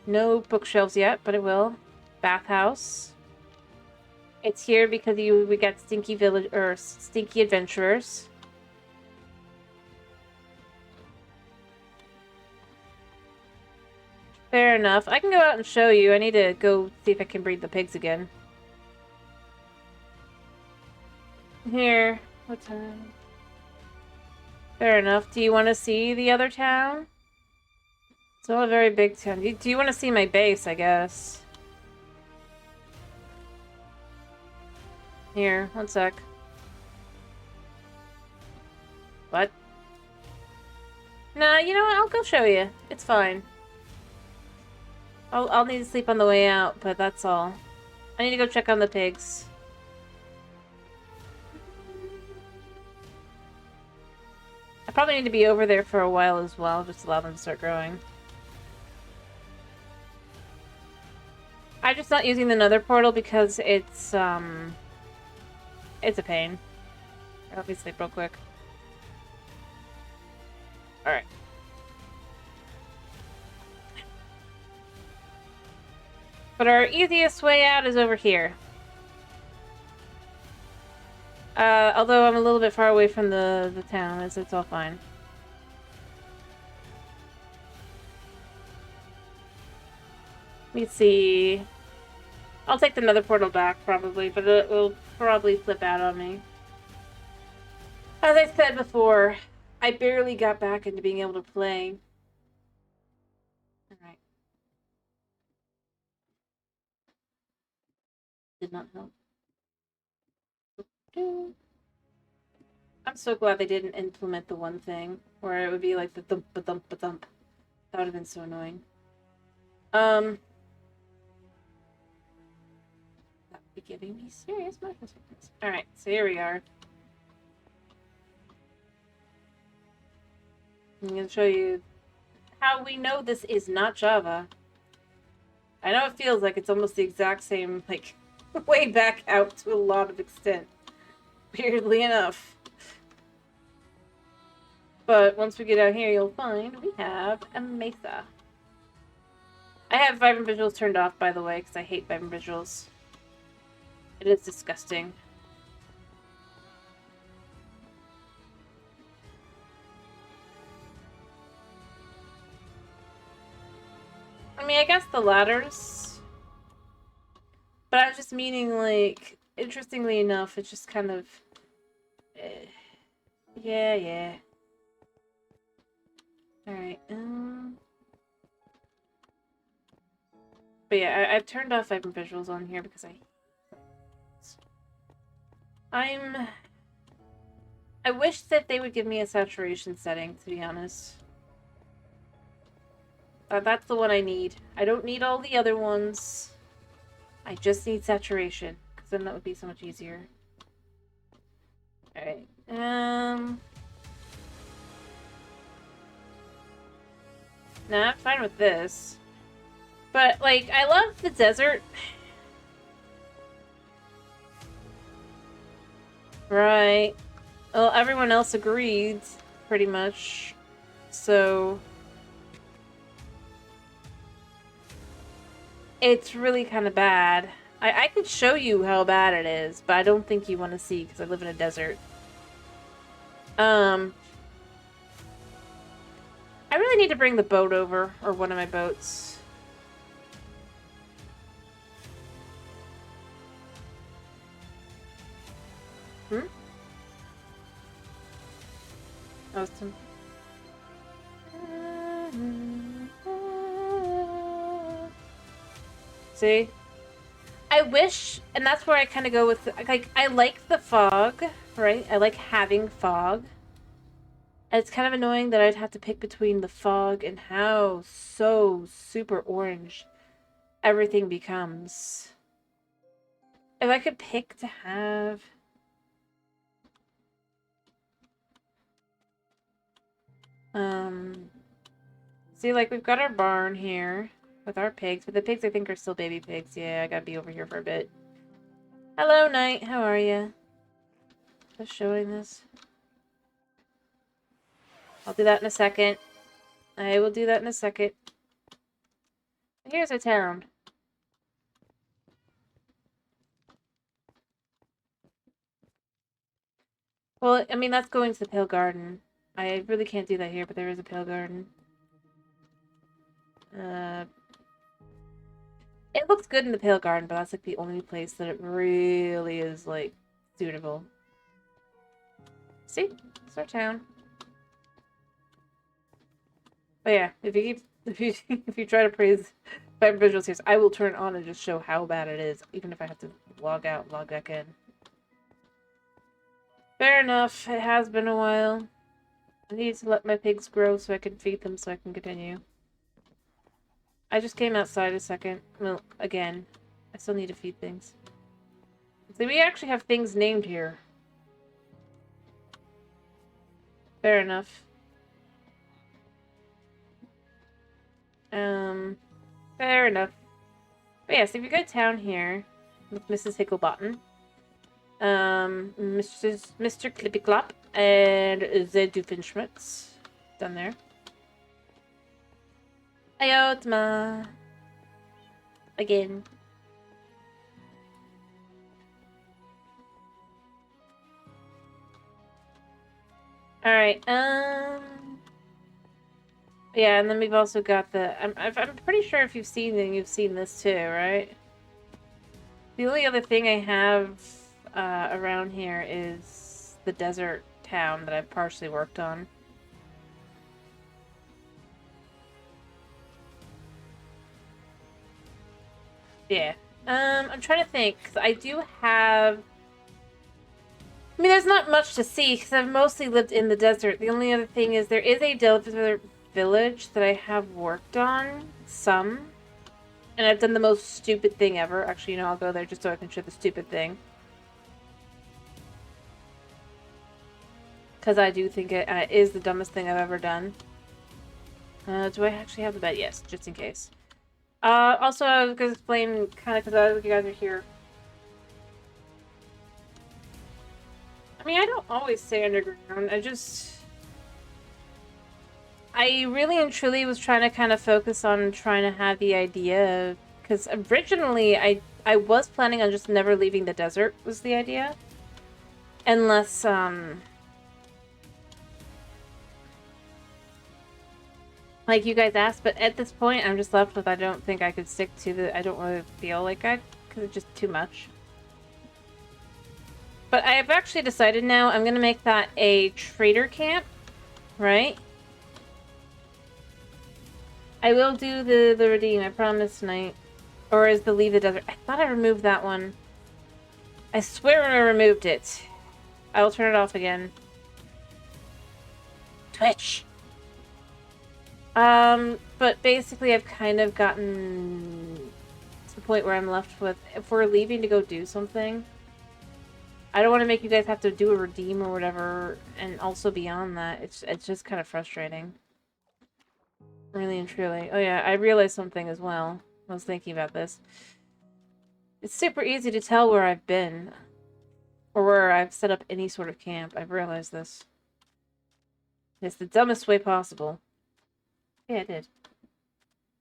A: No bookshelves yet, but it will. Bathhouse. It's here because we got stinky village or stinky adventurers. Fair enough. I can go out and show you. I need to go see if I can breed the pigs again. Here. What time? Fair enough. Do you want to see the other town? It's not a very big town. Do you want to see my base, I guess? Here, one sec. What? Nah, you know what? I'll go show you. It's fine. I'll need to sleep on the way out, but that's all. I need to go check on the pigs. I probably need to be over there for a while as well, just to allow them to start growing. I'm just not using the nether portal because it's a pain. I'll be sleep real quick. Alright. But our easiest way out is over here. Although I'm a little bit far away from the town, it's all fine. Let me see. I'll take the nether portal back, probably, but it will probably flip out on me. As I said before, I barely got back into being able to play. Alright. Did not help. I'm so glad they didn't implement the one thing where it would be like the thump-a-thump-a-thump. That would have been so annoying. That would be giving me serious motion sickness. Alright, so here we are. I'm going to show you how we know this is not Java. I know it feels like it's almost the exact same, like, way back out to a lot of extent. Weirdly enough. But once we get out here, you'll find we have a mesa. I have vibrant visuals turned off, by the way, because I hate vibrant visuals. It is disgusting. I mean, I guess the ladders. But I was just meaning, like, interestingly enough, it's just kind of... yeah. Alright, But yeah, I've turned off vibrant visuals on here because I wish that they would give me a saturation setting, to be honest. That's the one I need. I don't need all the other ones. I just need saturation, because then that would be so much easier. Alright, nah, I'm fine with this. But, like, I love the desert. Right. Well, everyone else agreed, pretty much. So... it's really kind of bad. I could show you how bad it is, but I don't think you want to see because I live in a desert. I really need to bring the boat over, or one of my boats. Hmm? Oh, some... See? I wish, and that's where I kind of go with, like, I like the fog, right? I like having fog. And it's kind of annoying that I'd have to pick between the fog and how so super orange everything becomes. If I could pick to have... see, like, we've got our barn here with our pigs, but the pigs I think are still baby pigs. Yeah, I gotta be over here for a bit. Hello, Knight. How are you? Just showing this. I'll do that in a second. I will do that in a second. Here's a town. Well, I mean, that's going to the Pale Garden. I really can't do that here, but there is a Pale Garden. It looks good in the Pale Garden, but that's like the only place that it really is, like, suitable. See? It's our town. But yeah, if you try to praise Vibrant Visuals here, I will turn it on and just show how bad it is, even if I have to log out and log back in. Fair enough. It has been a while. I need to let my pigs grow so I can feed them so I can continue. I just came outside a second. Well, again, I still need to feed things. So we actually have things named here. Fair enough. Fair enough. But yeah, so we go town here with Mrs. Hicklebottom. Mr. Clippy-Clop and the Doofenshmirtz. Done there. Ayotma. Again. Alright, yeah, and then we've also got the... I'm pretty sure if you've seen it, you've seen this too, right? The only other thing I have around here is the desert town that I've partially worked on. Yeah. I'm trying to think, 'cause I do have... I mean, there's not much to see, because I've mostly lived in the desert. The only other thing is there is a desert village that I have worked on, some. And I've done the most stupid thing ever. Actually, you know, I'll go there just so I can show the stupid thing. Because I do think it is the dumbest thing I've ever done. Do I actually have the bed? Yes, just in case. Also, I was going to explain, kind of, because you guys are here. I mean, I don't always stay underground. I really and truly was trying to kind of focus on trying to have the idea of... because originally, I was planning on just never leaving the desert, was the idea. Unless, like you guys asked, but at this point, I'm just left with I don't think I could stick to the... I don't really feel like I... because it's just too much. But I have actually decided now I'm going to make that a trader camp, right? I will do the redeem, I promise tonight. Or is the leave the desert? I thought I removed that one. I swear I removed it. I will turn it off again. Twitch! But basically I've kind of gotten to the point where I'm left with, if we're leaving to go do something, I don't want to make you guys have to do a redeem or whatever, and also beyond that, it's just kind of frustrating. Really and truly. Oh yeah, I realized something as well. I was thinking about this. It's super easy to tell where I've been. Or where I've set up any sort of camp. I've realized this. It's the dumbest way possible. Yeah, I did.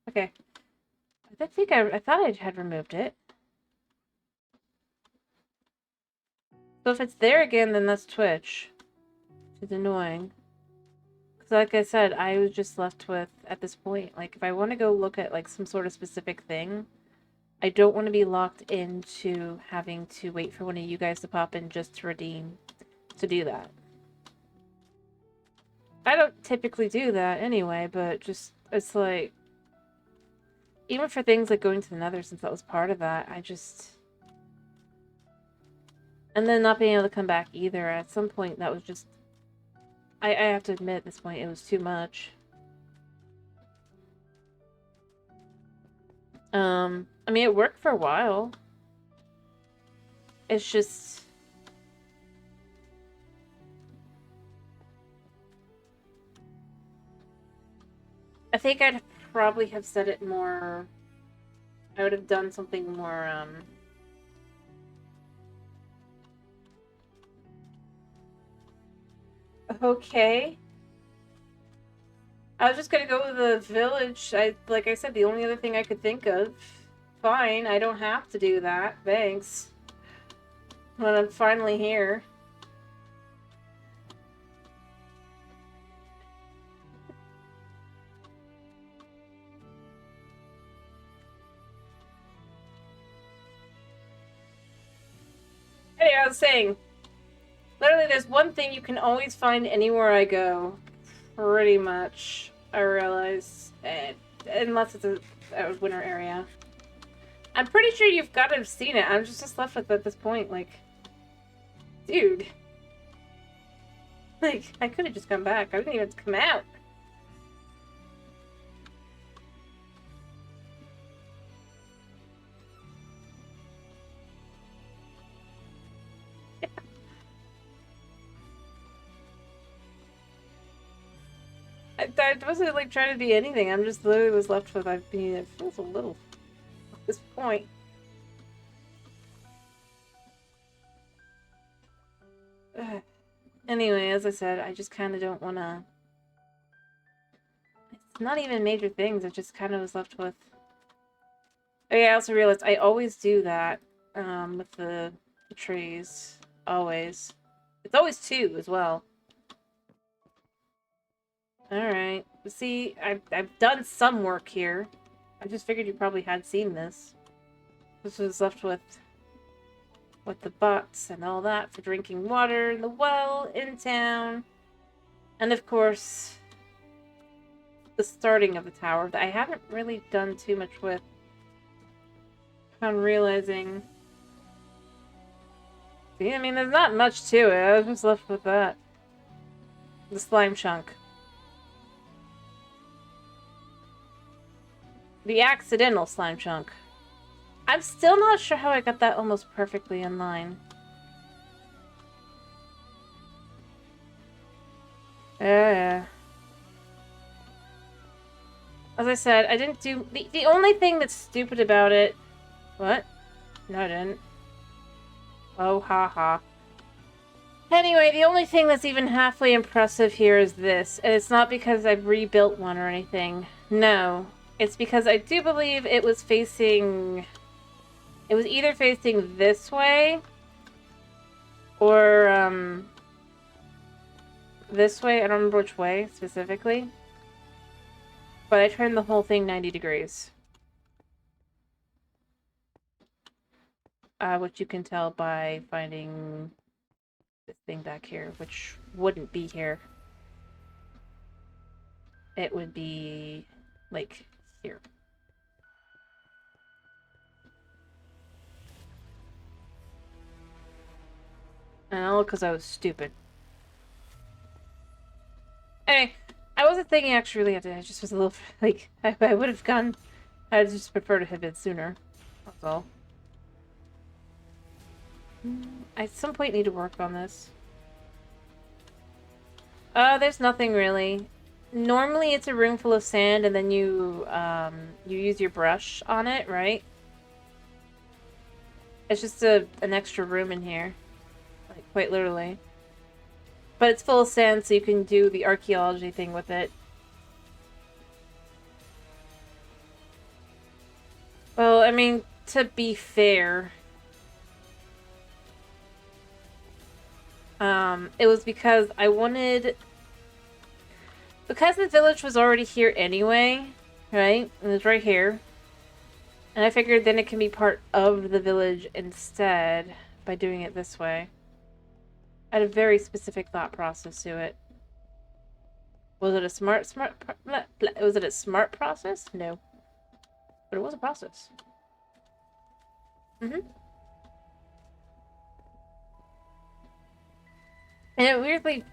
A: Okay. I thought I had removed it. So if it's there again, then that's Twitch. Which is annoying. Because like I said, I was just left with, at this point, like, if I want to go look at, like, some sort of specific thing, I don't want to be locked into having to wait for one of you guys to pop in just to redeem to do that. I don't typically do that anyway, but just, it's like, even for things like going to the Nether, since that was part of that, I just... And then not being able to come back either. At some point, that was just... I have to admit, at this point, it was too much. I mean, it worked for a while. It's just... I think I'd probably have said it more... I would have done something more, Okay. I was just gonna go to the village. Like I said, the only other thing I could think of. Fine, I don't have to do that. Thanks. When I'm finally here. Hey, I was saying, literally there's one thing you can always find anywhere I go. Pretty much, I realize. Unless it's a winter area. I'm pretty sure you've got to have seen it. I'm just left with it at this point, like... Dude. Like, I could have just come back. I didn't even have to come out. I wasn't, like, trying to be anything. I'm just literally was left with, it feels a little at this point. Anyway, as I said, I just kind of don't want to... It's not even major things. I just kind of was left with... Oh yeah, I also realized I always do that with the trees. Always. It's always 2 as well. Alright. See, I've done some work here. I just figured you probably had seen this. This was left with the bots and all that for drinking water in the well in town. And of course, the starting of the tower that I haven't really done too much with. I'm realizing... See, I mean, there's not much to it. I was just left with that. The slime chunk. The accidental slime chunk. I'm still not sure how I got that almost perfectly in line. Yeah. As I said, I didn't do... The only thing that's stupid about it... What? No, I didn't. Oh, haha. Anyway, the only thing that's even halfway impressive here is this. And it's not because I've rebuilt one or anything. No. It's because I do believe it was facing... It was either facing this way... Or, this way. I don't remember which way, specifically. But I turned the whole thing 90 degrees. Which you can tell by finding this thing back here, which wouldn't be here. It would be, like, here. And all because I was stupid. Anyway, I wasn't thinking actually, I just was a little, like, I would have gone, I just prefer to have been sooner. That's all. I at some point need to work on this. There's nothing really. Normally it's a room full of sand and then you use your brush on it, right? It's just an extra room in here. Like, quite literally. But it's full of sand, so you can do the archaeology thing with it. Well, I mean, to be fair, it was because I wanted... Because the village was already here anyway, right? It was right here. And I figured then it can be part of the village instead by doing it this way. I had a very specific thought process to it. Was it a was it a smart process? No. But it was a process. And it weirdly,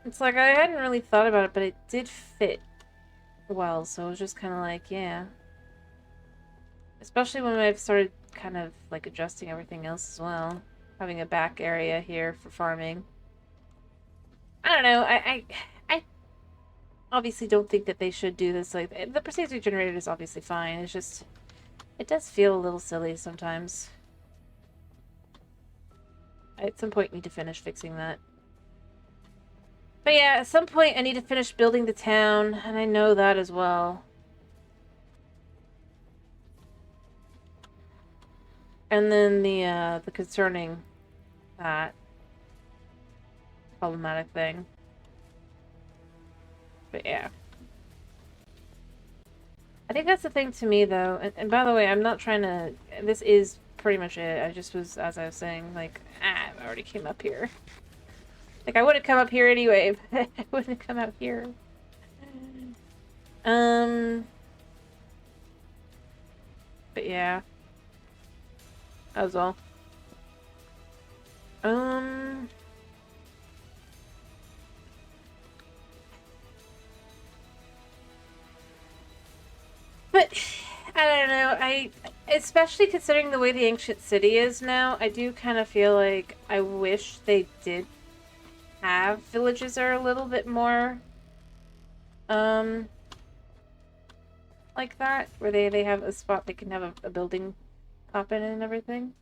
A: it's like I hadn't really thought about it, but it did fit well, so it was just kind of like, yeah. Especially when I've started kind of like adjusting everything else as well. Having a back area here for farming. I don't know, I obviously don't think that they should do this. Like, the procedure generator is obviously fine. It's just, it does feel a little silly sometimes. I, at some point, need to finish fixing that. But yeah, at some point, I need to finish building the town, and I know that as well. And then the concerning that problematic thing. But yeah. I think that's the thing to me, though. And by the way, I'm not trying to... This is pretty much it. I just was, as I was saying, like, I already came up here. Like, I wouldn't come up here anyway, but I wouldn't come out here. But yeah. That was all. But, I don't know, especially considering the way the ancient city is now, I do kind of feel like I wish they did have villages that are a little bit more, like that, where they have a spot they can have a building pop in and everything.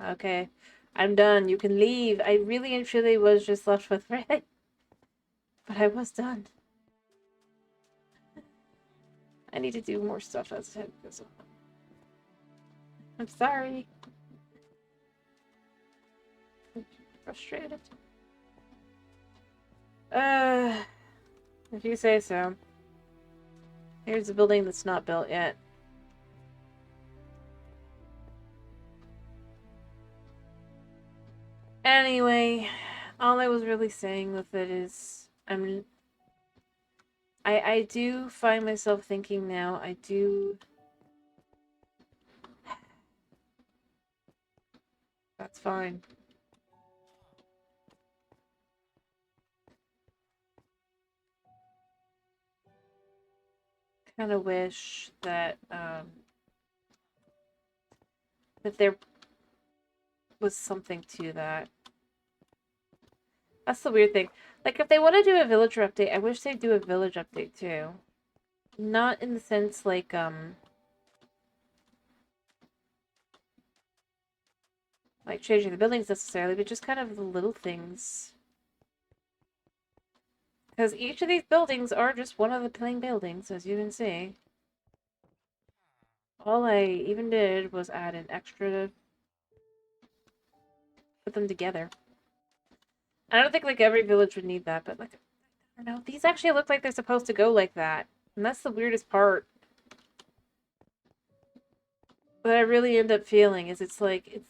A: Okay, I'm done. You can leave. I really and truly was just left with Ray. But I was done. I need to do more stuff as it goes on. I'm sorry. I'm frustrated. If you say so. Here's a building that's not built yet. Anyway, all I was really saying with it is, I do find myself thinking now, I do... That's fine. Kind of wish that, that there was something to that. That's the weird thing. Like, if they want to do a villager update, I wish they'd do a village update, too. Not in the sense, like, changing the buildings necessarily, but just kind of the little things. Because each of these buildings are just one of the plain buildings, as you can see. All I even did was add an extra to put them together. I don't think, like, every village would need that, but, like, I don't know. These actually look like they're supposed to go like that. And that's the weirdest part. What I really end up feeling is it's like, it's...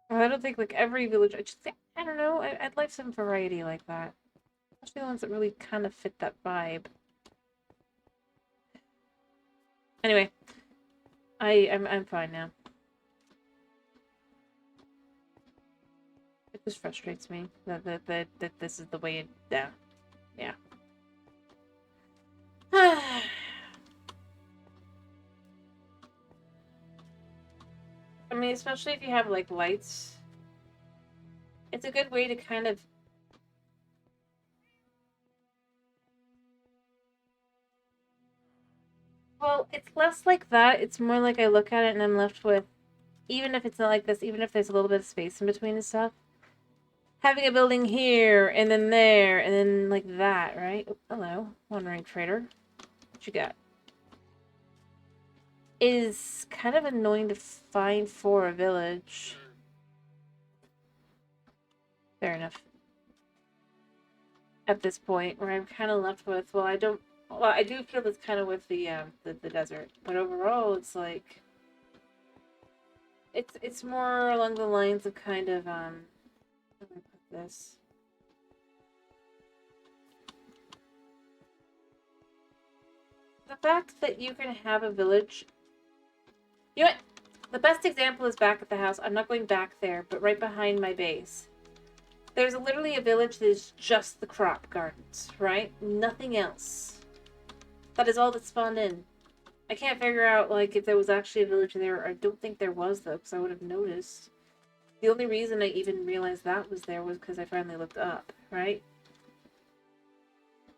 A: I don't think, like, every village... I don't know. I'd like some variety like that. Especially the ones that really kind of fit that vibe. Anyway. I'm fine now. It just frustrates me that this is the way it... Yeah. Yeah. I mean, especially if you have, like, lights. It's a good way to kind of... Well, it's less like that. It's more like I look at it and I'm left with... even if it's not like this, even if there's a little bit of space in between and stuff, having a building here and then there and then like that, right? Oh, hello, wandering trader. What you got? Is kind of annoying to find for a village. Fair enough. At this point, where I'm kind of left with, well, I don't. Well, I do feel this kind of with the desert, but overall, it's like it's more along the lines of kind of how do I put this? The fact that you can have a village. You know what? The best example is back at the house. I'm not going back there, but right behind my base. There's literally a village that is just the crop gardens, right? Nothing else. That is all that spawned in. I can't figure out, like, if there was actually a village there. I don't think there was, though, because I would have noticed. The only reason I even realized that was there was because I finally looked up, right?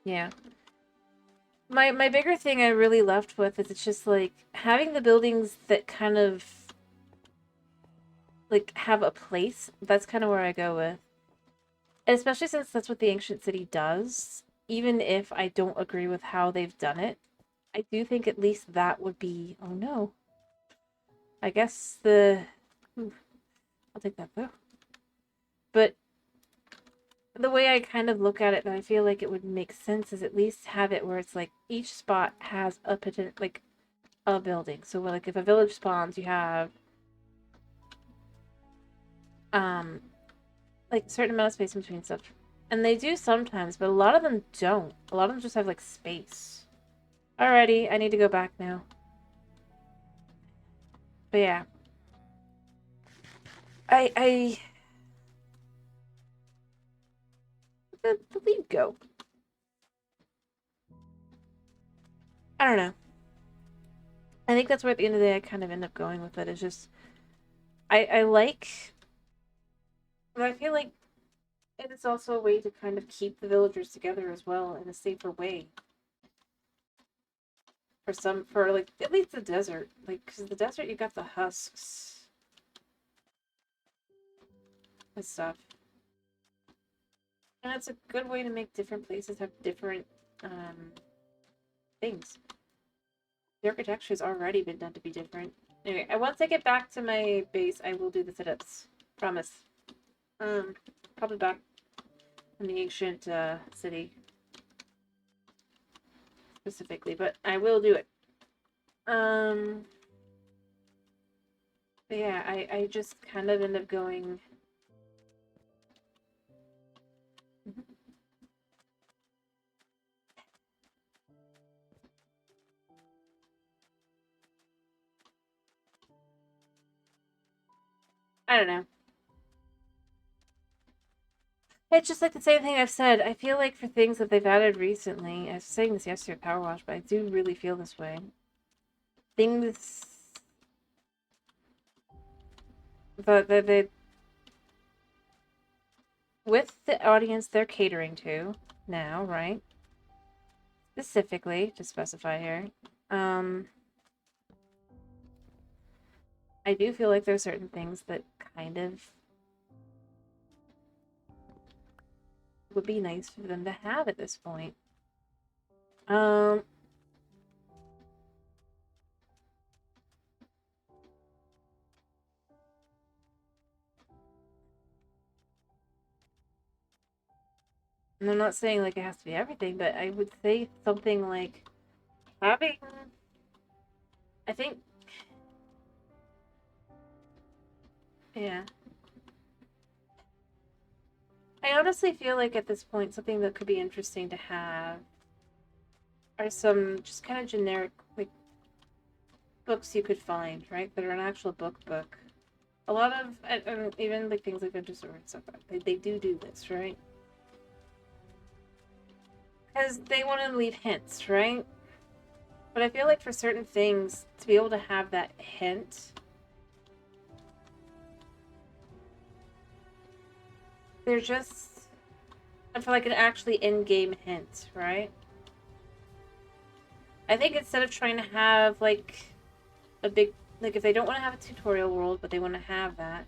A: Yeah. My bigger thing I really left with is it's just, like, having the buildings that kind of, like, have a place. That's kind of where I go with. And especially since that's what the ancient city does, even if I don't agree with how they've done it, I do think at least that would be... Oh no. I guess the... Ooh, I'll take that though. But the way I kind of look at it, and I feel like it would make sense, is at least have it where it's like each spot has a potential, like a building. So like if a village spawns, you have like a certain amount of space in between stuff. And they do sometimes, but a lot of them don't. A lot of them just have like space. Alrighty, I need to go back now. But yeah. I the lead go? I don't know. I think that's where at the end of the day I kind of end up going with it. It's just I like, but I feel like it is also a way to kind of keep the villagers together as well in a safer way. For like at least the desert, like because the desert you got the husks and stuff, and it's a good way to make different places have different things. The architecture has already been done to be different. Anyway, once I get back to my base, I will do the sit-ups. Promise. Probably back in the ancient city specifically, but I will do it. But yeah, I just kind of end up going. I don't know. It's just like the same thing I've said. I feel like for things that they've added recently, I was saying this yesterday at Power Wash, but I do really feel this way. Things that they with the audience they're catering to now, right? Specifically, to specify here, I do feel like there's certain things that kind of would be nice for them to have at this point. I'm not saying like it has to be everything, but I would say something like having, I think, yeah. I honestly feel like at this point, something that could be interesting to have are some just kind of generic, like, books you could find, right? That are an actual book. A lot of, even like things like Vintage Sword and stuff, they do this, right? Because they want to leave hints, right? But I feel like for certain things, to be able to have that hint, they're just, I feel like an actually in-game hint, right? I think instead of trying to have, like, a big Like, if they don't want to have a tutorial world, but they want to have that,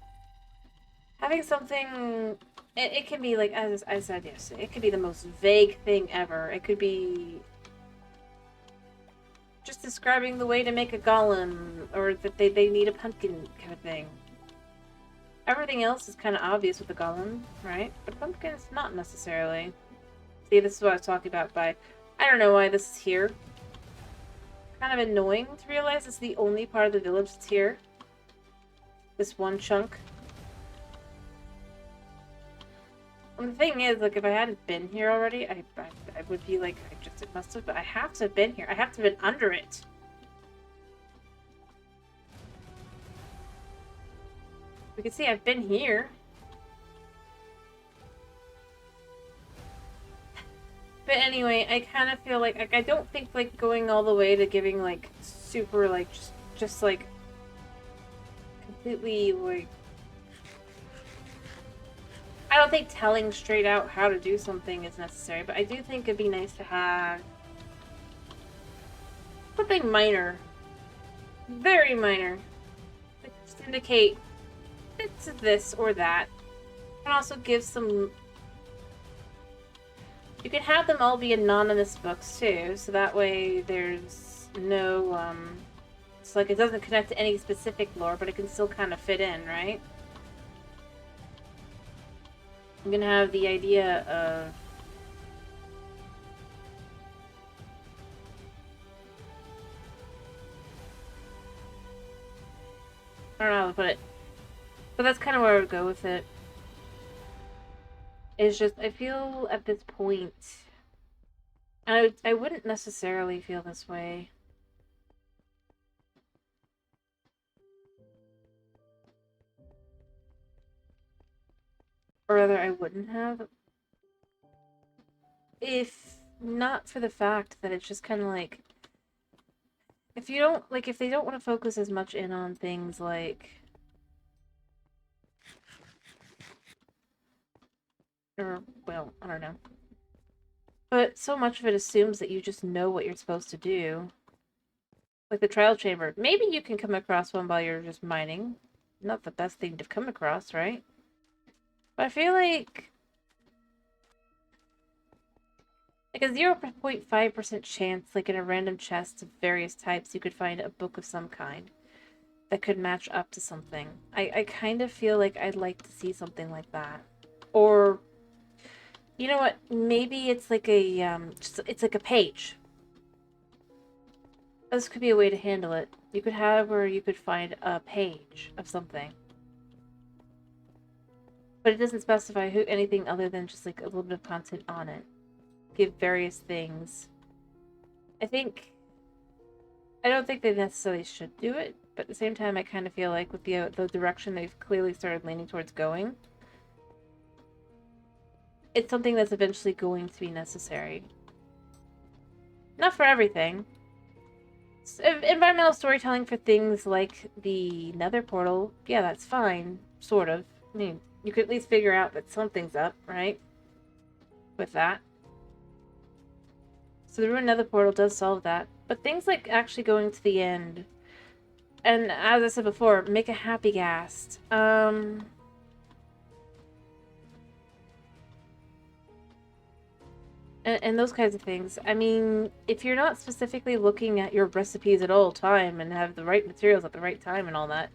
A: having something, it can be, like, as I said yesterday, it could be the most vague thing ever. It could be just describing the way to make a golem, or that they need a pumpkin kind of thing. Everything else is kind of obvious with the golem, right? But pumpkins, not necessarily. See, this is what I was talking about by, I don't know why this is here. Kind of annoying to realize it's the only part of the village that's here. This one chunk. And the thing is, like, if I hadn't been here already, I would be like, it must have, but I have to have been here. I have to have been under it. We can see I've been here. But anyway, I kind of feel like I don't think, like, going all the way to giving, like, super, like, just like, completely, like, I don't think telling straight out how to do something is necessary, but I do think it'd be nice to have something minor. Very minor. Like, just indicate it's this or that. And also give some... You can have them all be anonymous books, too, so that way there's no, it's like it doesn't connect to any specific lore, but it can still kind of fit in, right? I'm gonna have the idea of... I don't know how to put it. But that's kind of where I would go with it. It's just, I feel at this point... And I wouldn't necessarily feel this way. Or rather, I wouldn't have. If not for the fact that it's just kind of like... If you don't, like, if they don't want to focus as much in on things like... Or, well, I don't know. But so much of it assumes that you just know what you're supposed to do. Like the trial chamber. Maybe you can come across one while you're just mining. Not the best thing to come across, right? But I feel like a 0.5% chance, like in a random chest of various types, you could find a book of some kind that could match up to something. I kind of feel like I'd like to see something like that. Or, you know what? Maybe it's like a, it's like a page. This could be a way to handle it. You could have where you could find a page of something. But it doesn't specify anything other than just like a little bit of content on it. Give various things. I don't think they necessarily should do it, but at the same time I kind of feel like with the direction they've clearly started leaning towards going, it's something that's eventually going to be necessary. Not for everything. Environmental storytelling for things like the Nether portal, yeah, that's fine, sort of. I mean, you could at least figure out that something's up, right? With that. So the ruined Nether portal does solve that. But things like actually going to the end, and as I said before, make a happy ghast. And those kinds of things. I mean, if you're not specifically looking at your recipes at all time and have the right materials at the right time and all that,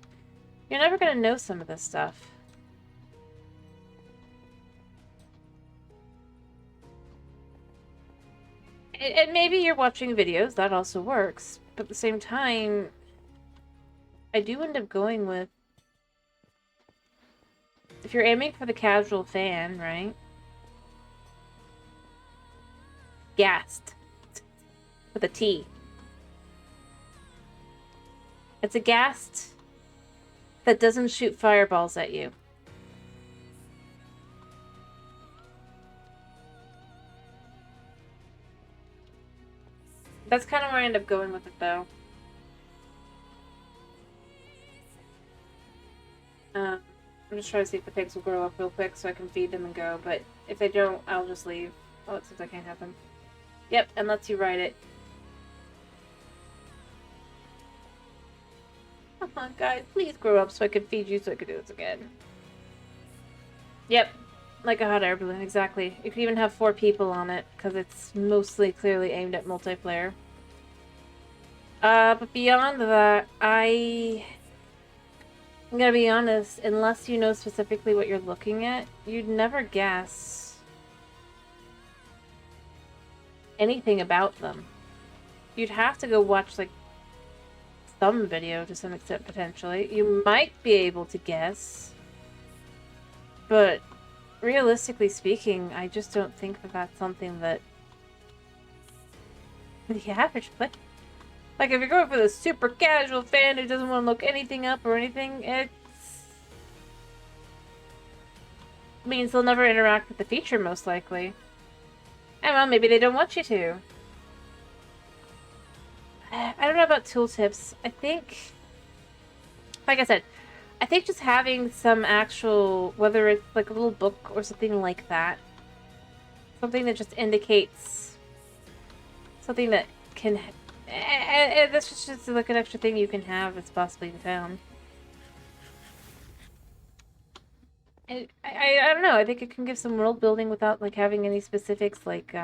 A: you're never going to know some of this stuff. And maybe you're watching videos, that also works. But at the same time, I do end up going with... If you're aiming for the casual fan, right? Ghast. With a T. It's a ghast that doesn't shoot fireballs at you. That's kind of where I end up going with it, though. I'm just trying to see if the pigs will grow up real quick so I can feed them and go, but if they don't, I'll just leave. Oh, it seems I can't have them. Yep, and lets you ride it. Come on, guys, please grow up so I can feed you so I can do this again. Yep, like a hot air balloon, exactly. You could even have 4 people on it, because it's mostly clearly aimed at multiplayer. But beyond that, I'm gonna be honest, unless you know specifically what you're looking at, you'd never guess anything about them. You'd have to go watch, like, some video to some extent, potentially. You might be able to guess, but realistically speaking, I just don't think that that's something that the average player... Like, if you're going for the super casual fan who doesn't want to look anything up or anything, it means they'll never interact with the feature, most likely. And well, maybe they don't want you to. I don't know about tooltips. I think, like I said, I think just having some actual, whether it's like a little book or something like that, something that just indicates something that can, this is just like an extra thing you can have that's possibly found. I don't know, I think it can give some world building without like having any specifics like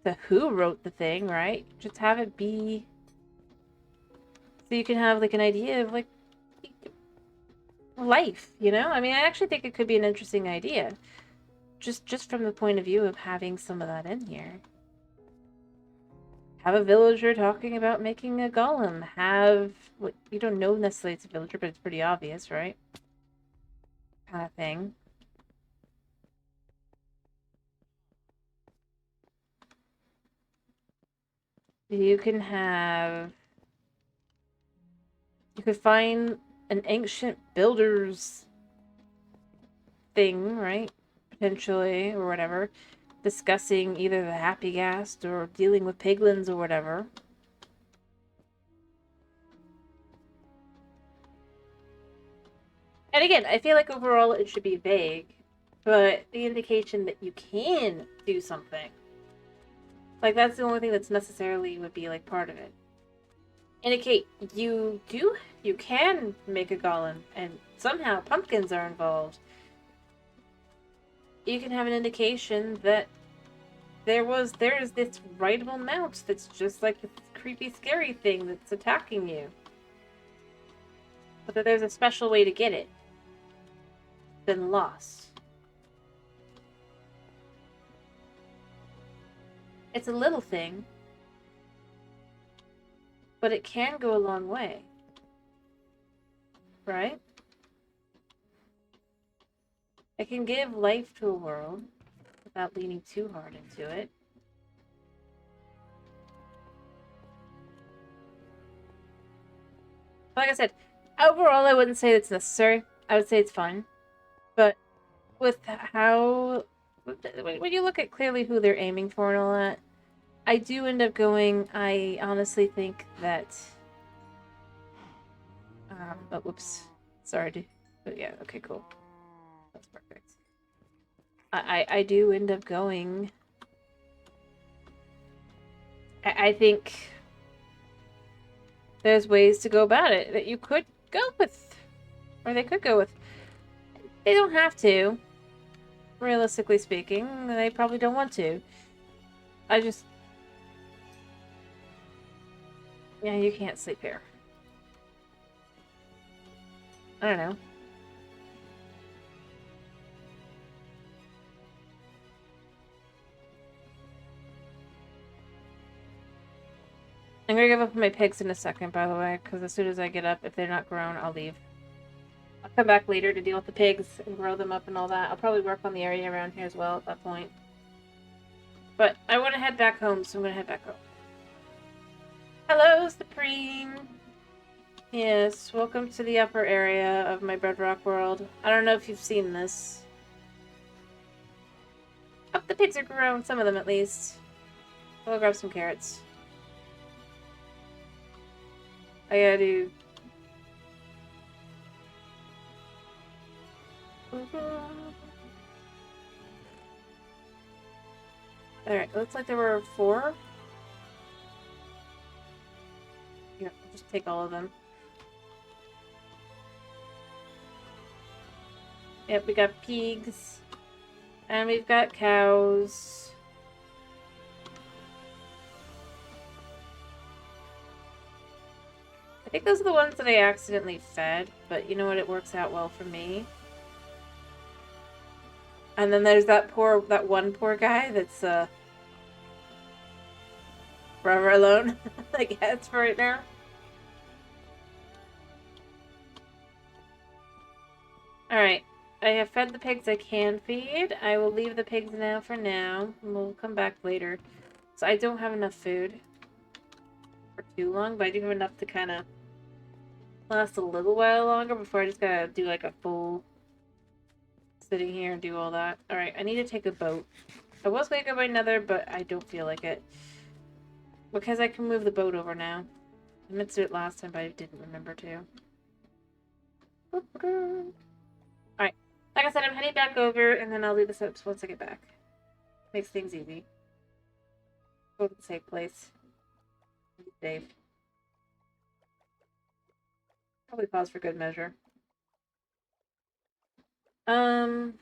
A: the who wrote the thing, right? Just have it be so you can have like an idea of like life, you know? I mean, I actually think it could be an interesting idea. Just from the point of view of having some of that in here. Have a villager talking about making a golem. Have what you don't know necessarily it's a villager, but it's pretty obvious, right? Kind of thing. You can have... You could find an ancient builder's thing, right? Potentially, or whatever. Discussing either the happy ghast or dealing with piglins or whatever. And again, I feel like overall it should be vague, but the indication that you can do something. Like, that's the only thing that's necessarily would be, like, part of it. Indicate you can make a golem, and somehow pumpkins are involved. You can have an indication that there's this rideable mount that's just like this creepy, scary thing that's attacking you. But that there's a special way to get it. Been lost. It's a little thing, but it can go a long way. Right? It can give life to a world without leaning too hard into it. Like I said, overall I wouldn't say it's necessary. I would say it's fun. But with how... When you look at clearly who they're aiming for and all that, I do end up going... I honestly think that... oh, whoops. Sorry, dude. But yeah, okay, cool. That's perfect. I do end up going... I think there's ways to go about it that you could go with. Or they could go with. They don't have to. Realistically speaking, they probably don't want to. I just... Yeah, you can't sleep here. I don't know. I'm gonna give up my pigs in a second, by the way, because as soon as I get up, if they're not grown, I'll leave. I'll come back later to deal with the pigs and grow them up and all that. I'll probably work on the area around here as well at that point. But I want to head back home, so I'm gonna head back home. Hello, Supreme! Yes, welcome to the upper area of my Bedrock world. I don't know if you've seen this. Oh, the pigs are grown, some of them at least. I'll grab some carrots. I gotta do... Alright, looks like there were 4. take all of them. Yep, we got pigs. And we've got cows. I think those are the ones that I accidentally fed, but you know what? It works out well for me. And then there's that one poor guy that's forever alone, I guess, for right now. Alright. I have fed the pigs I can feed. I will leave the pigs now for now. And we'll come back later. So I don't have enough food for too long, but I do have enough to kind of last a little while longer before I just gotta do like a full sitting here and do all that. Alright, I need to take a boat. I was gonna go by another, but I don't feel like it. Because I can move the boat over now. I meant to do it last time, but I didn't remember to. Alright. Like I said, I'm heading back over, and then I'll leave this up once I get back. Makes things easy. Go to the safe place. Save. Probably pause for good measure. But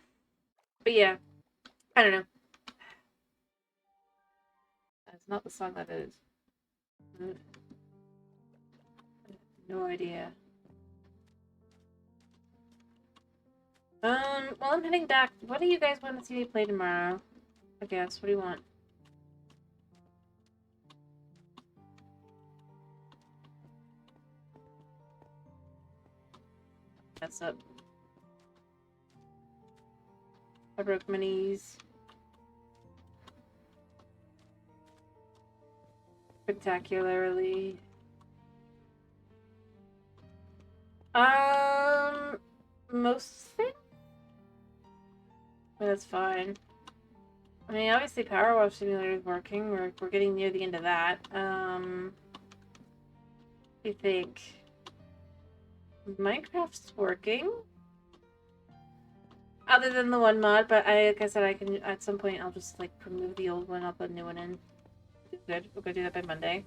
A: yeah. I don't know. That's not the song that is. No idea. Well, I'm heading back. What do you guys want to see me play tomorrow? I guess. What do you want? That's up. I broke my knees. Spectacularly. Most things? That's fine. I mean, obviously Power Wash Simulator is working. We're getting near the end of that. I think Minecraft's working. Other than the one mod, but like I said, I can, at some point, I'll just, like, remove the old one, I'll put a new one in. Good. We're gonna do that by Monday.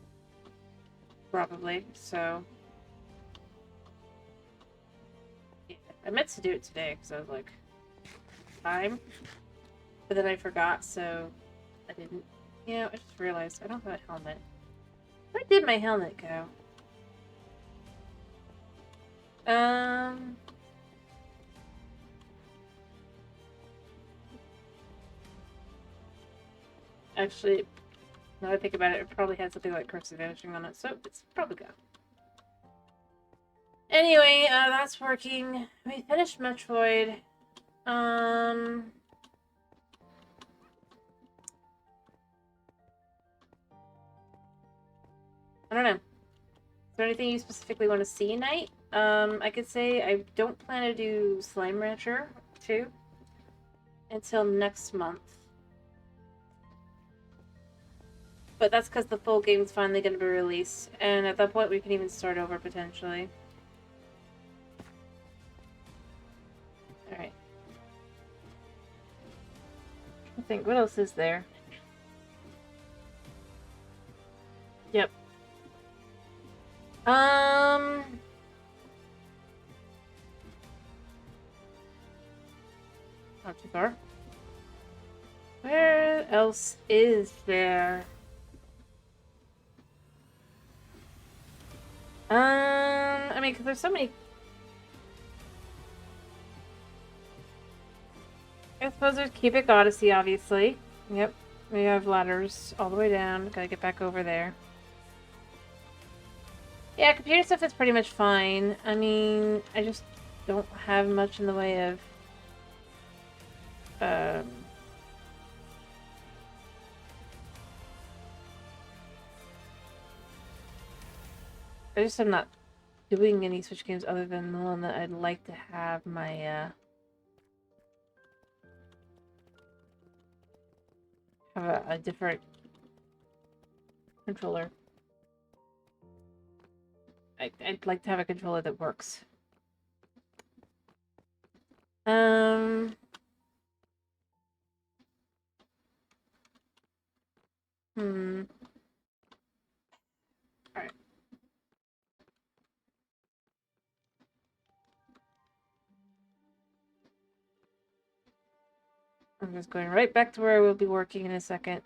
A: Probably, so. Yeah. I meant to do it today, because I was like, time. But then I forgot, so I didn't. Yeah, I just realized I don't have a helmet. Where did my helmet go? Actually, now that I think about it, it probably had something like Curse of Vanishing on it, so it's probably gone. Anyway, that's working. We finished Metroid. I don't know. Is there anything you specifically want to see tonight? I could say I don't plan to do Slime Rancher 2 until next month. But that's because the full game's finally going to be released, and at that point we can even start over potentially. Alright. I think, what else is there? Yep. Not too far. Where else is there? I mean, because there's so many. I suppose there's Cubic Odyssey, obviously. Yep. We have ladders all the way down. Gotta get back over there. Yeah, computer stuff is pretty much fine. I mean, I just don't have much in the way of I just am not doing any Switch games other than the one that I'd like to have my have a different controller. I'd like to have a controller that works. Hmm. Alright. I'm just going right back to where I will be working in a second.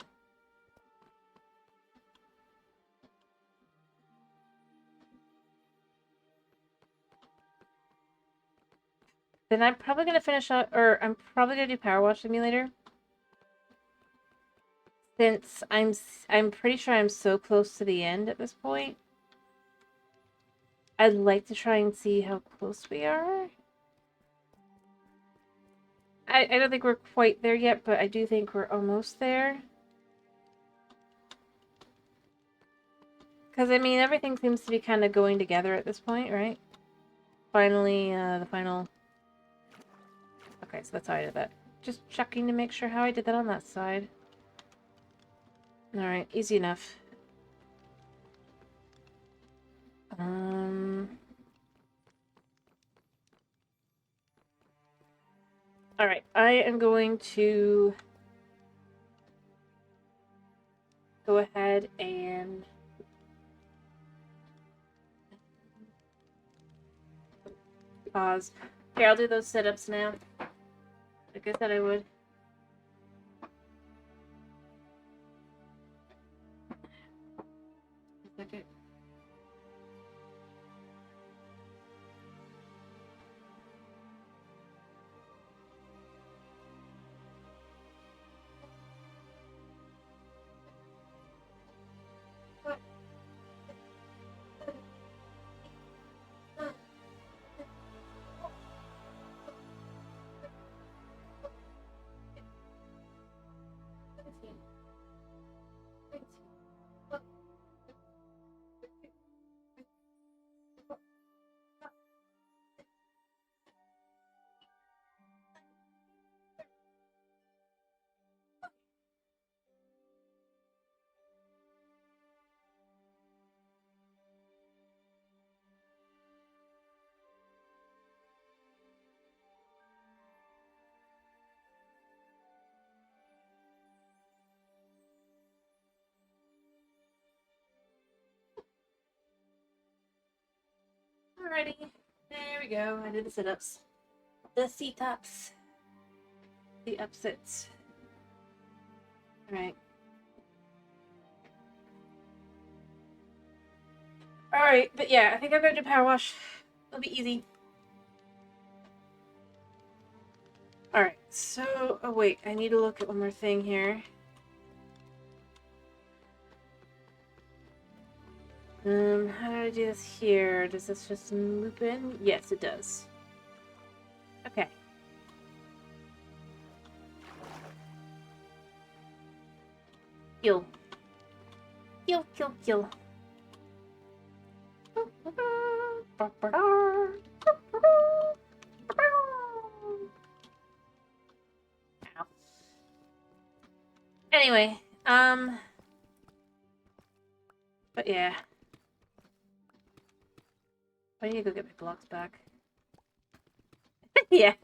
A: Then I'm probably gonna finish up, or I'm probably gonna do Power Wash Simulator. Since I'm pretty sure I'm so close to the end at this point. I'd like to try and see how close we are. I don't think we're quite there yet, but I do think we're almost there. Because, I mean, everything seems to be kind of going together at this point, right? Finally, the final... Okay, so that's how I did that. Just checking to make sure how I did that on that side. Alright, easy enough. Alright, I am going to go ahead and pause. Here, I'll do those sit-ups now. Like I said I would. A second. Alrighty, there we go. I did the sit-ups. The sit-ups. The upsets. Alright. Alright, but yeah, I think I'm going to do power wash. It'll be easy. Alright, so... Oh wait, I need to look at one more thing here. How do I do this here? Does this just loop in? Yes, it does. Okay. Kill. Kill, kill, kill. Ow. Anyway, but yeah. I need to go get my blocks back. Yeah.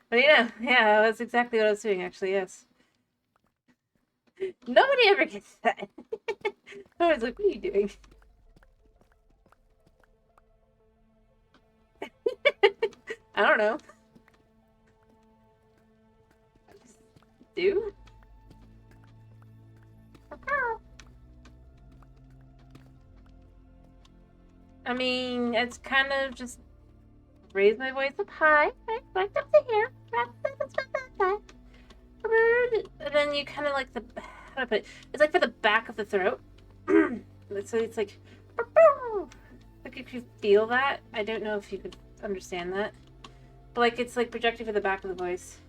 A: What do you know? Yeah, that's exactly what I was doing, actually, yes. Nobody ever gets that. I was like, what are you doing? I don't know. I just do? I mean, it's kind of just raise my voice up high, right up to here, and then you kind of like the, how do I put it? It's like for the back of the throat. So it's like if you feel that, I don't know if you could understand that, but like it's like projecting for the back of the voice.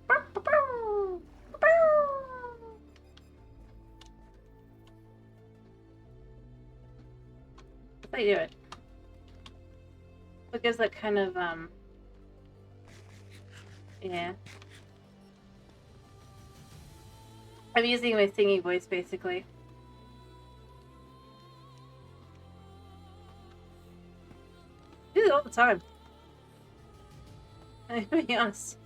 A: That's how you do it. It gives that kind of yeah. I'm using my singing voice basically. I do it all the time. I'm gonna be honest.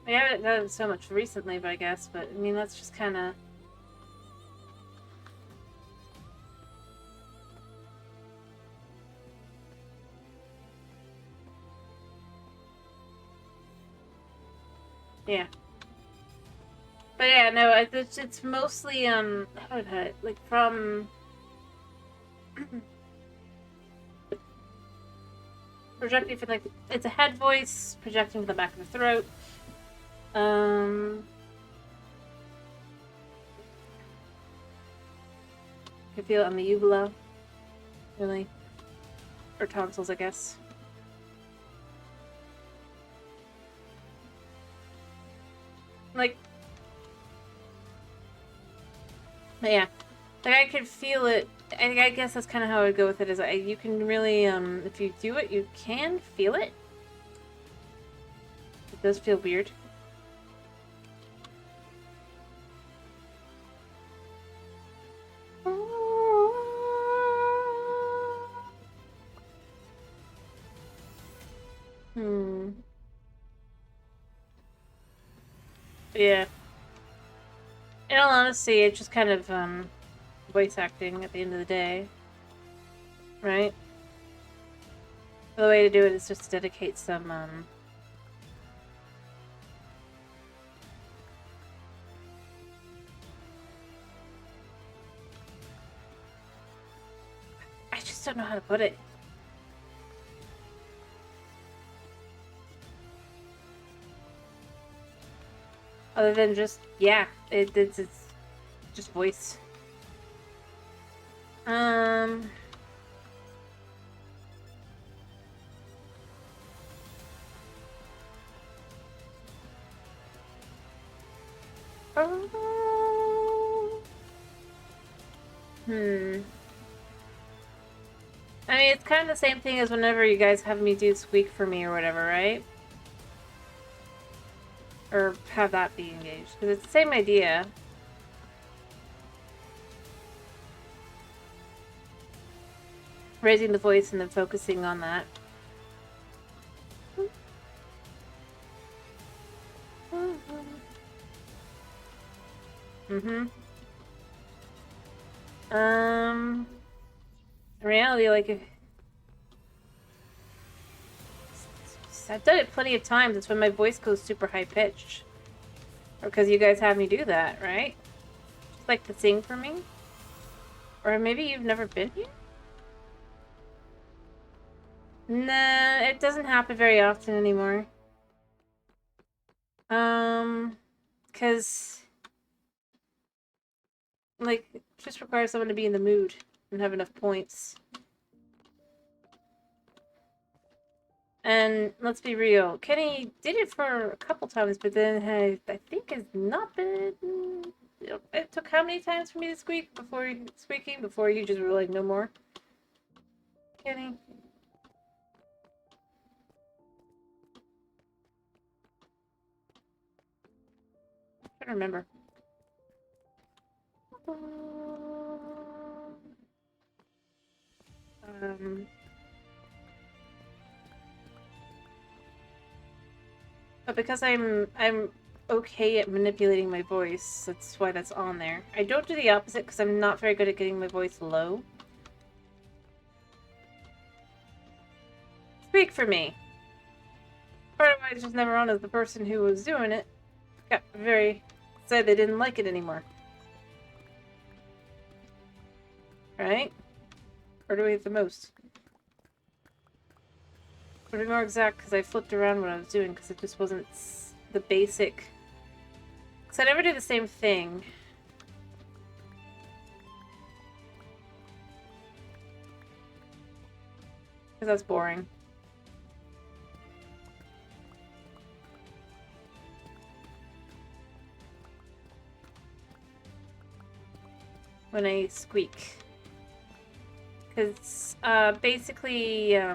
A: I haven't done it so much recently, but I guess, but I mean, that's just kind of... Yeah. But yeah, no, it's mostly, how would I, like, from projecting from, like, it's a head voice, projecting from the back of the throat. You can feel it on the uvula, really. Or tonsils, I guess. Like, yeah. Like, I could feel it. I guess that's kind of how I would go with it, is you can really, if you do it, you can feel it. It does feel weird. Yeah. In all honesty, it's just kind of, voice acting at the end of the day. Right? The way to do it is just to dedicate some, I just don't know how to put it. Other than just, yeah, it's just voice. I mean, it's kind of the same thing as whenever you guys have me do squeak for me or whatever, right? Or have that be engaged. Because it's the same idea. Raising the voice and then focusing on that. In reality, like, I've done it plenty of times. It's when my voice goes super high-pitched. Or because you guys have me do that, right? Just like to sing for me? Or maybe you've never been here? Nah, it doesn't happen very often anymore. Because, like, it just requires someone to be in the mood and have enough points. And let's be real, Kenny did it for a couple times, but then I think has not been. It took how many times for me to squeak before you just were like, no more? Kenny? I don't remember. But because I'm okay at manipulating my voice, that's why that's on there. I don't do the opposite because I'm not very good at getting my voice low. Speak for me. Part of why it's just never on as the person who was doing it got said they didn't like it anymore. Right? Or do we have the most? To be more exact, because I flipped around what I was doing, because it just wasn't the basic. Because I never do the same thing. Because that's boring. When I squeak. Because, basically, I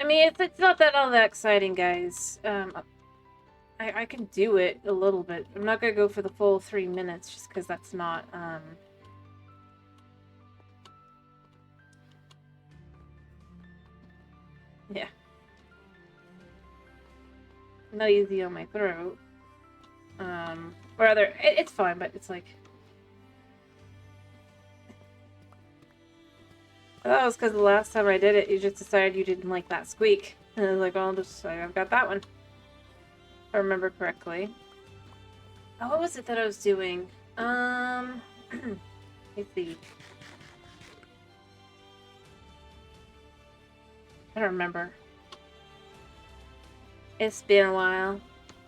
A: mean, it's not that all that exciting, guys. I can do it a little bit. I'm not gonna go for the full 3 minutes, just because that's not, yeah. Not easy on my throat. Or rather, it's fine, but it's like... That was because the last time I did it, you just decided you didn't like that squeak. And I was like, well, I've got that one. I remember correctly. Oh, what was it that I was doing? Let's see. I don't remember. It's been a while.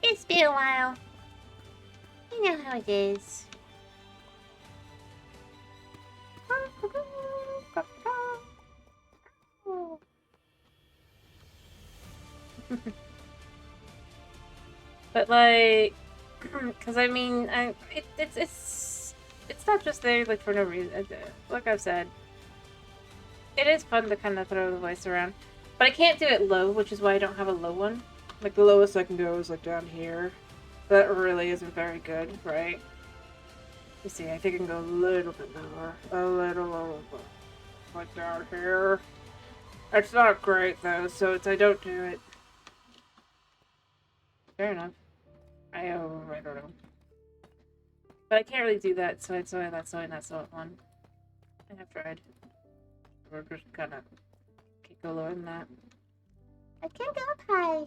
A: It's been a while. You know how it is. But like, because I mean, it's not just there like for no reason. Like I've said, it is fun to kind of throw the voice around, but I can't do it low, which is why I don't have a low one. Like the lowest I can go is like down here. That really isn't very good, right? You see, I think I can go a little bit lower, a little lower, like down here. It's not great though, so I don't do it. Fair enough. I don't know. But I can't really do that, so it's only that's one. I have tried. We're just kind of can't go lower than that. I can't go up high.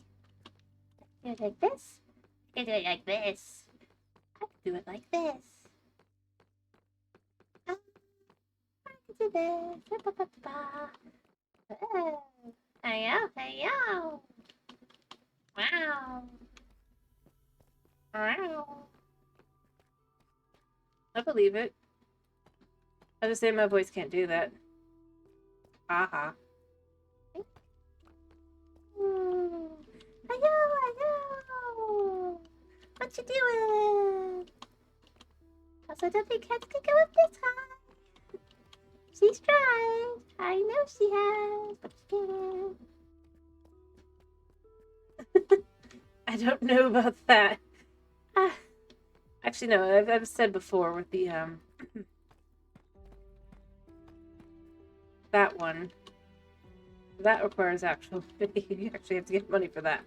A: Do it like this. I can do it like this. I can do it like this. I can do this. Ba, ba, ba. Oh. Hey yo, hey yo. Wow. Wow. I believe it. I just say my voice can't do that. Haha. Hello, hello. What you doing? Also, don't think cats can go up this high. She's tried. I know she has, but she didn't. I don't know about that. Actually, no. I've said before with the that one. That requires actual. You actually have to get money for that.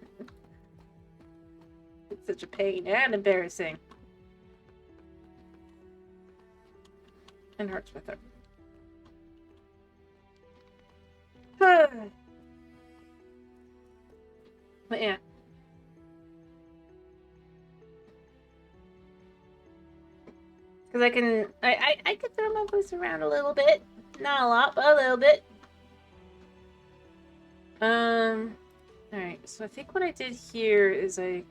A: It's such a pain and embarrassing. And hurts with her. But yeah. Because I can throw my voice around a little bit. Not a lot, but a little bit. Alright, so I think what I did here is I...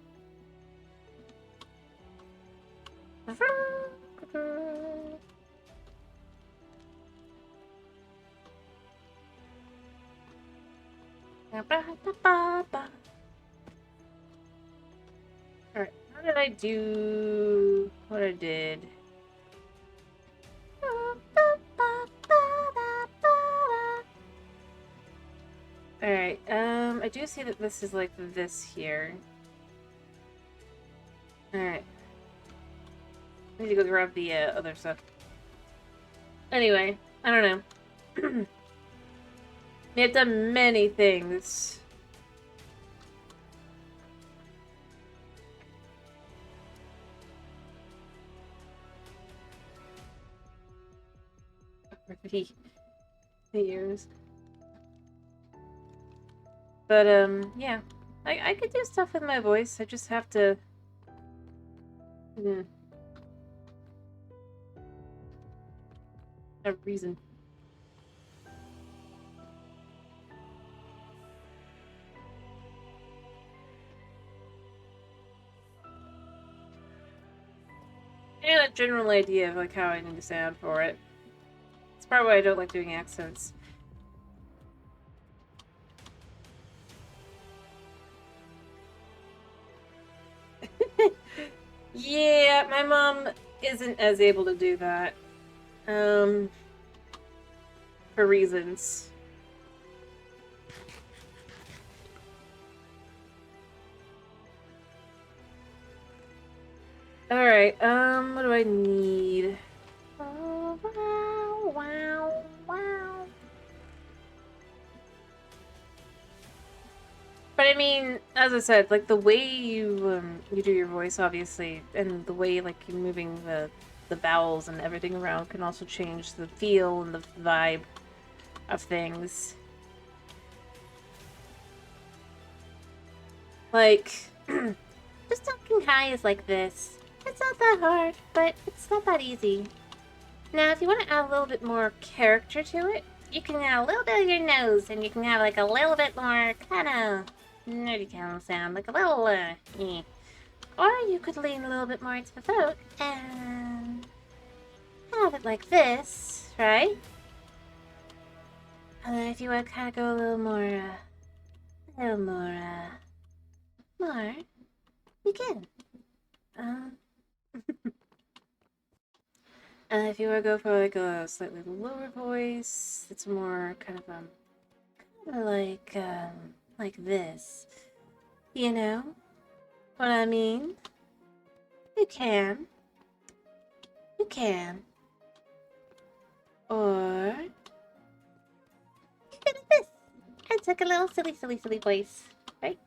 A: Alright, how did I do what I did? Alright, I do see that this is like this here. Alright. I need to go grab the other stuff. Anyway, I don't know. I've done many things. Over the years. But, yeah. I could do stuff with my voice. I just have to... have reason. And a general idea of, like, how I need to sound for it. It's probably why I don't like doing accents. Yeah, my mom isn't as able to do that. For reasons. Alright, what do I need? Oh, wow, wow, wow. But I mean, as I said, like the way you do your voice, obviously, and the way like you're moving the vowels and everything around can also change the feel and the vibe of things. Like, just Singing high is like this. It's not that hard, but it's not that easy. Now, if you want to add a little bit more character to it, you can add a little bit of your nose, and you can have like a little bit more kind of nerdy kind of sound, like a little, Or you could lean a little bit more into the throat and have it like this, right? And then if you want to kind of go a little more, more, you can. And if you want to go for like a slightly lower voice, it's more kind of like this. You know what I mean? You can. You can. Or you can do this. And take a little silly voice, right?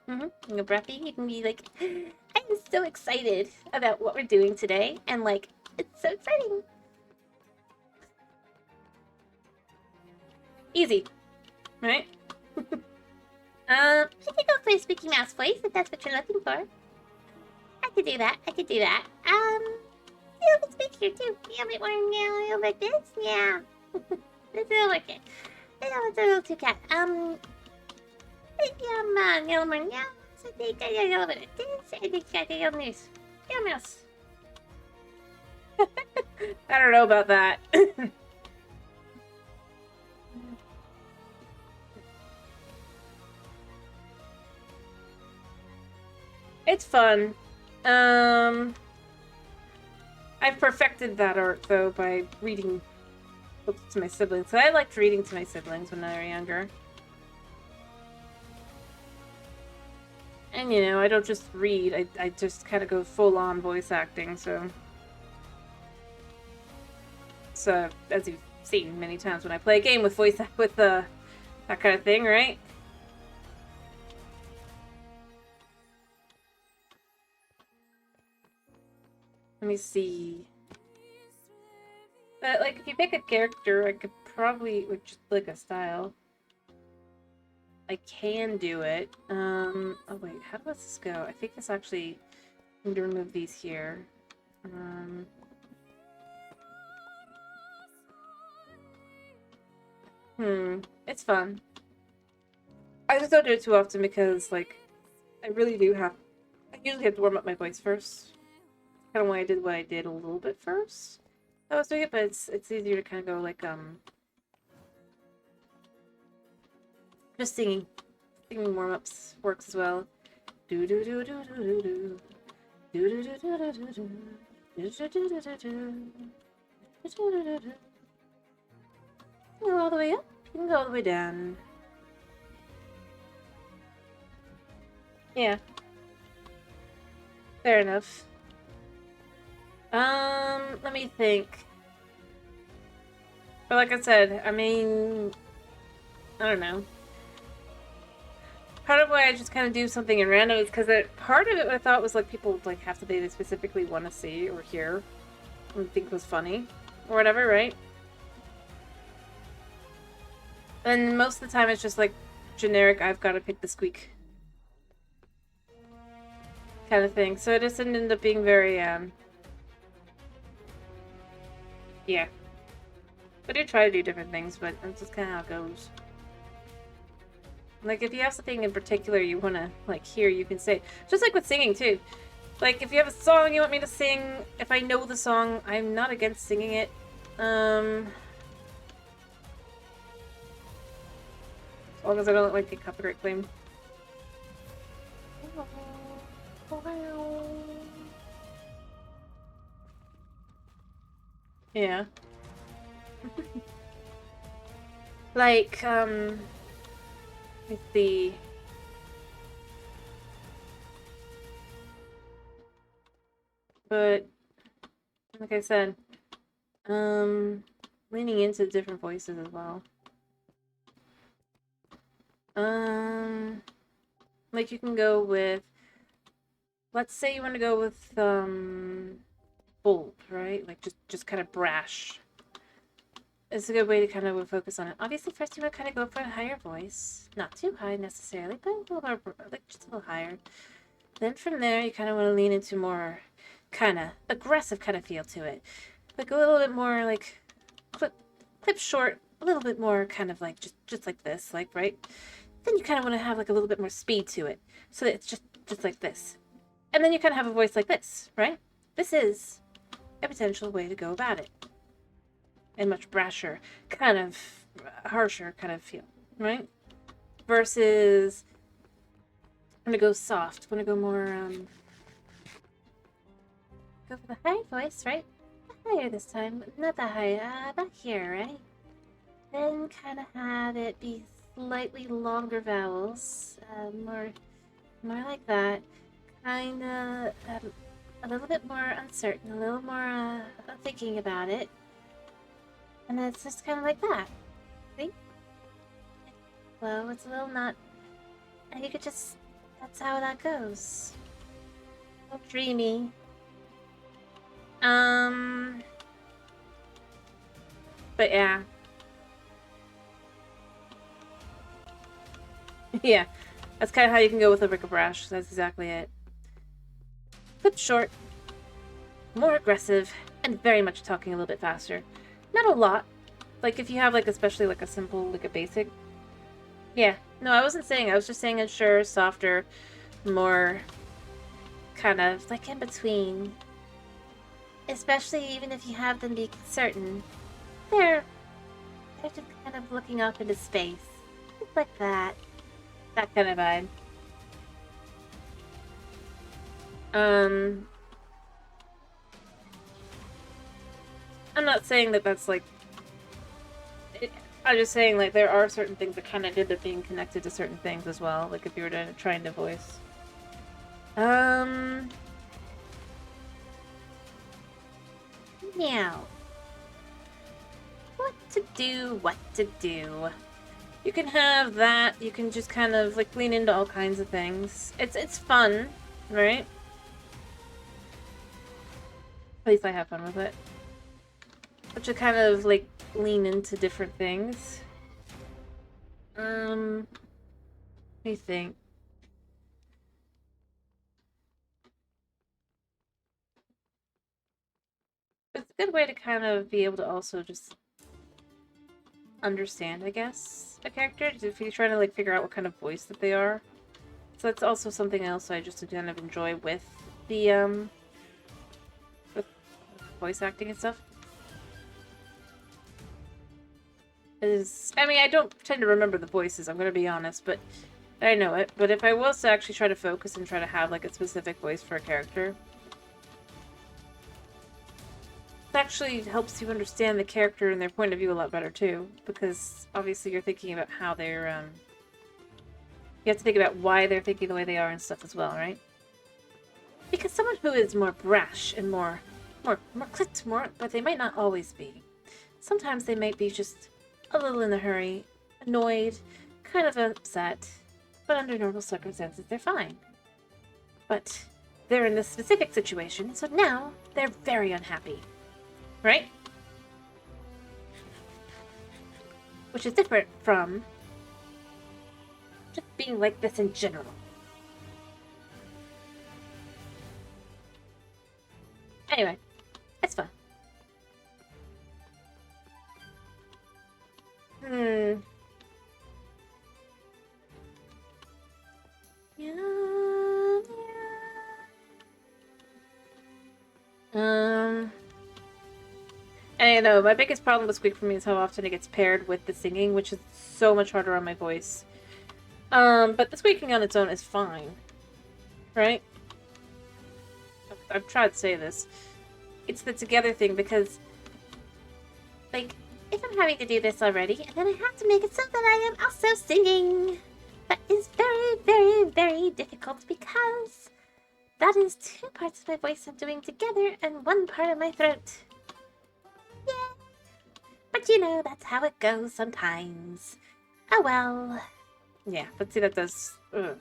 A: Mm-hmm. You're breathy. You can be like, I'm so excited about what we're doing today, and like, it's so exciting. Easy, right? You can go for a squeaky mouse voice if that's what you're looking for. I could do that. You can speak here too. You bit more meow like this. Yeah. This will work it. It's a little too cat. Yellow more meow. So they got a little bit of this. I think got a yellow mouse. Yellow mouse. I don't know about that. It's fun. I've perfected that art though by reading books to my siblings. So I liked reading to my siblings when they were younger. And you know, I don't just read, I just kind of go full on voice acting, so as you've seen many times when I play a game with that kind of thing, right? Let me see. But like, if you pick a character, I could probably, or just like a style. I can do it. Oh wait, how does this go? I think this actually, I'm going to remove these here. It's fun. I just don't do it too often because, like, I usually have to warm up my voice first. Kind of why I did what I did a little bit first. I was doing it, but it's easier to kind of go like, just singing. Singing warm-ups works as well. Do do do do do do do. Do do do do do do do. Do do do do do do. You can go all the way up. You can go all the way down. Yeah. Fair enough. Let me think. But like I said, I mean, I don't know. Part of why I just kind of do something in random is because part of it I thought was like people like have to they specifically want to see or hear and think was funny or whatever, right? And most of the time it's just like generic, I've got to pick the squeak kind of thing. So it just didn't end up being very, yeah. I do try to do different things, but that's just kind of how it goes. Like, if you have something in particular you want to, like, hear, you can say. Just like with singing, too. Like, if you have a song you want me to sing, if I know the song, I'm not against singing it. As long as I don't, like, get copyright claim. Yeah. Like, let's see. But, like I said, leaning into different voices as well. Like you can go with, let's say you want to go with, bold, right? Like just kind of brash. It's a good way to kind of focus on it. Obviously, first you want to kind of go for a higher voice. Not too high necessarily, but a little more, like just a little higher. Then from there, you kind of want to lean into more kind of aggressive kind of feel to it. Like a little bit more like clip short, a little bit more kind of like just like this, like, right? Then you kind of want to have like a little bit more speed to it. So that it's just like this. And then you kind of have a voice like this, right? This is a potential way to go about it. And much brasher, kind of harsher kind of feel, right? Versus I'm gonna go soft. I'm gonna go more go for the high voice, right? Higher this time. Not that high, about here, right? Then kind of have it be slightly longer vowels. More like that. Kind of a little bit more uncertain, a little more thinking about it. And it's just kind of like that. See? Slow, it's a little not... And you could just... That's how that goes. A little dreamy. But yeah. Yeah. That's kind of how you can go with a Rickabrash. That's exactly it. Clip short. More aggressive. And very much talking a little bit faster. Not a lot. Like, if you have, like, especially, like, a simple, like, a basic. Yeah. No, I wasn't saying. I was just saying ensure, softer, more kind of, like, in between. Especially even if you have them be certain. They're just kind of looking up into space. Just like that. That kind of vibe. I'm not saying that that's, like... I'm just saying, like, there are certain things that kind of end up being connected to certain things as well. Like, if you were trying to voice. Now. What to do. You can have that. You can just kind of, like, lean into all kinds of things. It's fun, right? At least I have fun with it. But you kind of, like, lean into different things. Let me think. It's a good way to kind of be able to also just understand, I guess, a character. If you're trying to, like, figure out what kind of voice that they are. So that's also something else I just kind of enjoy with the, with voice acting and stuff. I mean, I don't tend to remember the voices, I'm gonna be honest, but I know it. But if I was to actually try to focus and try to have, like, a specific voice for a character, it actually helps you understand the character and their point of view a lot better, too. Because, obviously, you're thinking about how they're, you have to think about why they're thinking the way they are and stuff as well, right? Because someone who is more brash and more clipped, but they might not always be. Sometimes they might be just a little in a hurry, annoyed, kind of upset, but under normal circumstances, they're fine. But they're in this specific situation, so now they're very unhappy. Right? Which is different from just being like this in general. Anyway, it's fun. Yeah. And I know, my biggest problem with Squeak for me is how often it gets paired with the singing, which is so much harder on my voice. But the squeaking on its own is fine. Right? I've tried to say this. It's the together thing, because, like, if I'm having to do this already, and then I have to make it so that I am also singing, that is very, very, very difficult, because that is two parts of my voice I'm doing together and one part of my throat. Yeah. But you know, that's how it goes sometimes. Oh well. Yeah, but see, that does... Ugh.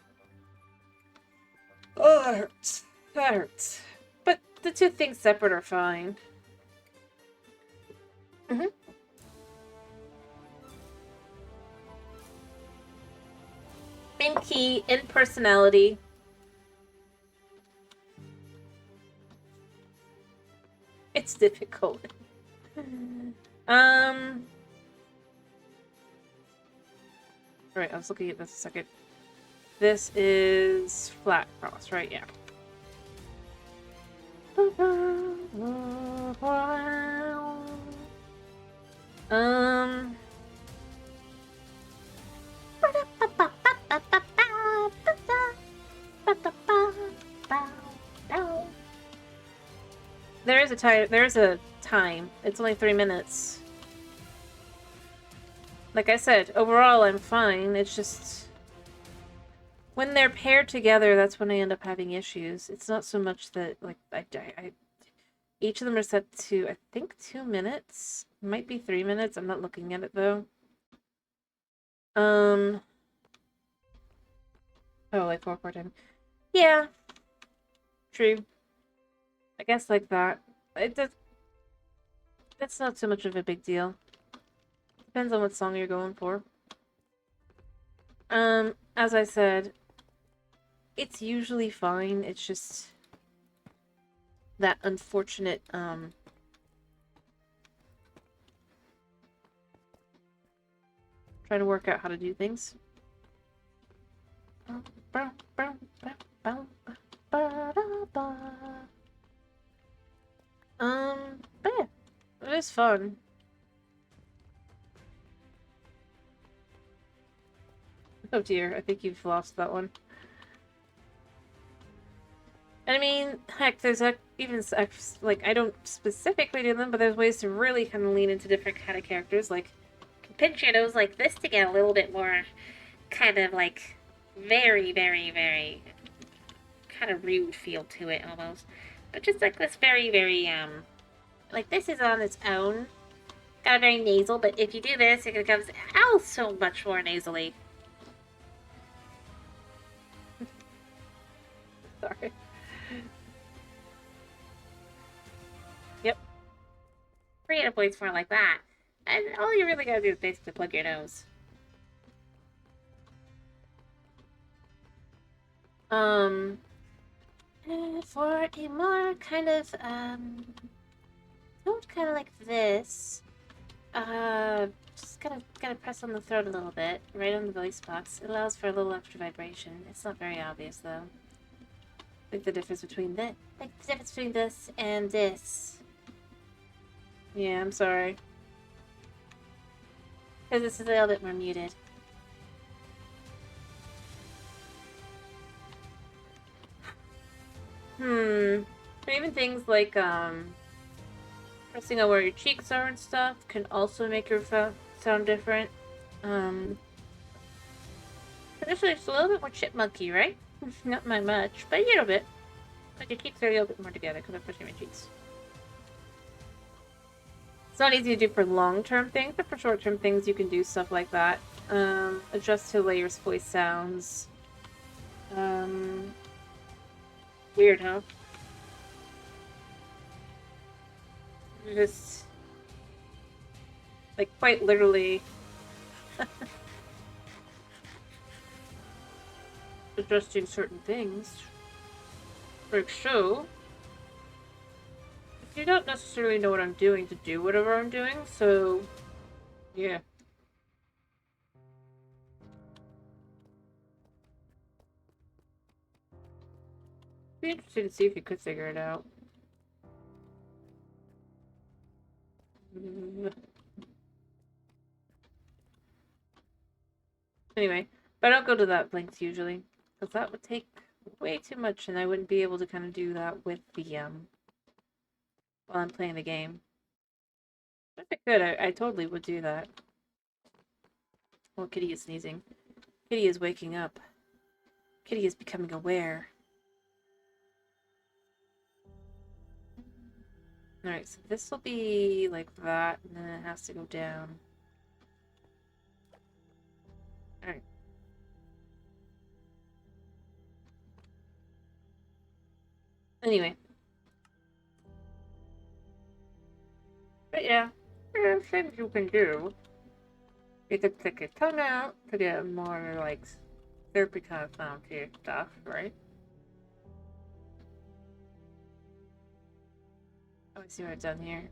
A: Oh, that hurts. That hurts. But the two things separate are fine. Same key, in personality. It's difficult. Alright, I was looking at this a second. This is flat cross, right? Yeah. There is a time. There's a time. It's only 3 minutes. Like I said, overall I'm fine. It's just when they're paired together, that's when I end up having issues. It's not so much that like I each of them are set to I think 2 minutes. Might be 3 minutes. I'm not looking at it though. Oh, like 4 time. Yeah. True. I guess like that. It does. That's not so much of a big deal. Depends on what song you're going for. As I said, it's usually fine. It's just that unfortunate, trying to work out how to do things. But yeah, it is fun. Oh dear, I think you've lost that one. And I mean, heck, there's even, like, I don't specifically do them, but there's ways to really kind of lean into different kind of characters, like, pinch your nose like this to get a little bit more kind of, like, very, very, very kind of rude feel to it, almost. But just, like, this very, very, like, this is on its own. Got a very nasal, but if you do this, it becomes so much more nasally. Sorry. Yep. Create a voice more like that. And all you really gotta do is basically plug your nose. For a more kind of, note kind of like this, just gotta press on the throat a little bit, right on the voice box. It allows for a little extra vibration. It's not very obvious, though. Like the difference between this and this. Yeah, I'm sorry. Because this is a little bit more muted. Or even things like, pressing on where your cheeks are and stuff can also make your sound different. Traditionally, it's a little bit more chipmunky, right? Not by much, but a little bit. But your cheeks are a little bit more together because I'm pushing my cheeks. It's not easy to do for long-term things, but for short-term things, you can do stuff like that. Adjust to the way your voice sounds. Weird, huh? Just, like, quite literally adjusting certain things. Like so, I do not necessarily know what I'm doing to do whatever I'm doing, so yeah. Be interested to see if you could figure it out. Anyway, but I don't go to that length usually, because that would take way too much, and I wouldn't be able to kind of do that with the while I'm playing the game. If I could, I totally would do that. Oh, Kitty is sneezing. Kitty is waking up. Kitty is becoming aware. Alright, so this will be like that, and then it has to go down. Alright. Anyway. But yeah, there's things you can do. You could stick your tongue out to get more, like, therapy kind of sound to your stuff, right? Oh, I see what I've done here.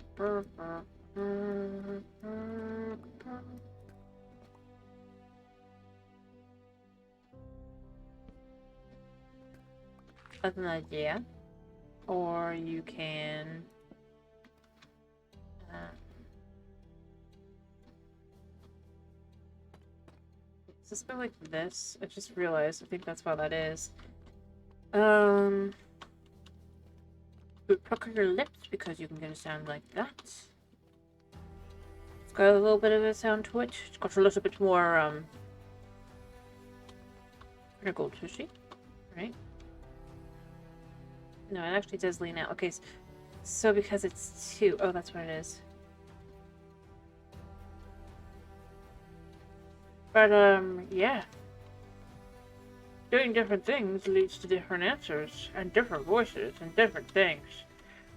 A: That's an idea. Or you can... does this go like this? I just realized. I think that's why that is. Pucker your lips because you can get a sound like that. It's got a little bit of a sound to it. It's got a little bit more, gold sushi, right? No, it actually does lean out. Okay, so because it's 2. Oh, that's what it is. But, yeah. Doing different things leads to different answers, and different voices, and different things.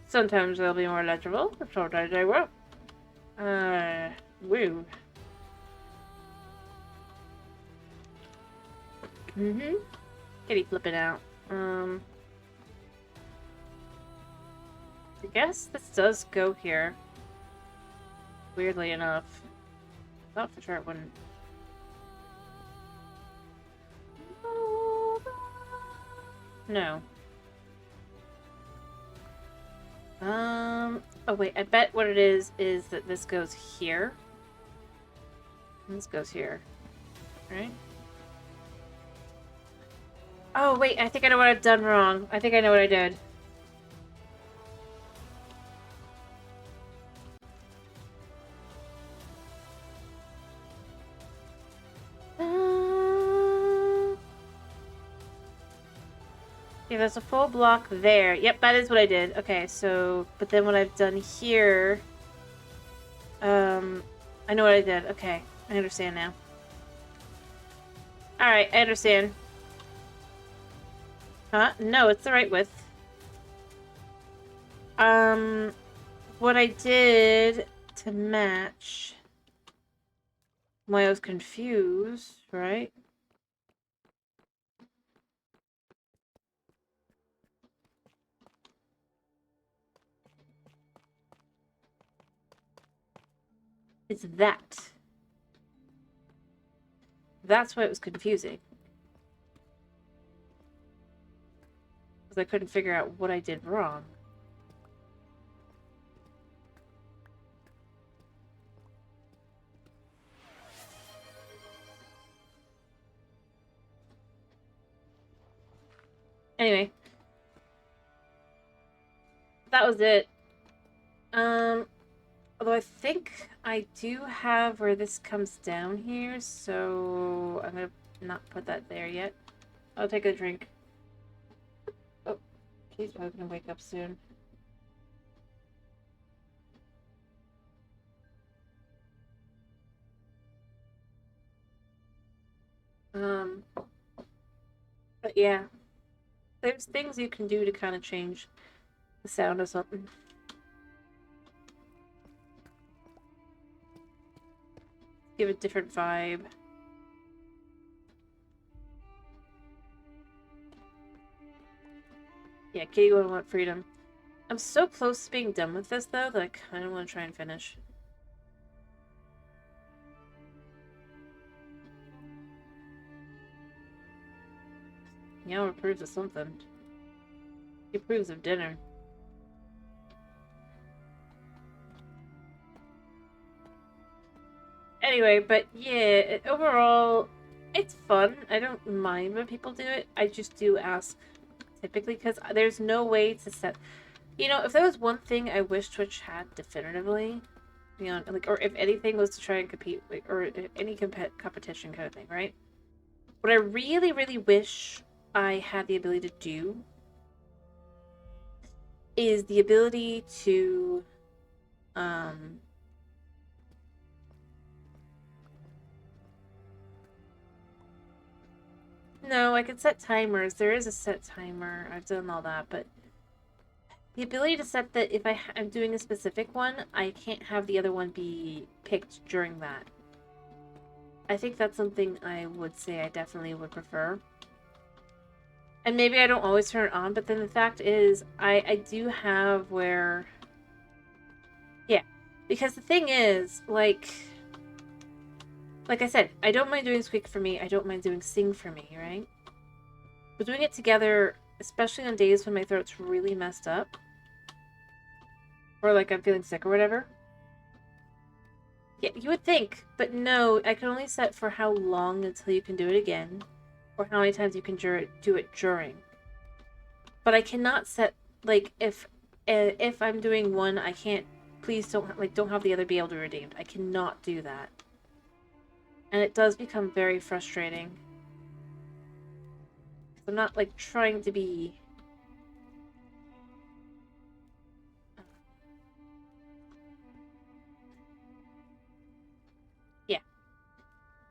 A: Sometimes they'll be more legible, and sometimes they won't. Woo. Kitty flipping out. I guess this does go here. Weirdly enough. I thought for sure it wouldn't. No. Oh wait, I bet what it is that this goes here. And this goes here. Right? Oh wait, I think I know what I've done wrong. I think I know what I did. Yeah, there's a full block there. Yep, that is what I did. Okay, so, but then what I've done here, I know what I did. Okay, I understand now. Alright, I understand. Huh? No, it's the right width. What I did to match why I was confused, right? It's that. That's why it was confusing. Because I couldn't figure out what I did wrong. Anyway. That was it. Although I think I do have where this comes down here, so I'm gonna not put that there yet. I'll take a drink. Oh, he's probably gonna wake up soon. But yeah, there's things you can do to kind of change the sound of something. Give a different vibe. Yeah, Kitty would want freedom. I'm so close to being done with this, though, that I kind of want to try and finish. Meow approves of something. He approves of dinner. Anyway, but yeah, overall, it's fun. I don't mind when people do it. I just do ask, typically, because there's no way to set... You know, if there was one thing I wish Twitch had definitively, you know, like, or if anything was to try and compete, like, or any competition kind of thing, right? What I really, really wish I had the ability to do is the ability to, no, I could set timers. There is a set timer. I've done all that, but the ability to set that if I'm doing a specific one, I can't have the other one be picked during that. I think that's something I would say I definitely would prefer. And maybe I don't always turn it on, but then the fact is, I do have where Because the thing is, like I said, I don't mind doing Squeak for me. I don't mind doing Sing for me, right? But doing it together, especially on days when my throat's really messed up, or like I'm feeling sick or whatever. Yeah, you would think, but no, I can only set for how long until you can do it again, or how many times you can do it during. But I cannot set, like, if I'm doing one, I can't, please don't have the other be able to be redeemed. I cannot do that. And it does become very frustrating. I'm not, like, trying to be... Yeah.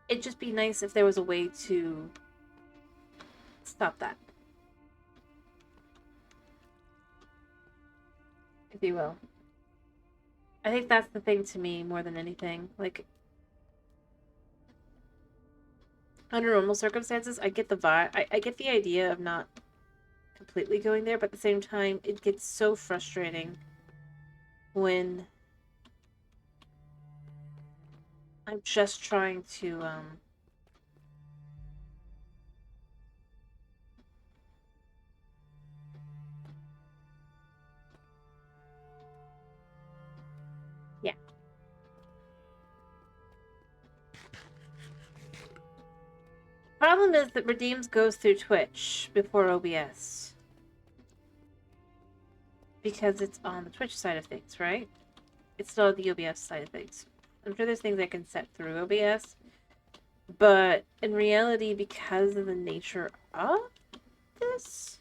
A: It'd just be nice if there was a way to stop that. If you will. I think that's the thing to me more than anything. Like, under normal circumstances, I get the vibe. I get the idea of not completely going there, but at the same time, it gets so frustrating when I'm just trying to, yeah. Problem is that Redeems goes through Twitch before OBS. Because it's on the Twitch side of things, right? It's not the OBS side of things. I'm sure there's things I can set through OBS. But in reality, because of the nature of this...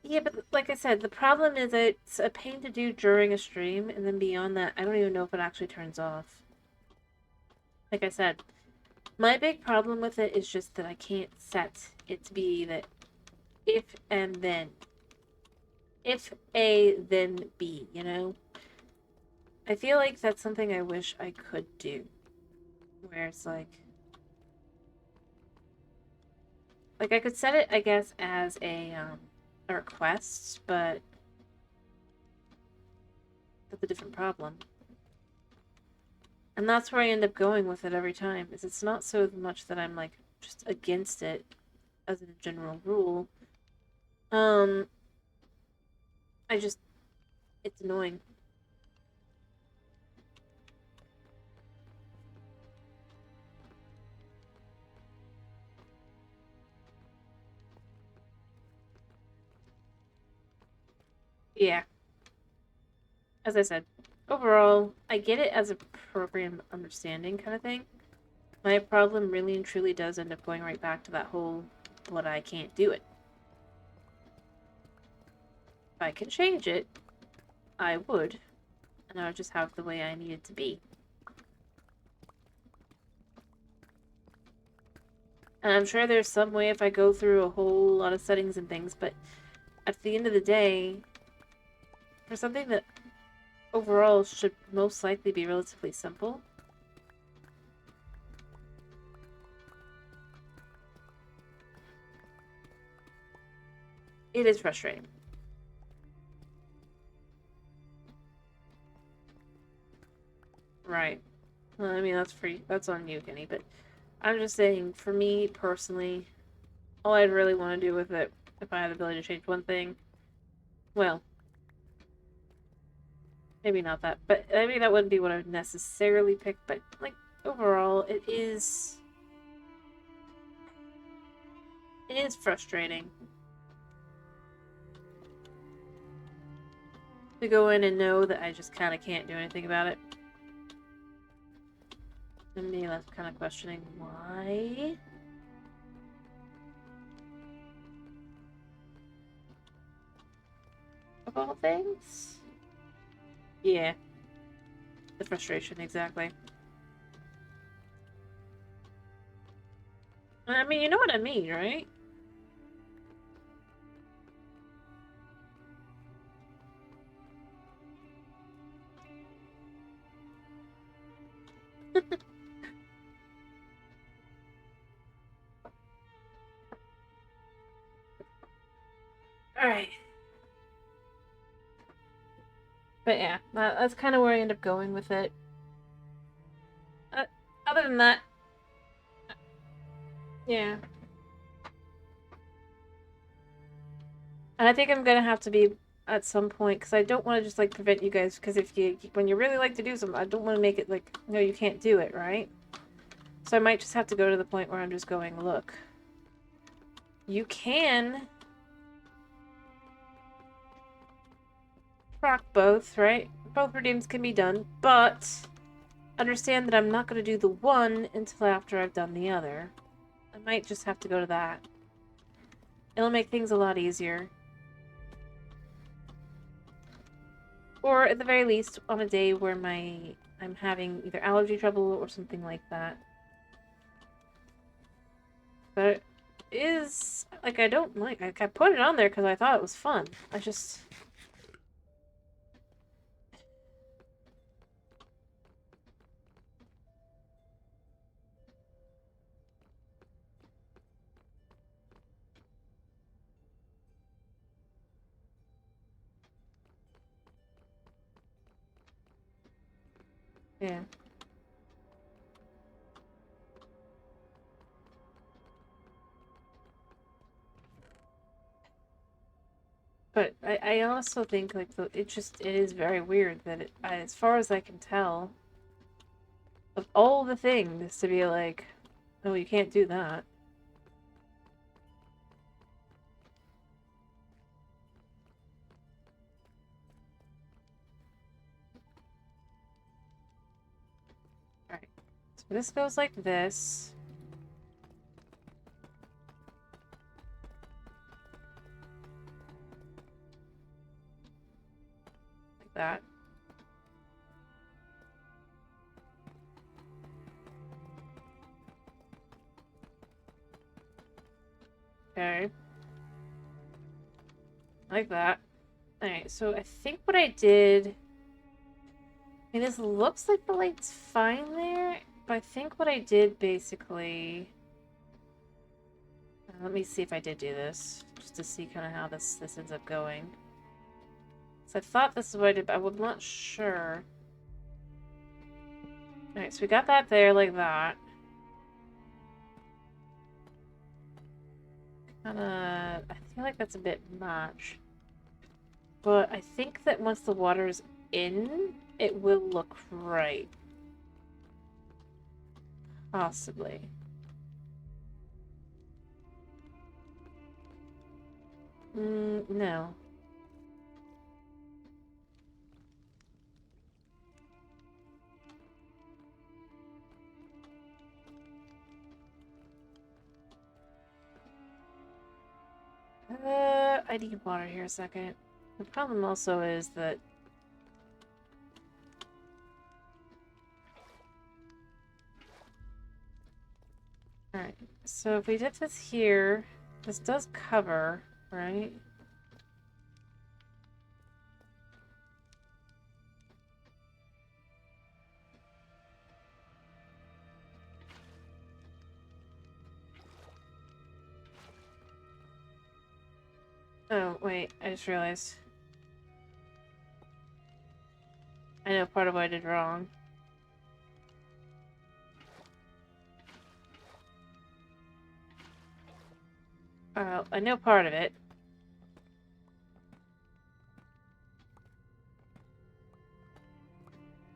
A: Yeah, but like I said, the problem is it's a pain to do during a stream, and then beyond that, I don't even know if it actually turns off. Like I said, my big problem with it is just that I can't set it to be that if and then. If A, then B, you know? I feel like that's something I wish I could do. Where it's like... Like, I could set it, I guess, as a request, but that's a different problem. And that's where I end up going with it every time, is it's not so much that I'm, like, just against it as a general rule. I just... It's annoying. Yeah. As I said, overall, I get it as a program understanding kind of thing. My problem really and truly does end up going right back to that whole, but I can't do it. If I could change it, I would. And I would just have the way I need it to be. And I'm sure there's some way if I go through a whole lot of settings and things, but at the end of the day, for something that overall should most likely be relatively simple, it is frustrating. Right. Well, I mean, that's on you, Kenny, but I'm just saying, for me, personally, all I'd really want to do with it, if I had the ability to change one thing, well, maybe not that, but I mean, that wouldn't be what I would necessarily pick, but, like, overall, it is frustrating to go in and know that I just kind of can't do anything about it. And me left kind of questioning why. Of all things? Yeah. The frustration, exactly. I mean, you know what I mean, right? Alright. But yeah, that's kind of where I end up going with it. Other than that, yeah. And I think I'm gonna have to be at some point because I don't want to just like prevent you guys because if you when you really like to do something, I don't want to make it like no, you can't do it, right? So I might just have to go to the point where I'm just going, look, you can rock both, right? Both redeems can be done, but understand that I'm not going to do the one until after I've done the other. I might just have to go to that. It'll make things a lot easier. Or at the very least, on a day where I'm having either allergy trouble or something like that. But it is like I don't like. I put it on there because I thought it was fun. I just yeah. But I also think like it is very weird that as far as I can tell, of all the things to be like, oh, you can't do that. All right, so this goes like this. Like that. Okay. Like that. Alright, so I think what I did... I mean, this looks like the light's fine there, but I think what I did basically... let me see if I did do this, just to see kind of how this ends up going. So I thought this is what I did, but I'm not sure. Alright, so we got that there like that. Kinda... I feel like that's a bit much. But I think that once the water's in, it will look right. Possibly. No. I need water here a second. The problem also is that... Alright, so if we did this here, this does cover, right? Oh, wait, I just realized. I know part of what I did wrong. I know part of it.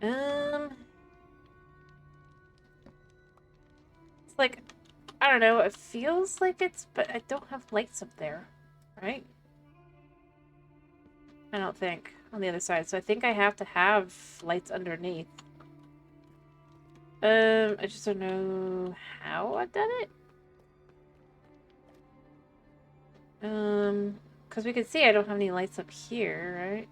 A: It's like, I don't know, it feels like it's, but I don't have lights up there, right? I don't think, on the other side, so I think I have to have lights underneath. I just don't know how I've done it. Because we can see I don't have any lights up here, right?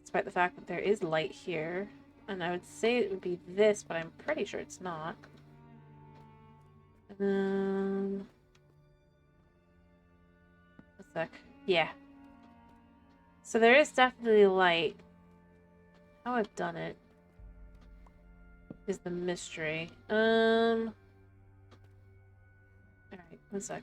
A: Despite the fact that there is light here. And I would say it would be this, but I'm pretty sure it's not. A sec. Yeah. So there is definitely light. How I've done it is the mystery. Alright, one sec.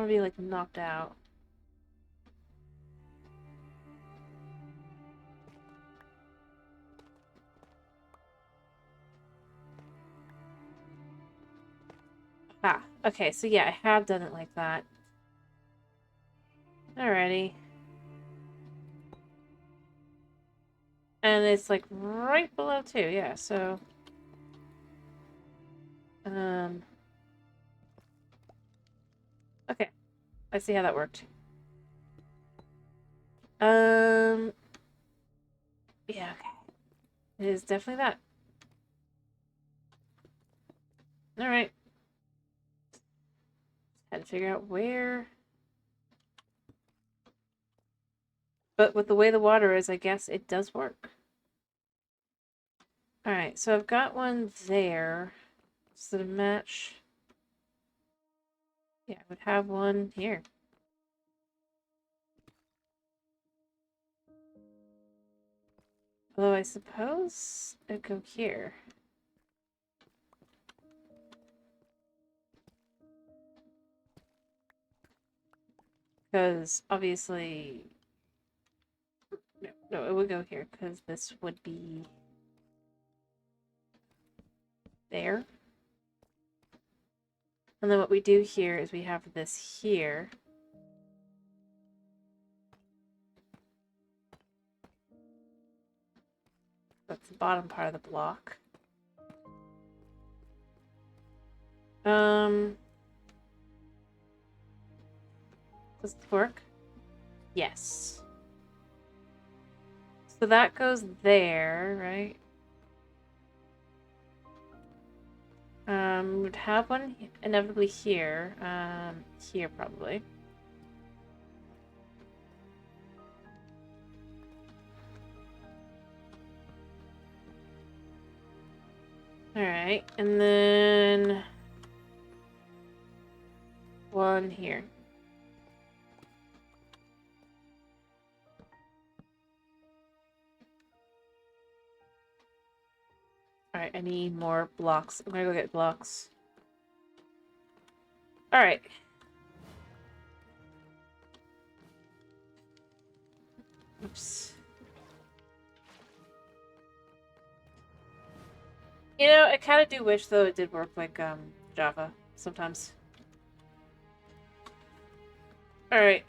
A: want to be, like, knocked out. Ah, okay, so yeah, I have done it like that. Alrighty. And it's, like, right below, too, yeah, so... Okay. I see how that worked. Yeah, okay. It is definitely that. Alright. Had to figure out where... But with the way the water is, I guess it does work. Alright, so I've got one there. So to match... Yeah, I would have one here. Although I suppose it'd go here. Because obviously... No, it would go here because this would be... there. And then what we do here is we have this here. That's the bottom part of the block. Does this work? Yes. So that goes there, right? Would have one inevitably here. Here probably. Alright, and then one here. Alright, I need more blocks. I'm gonna go get blocks. Alright. Oops. You know, I kind of do wish, though, it did work like, Java sometimes. Alright.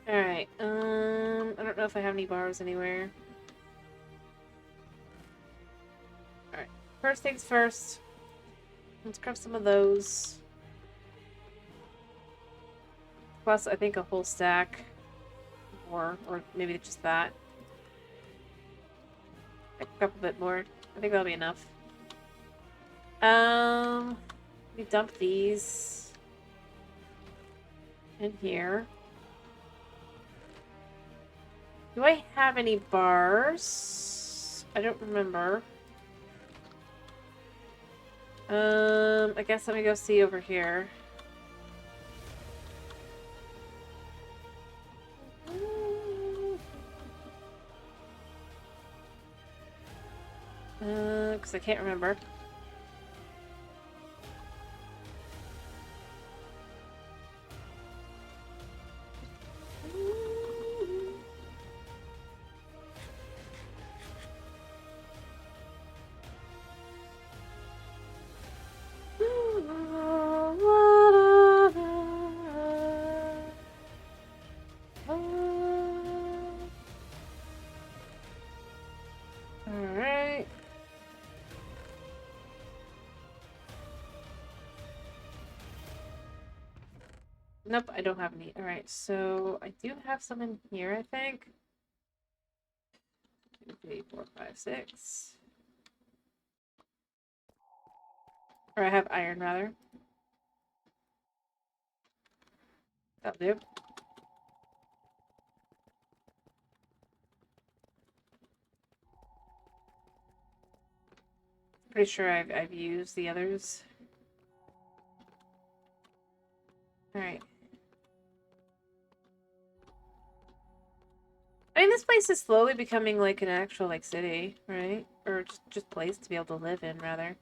A: Alright, I don't know if I have any bars anywhere. Alright, first things first. Let's grab some of those. Plus, I think a whole stack. More, or maybe just that. A couple bit more. I think that'll be enough. We dump these in here. Do I have any bars? I don't remember. I guess let me go see over here. Because I can't remember. Alright. Nope, I don't have any. Alright, so I do have some in here, I think. 2, 3, 4, 5, 6. Or I have iron, rather. That'll do. Pretty sure I've used the others. Alright. I mean, this place is slowly becoming like an actual like city, right? Or just place to be able to live in, rather.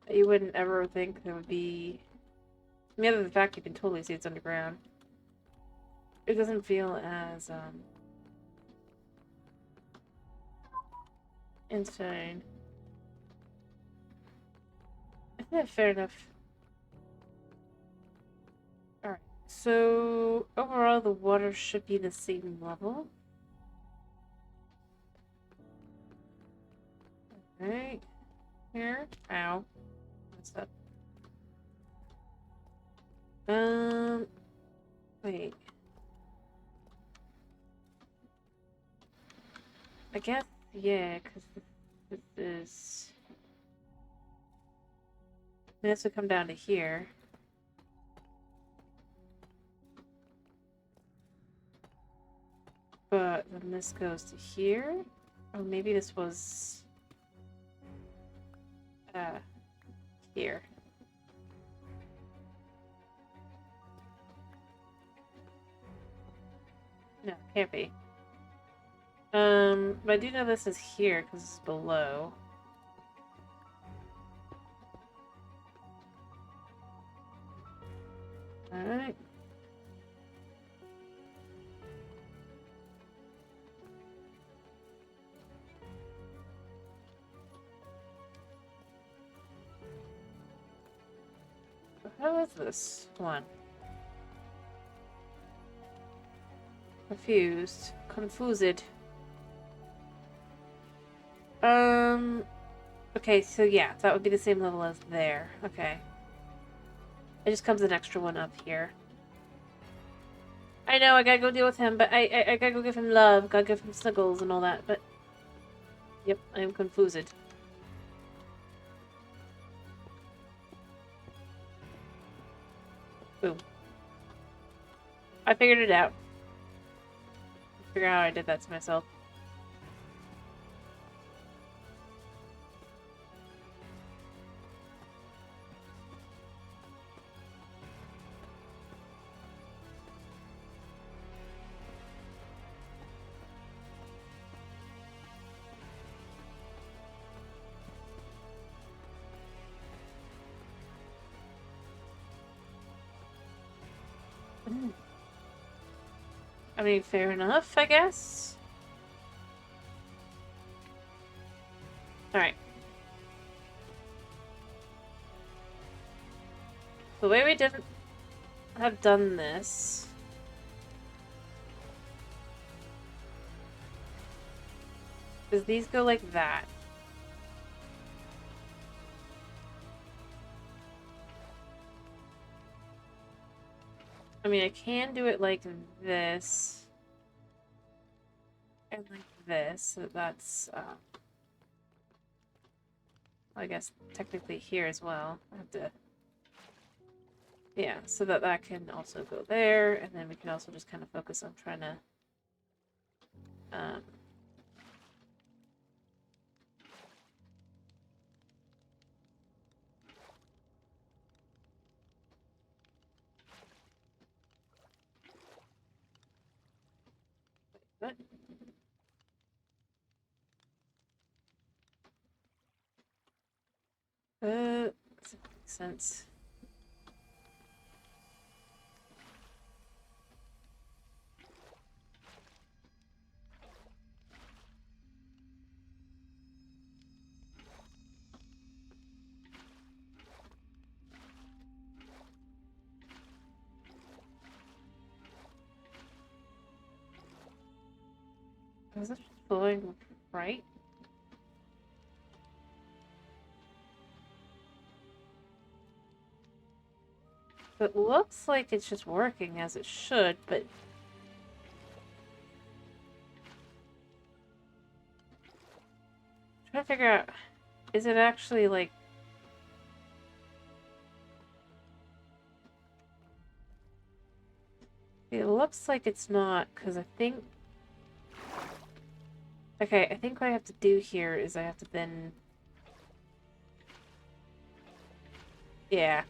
A: You wouldn't ever think there would be. I mean, other than the fact you can totally see it's underground. It doesn't feel as insane. Yeah, fair enough. Alright. So overall the water should be the same level. Right here. Ow. What's up? Wait. I guess, yeah, because this is... This would come down to here. But then this goes to here? Or maybe this was... here. No, can't be. But I do know this is here because it's below. Alright. How is this one? Confused. Confused. Okay, so yeah, that would be the same level as there. Okay. It just comes an extra one up here. I know, I gotta go deal with him, but I gotta go give him love, gotta give him snuggles and all that, but... Yep, I am confused. Boom. I figured it out. Figure out how I did that to myself. I mean, fair enough, I guess. Alright. The way we didn't have done this... is these go like that. I mean, I can do it like this. And like this. So that's, I guess technically here as well. I have to... Yeah, so that can also go there. And then we can also just kind of focus on trying to... What? Does that make sense? Is it flowing right? It looks like it's just working as it should, but... I'm trying to figure out, is it actually like... It looks like it's not, because I think... Okay, I think what I have to do here is I have to then... Yeah.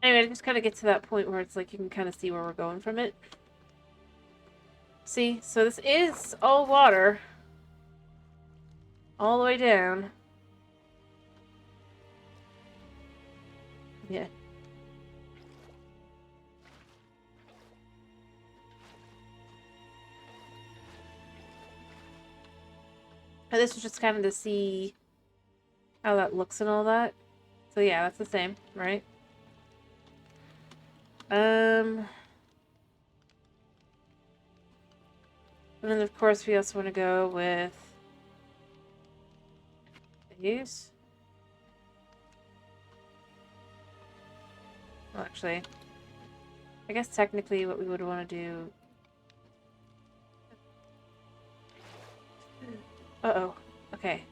A: Anyway, I just kind of get to that point where it's like you can kind of see where we're going from it. See? So this is all water. All the way down. Yeah. And this was just kind of to see how that looks and all that. So yeah, that's the same, right? And then of course we also want to go with these. Well, actually, I guess technically what we would want to do... Uh-oh. Okay.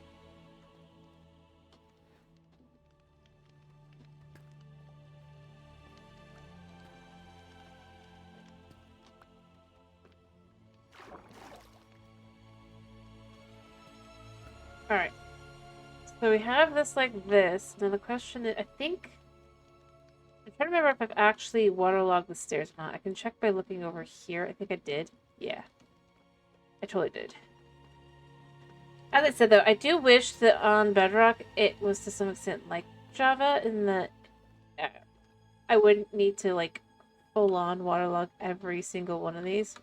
A: Alright. So we have this like this. Now the question is, I think... I'm trying to remember if I've actually waterlogged the stairs or not. I can check by looking over here. I think I did. Yeah. I totally did. As I said though, I do wish that on Bedrock it was to some extent like Java in that I wouldn't need to like full on waterlog every single one of these.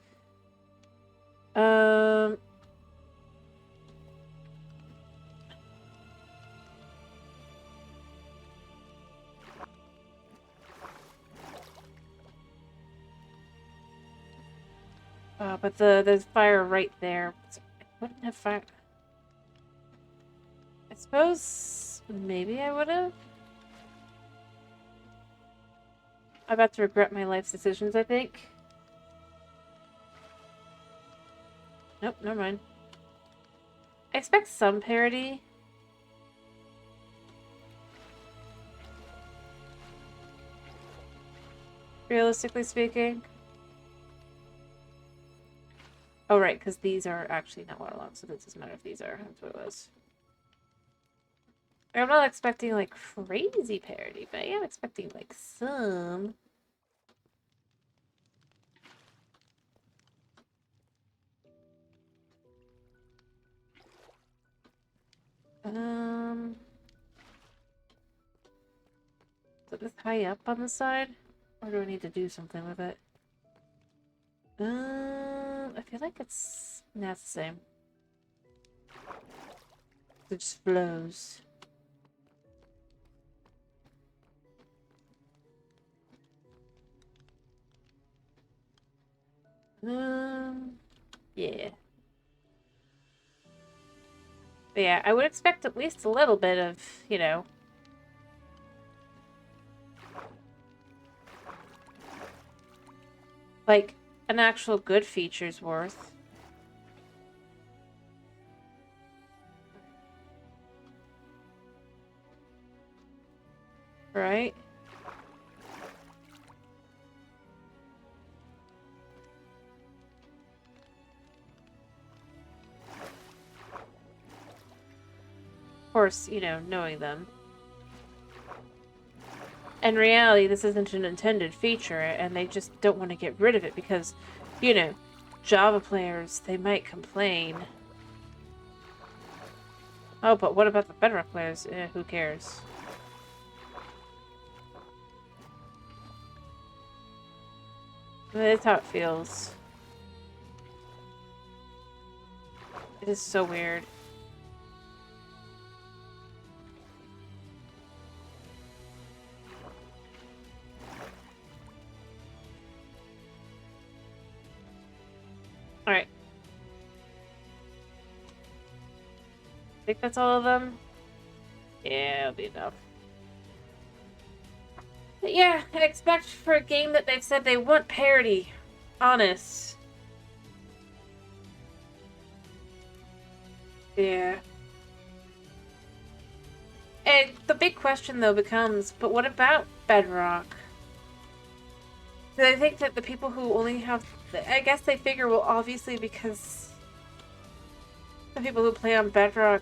A: But there's fire right there. I wouldn't have fire. I suppose maybe I would have. I'm about to regret my life's decisions, I think. Nope, never mind. I expect some parity. Realistically speaking. Oh, right, because these are actually not waterlogged, so it doesn't matter if these are. That's what it was. I'm not expecting, like, crazy parity, but I am expecting, like, some. Is this high up on the side? Or do I need to do something with it? I feel like it's... Nah, it's the same. It just flows. Yeah. But yeah, I would expect at least a little bit of, you know... like, an actual good feature's worth. Right? Of course, you know, knowing them. In reality, this isn't an intended feature, and they just don't want to get rid of it because, you know, Java players, they might complain. Oh, but what about the Bedrock players? Who cares? That's how it feels. It is so weird. Alright. I think that's all of them. Yeah, it'll be enough. But yeah, I expect for a game that they've said they want parity. Honest. Yeah. And the big question, though, becomes, but what about Bedrock? Do they think that the people who only have... I guess they figure, well, obviously, because the people who play on Bedrock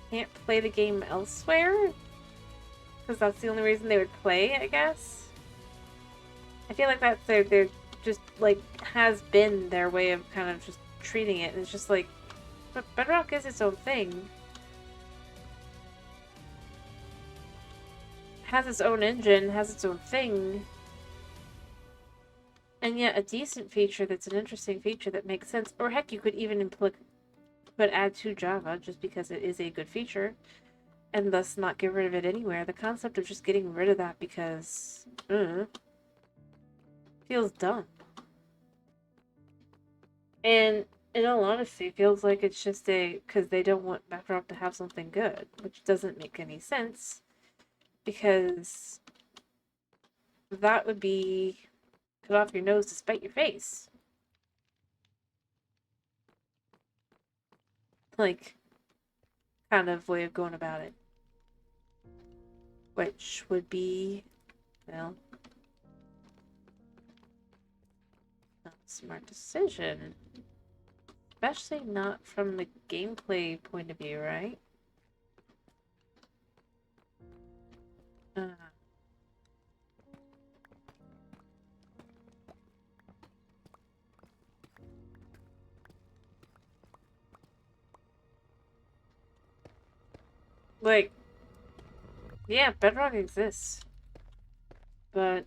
A: can't play the game elsewhere? because that's the only reason they would play, I guess. I feel like that's their just like has been their way of kind of just treating it. And it's just like, but Bedrock is its own thing. Has its own engine, has its own thing. And yet a decent feature that's an interesting feature that makes sense. Or heck, you could even add to Java just because it is a good feature. And thus not get rid of it anywhere. The concept of just getting rid of that because feels dumb. And in all honesty, it feels like it's just because they don't want Bedrock to have something good, which doesn't make any sense. Because that would be cut off your nose to spite your face. Like, kind of way of going about it. Which would be, well, not a smart decision. Especially not from the gameplay point of view, right? Like, yeah, Bedrock exists. But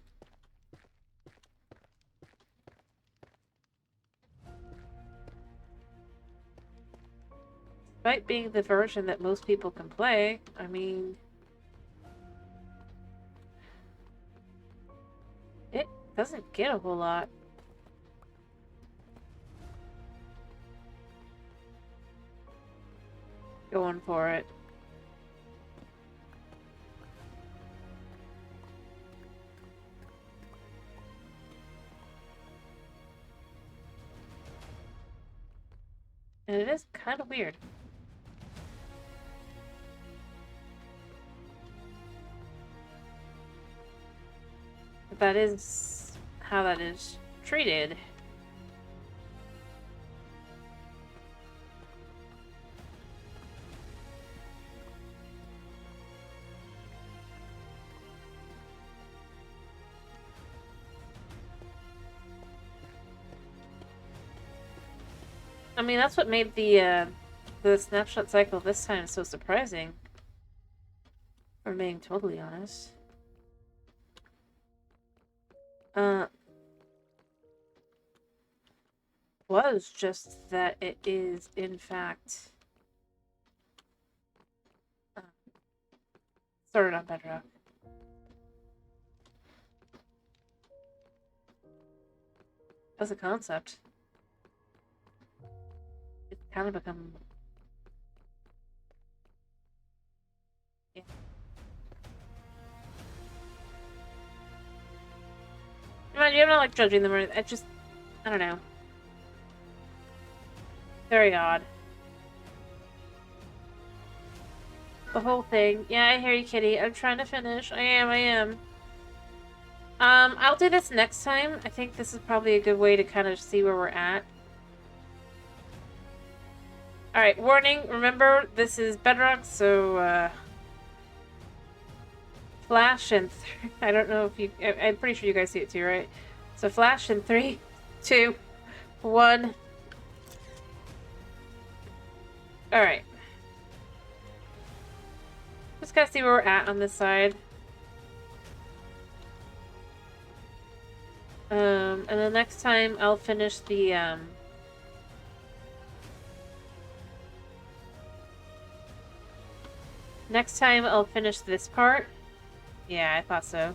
A: despite being the version that most people can play, I mean, it doesn't get a whole lot. Going for it. And it is kind of weird. But that is how that is treated. I mean, that's what made the snapshot cycle this time so surprising. For being totally honest. Was just that it is, in fact, started on Bedrock. As a concept. It's kind of become... Yeah. Mind you, I'm not like judging them or anything. I just... I don't know. Very odd. The whole thing. Yeah, I hear you, Kitty. I'm trying to finish. I am. I'll do this next time. I think this is probably a good way to kind of see where we're at. Alright, warning. Remember, this is Bedrock, so, flash and... I don't know if you... I'm pretty sure you guys see it too, right? So flash in 3, 2, 1... Alright. Just gotta see where we're at on this side. And then next time I'll finish the, next time I'll finish this part. Yeah, I thought so.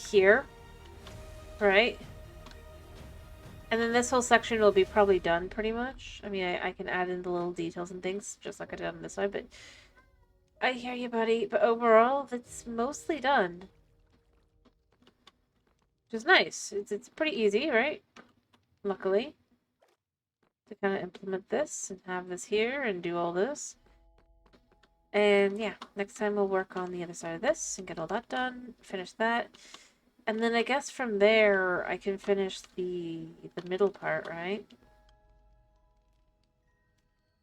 A: Here. Right? And then this whole section will be probably done, pretty much. I mean, I can add in the little details and things, just like I did on this side, but... I hear you, buddy. But overall, it's mostly done. Which is nice. It's pretty easy, right? Luckily. To kind of implement this, and have this here, and do all this. And yeah, next time we'll work on the other side of this, and get all that done. Finish that. And then I guess from there, I can finish the middle part, right?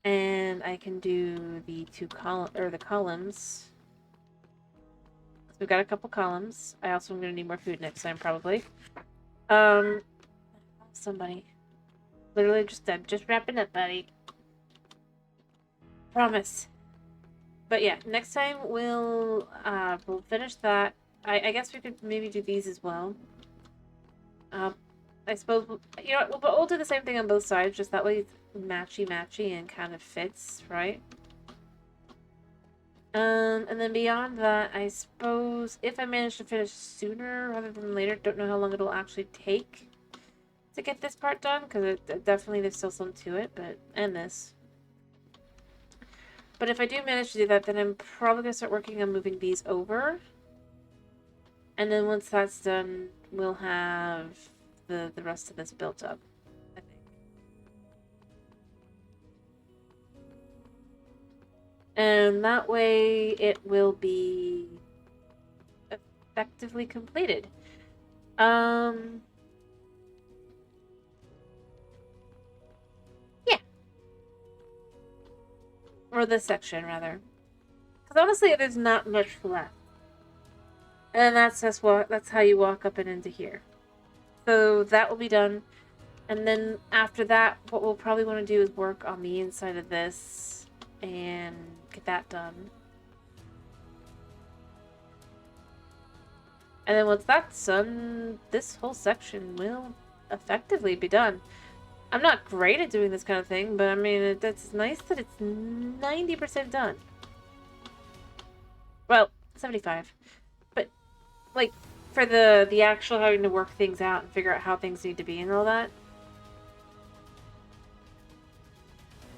A: And I can do the the columns. we've got a couple columns. I also am going to need more food next time, probably. Somebody. Literally I'm just wrapping up, buddy. Promise. But yeah, next time we'll finish that. I guess we could maybe do these as well. I suppose, you know what, we'll do the same thing on both sides, just that way it's matchy-matchy and kind of fits, right? And then beyond that, I suppose, if I manage to finish sooner rather than later, don't know how long it'll actually take to get this part done, because definitely there's still some to it, and this. But if I do manage to do that, then I'm probably going to start working on moving these over. And then once that's done, we'll have the rest of this built up, I think. And that way it will be effectively completed. Yeah. Or this section, rather. Because honestly, there's not much left. And that's how you walk up and into here. So that will be done. And then after that, what we'll probably want to do is work on the inside of this and get that done. And then once that's done, this whole section will effectively be done. I'm not great at doing this kind of thing, but I mean, it's nice that it's 90% done. Well, 75. But, like, for the actual having to work things out and figure out how things need to be and all that,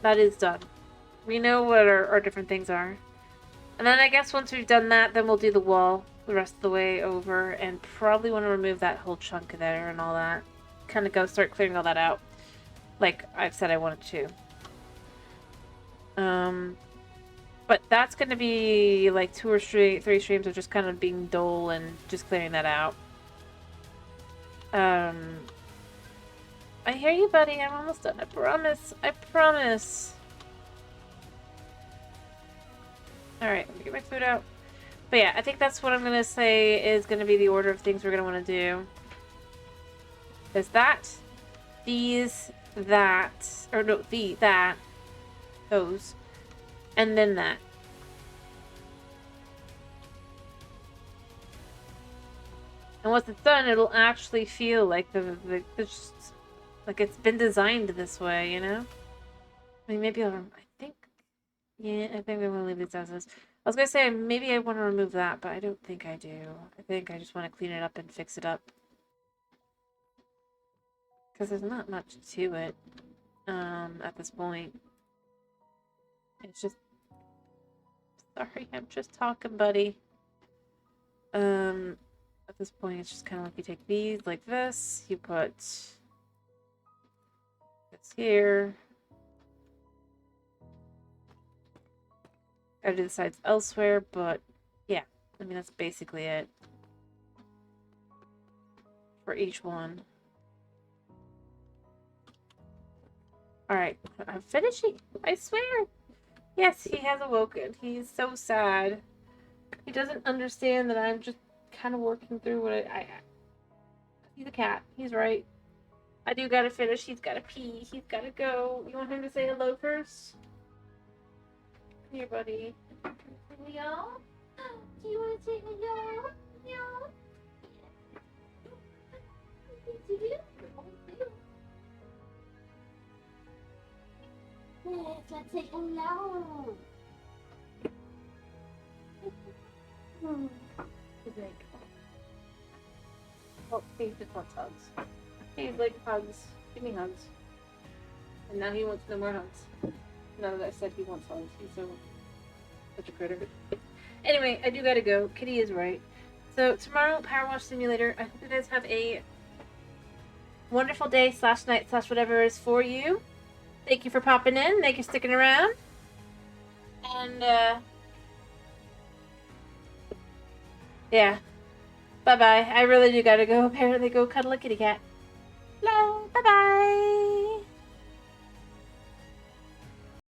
A: that is done. We know what our different things are. And then I guess once we've done that, then we'll do the wall the rest of the way over and probably want to remove that whole chunk there and all that. Kind of start clearing all that out. Like I've said I wanted to. But that's going to be like 2 or 3 streams of just kind of being dull and just clearing that out. I hear you, buddy. I'm almost done. I promise. I promise. Alright, let me get my food out. But yeah, I think that's what I'm going to say is going to be the order of things we're going to want to do. There's that, these, that, or no, that, those, and then that. And once it's done, it'll actually feel like like it's been designed this way, you know? I mean, maybe I think I'm going to leave these as is. I was going to say, maybe I want to remove that, but I don't think I do. I think I just want to clean it up and fix it up. Because there's not much to it, at this point. It's just... Sorry, I'm just talking, buddy. At this point, it's just kind of like you take these like this, you put this here. Gotta do the sides elsewhere, but yeah, I mean, that's basically it for each one. Alright, I'm finishing, I swear. Yes, he has awoken. He's so sad. He doesn't understand that I'm just kind of working through what he's a cat. He's right. I do gotta finish. He's gotta pee. He's gotta go. You want him to say hello first? Here, buddy. Hello? Do you want to say hello? Hello? Let's say hello. He's like, oh, he just wants hugs. He's like, hugs. Give me hugs. And now he wants no more hugs. Now that I said he wants hugs, he's such a critter. Anyway, I do gotta go. Kitty is right. So tomorrow, Power Wash Simulator. I hope you guys have a wonderful day / night / whatever is for you. Thank you for popping in. Thank you for sticking around. And yeah. Bye-bye. I really do gotta go. Apparently go cuddle a kitty cat. Hello. Bye-bye.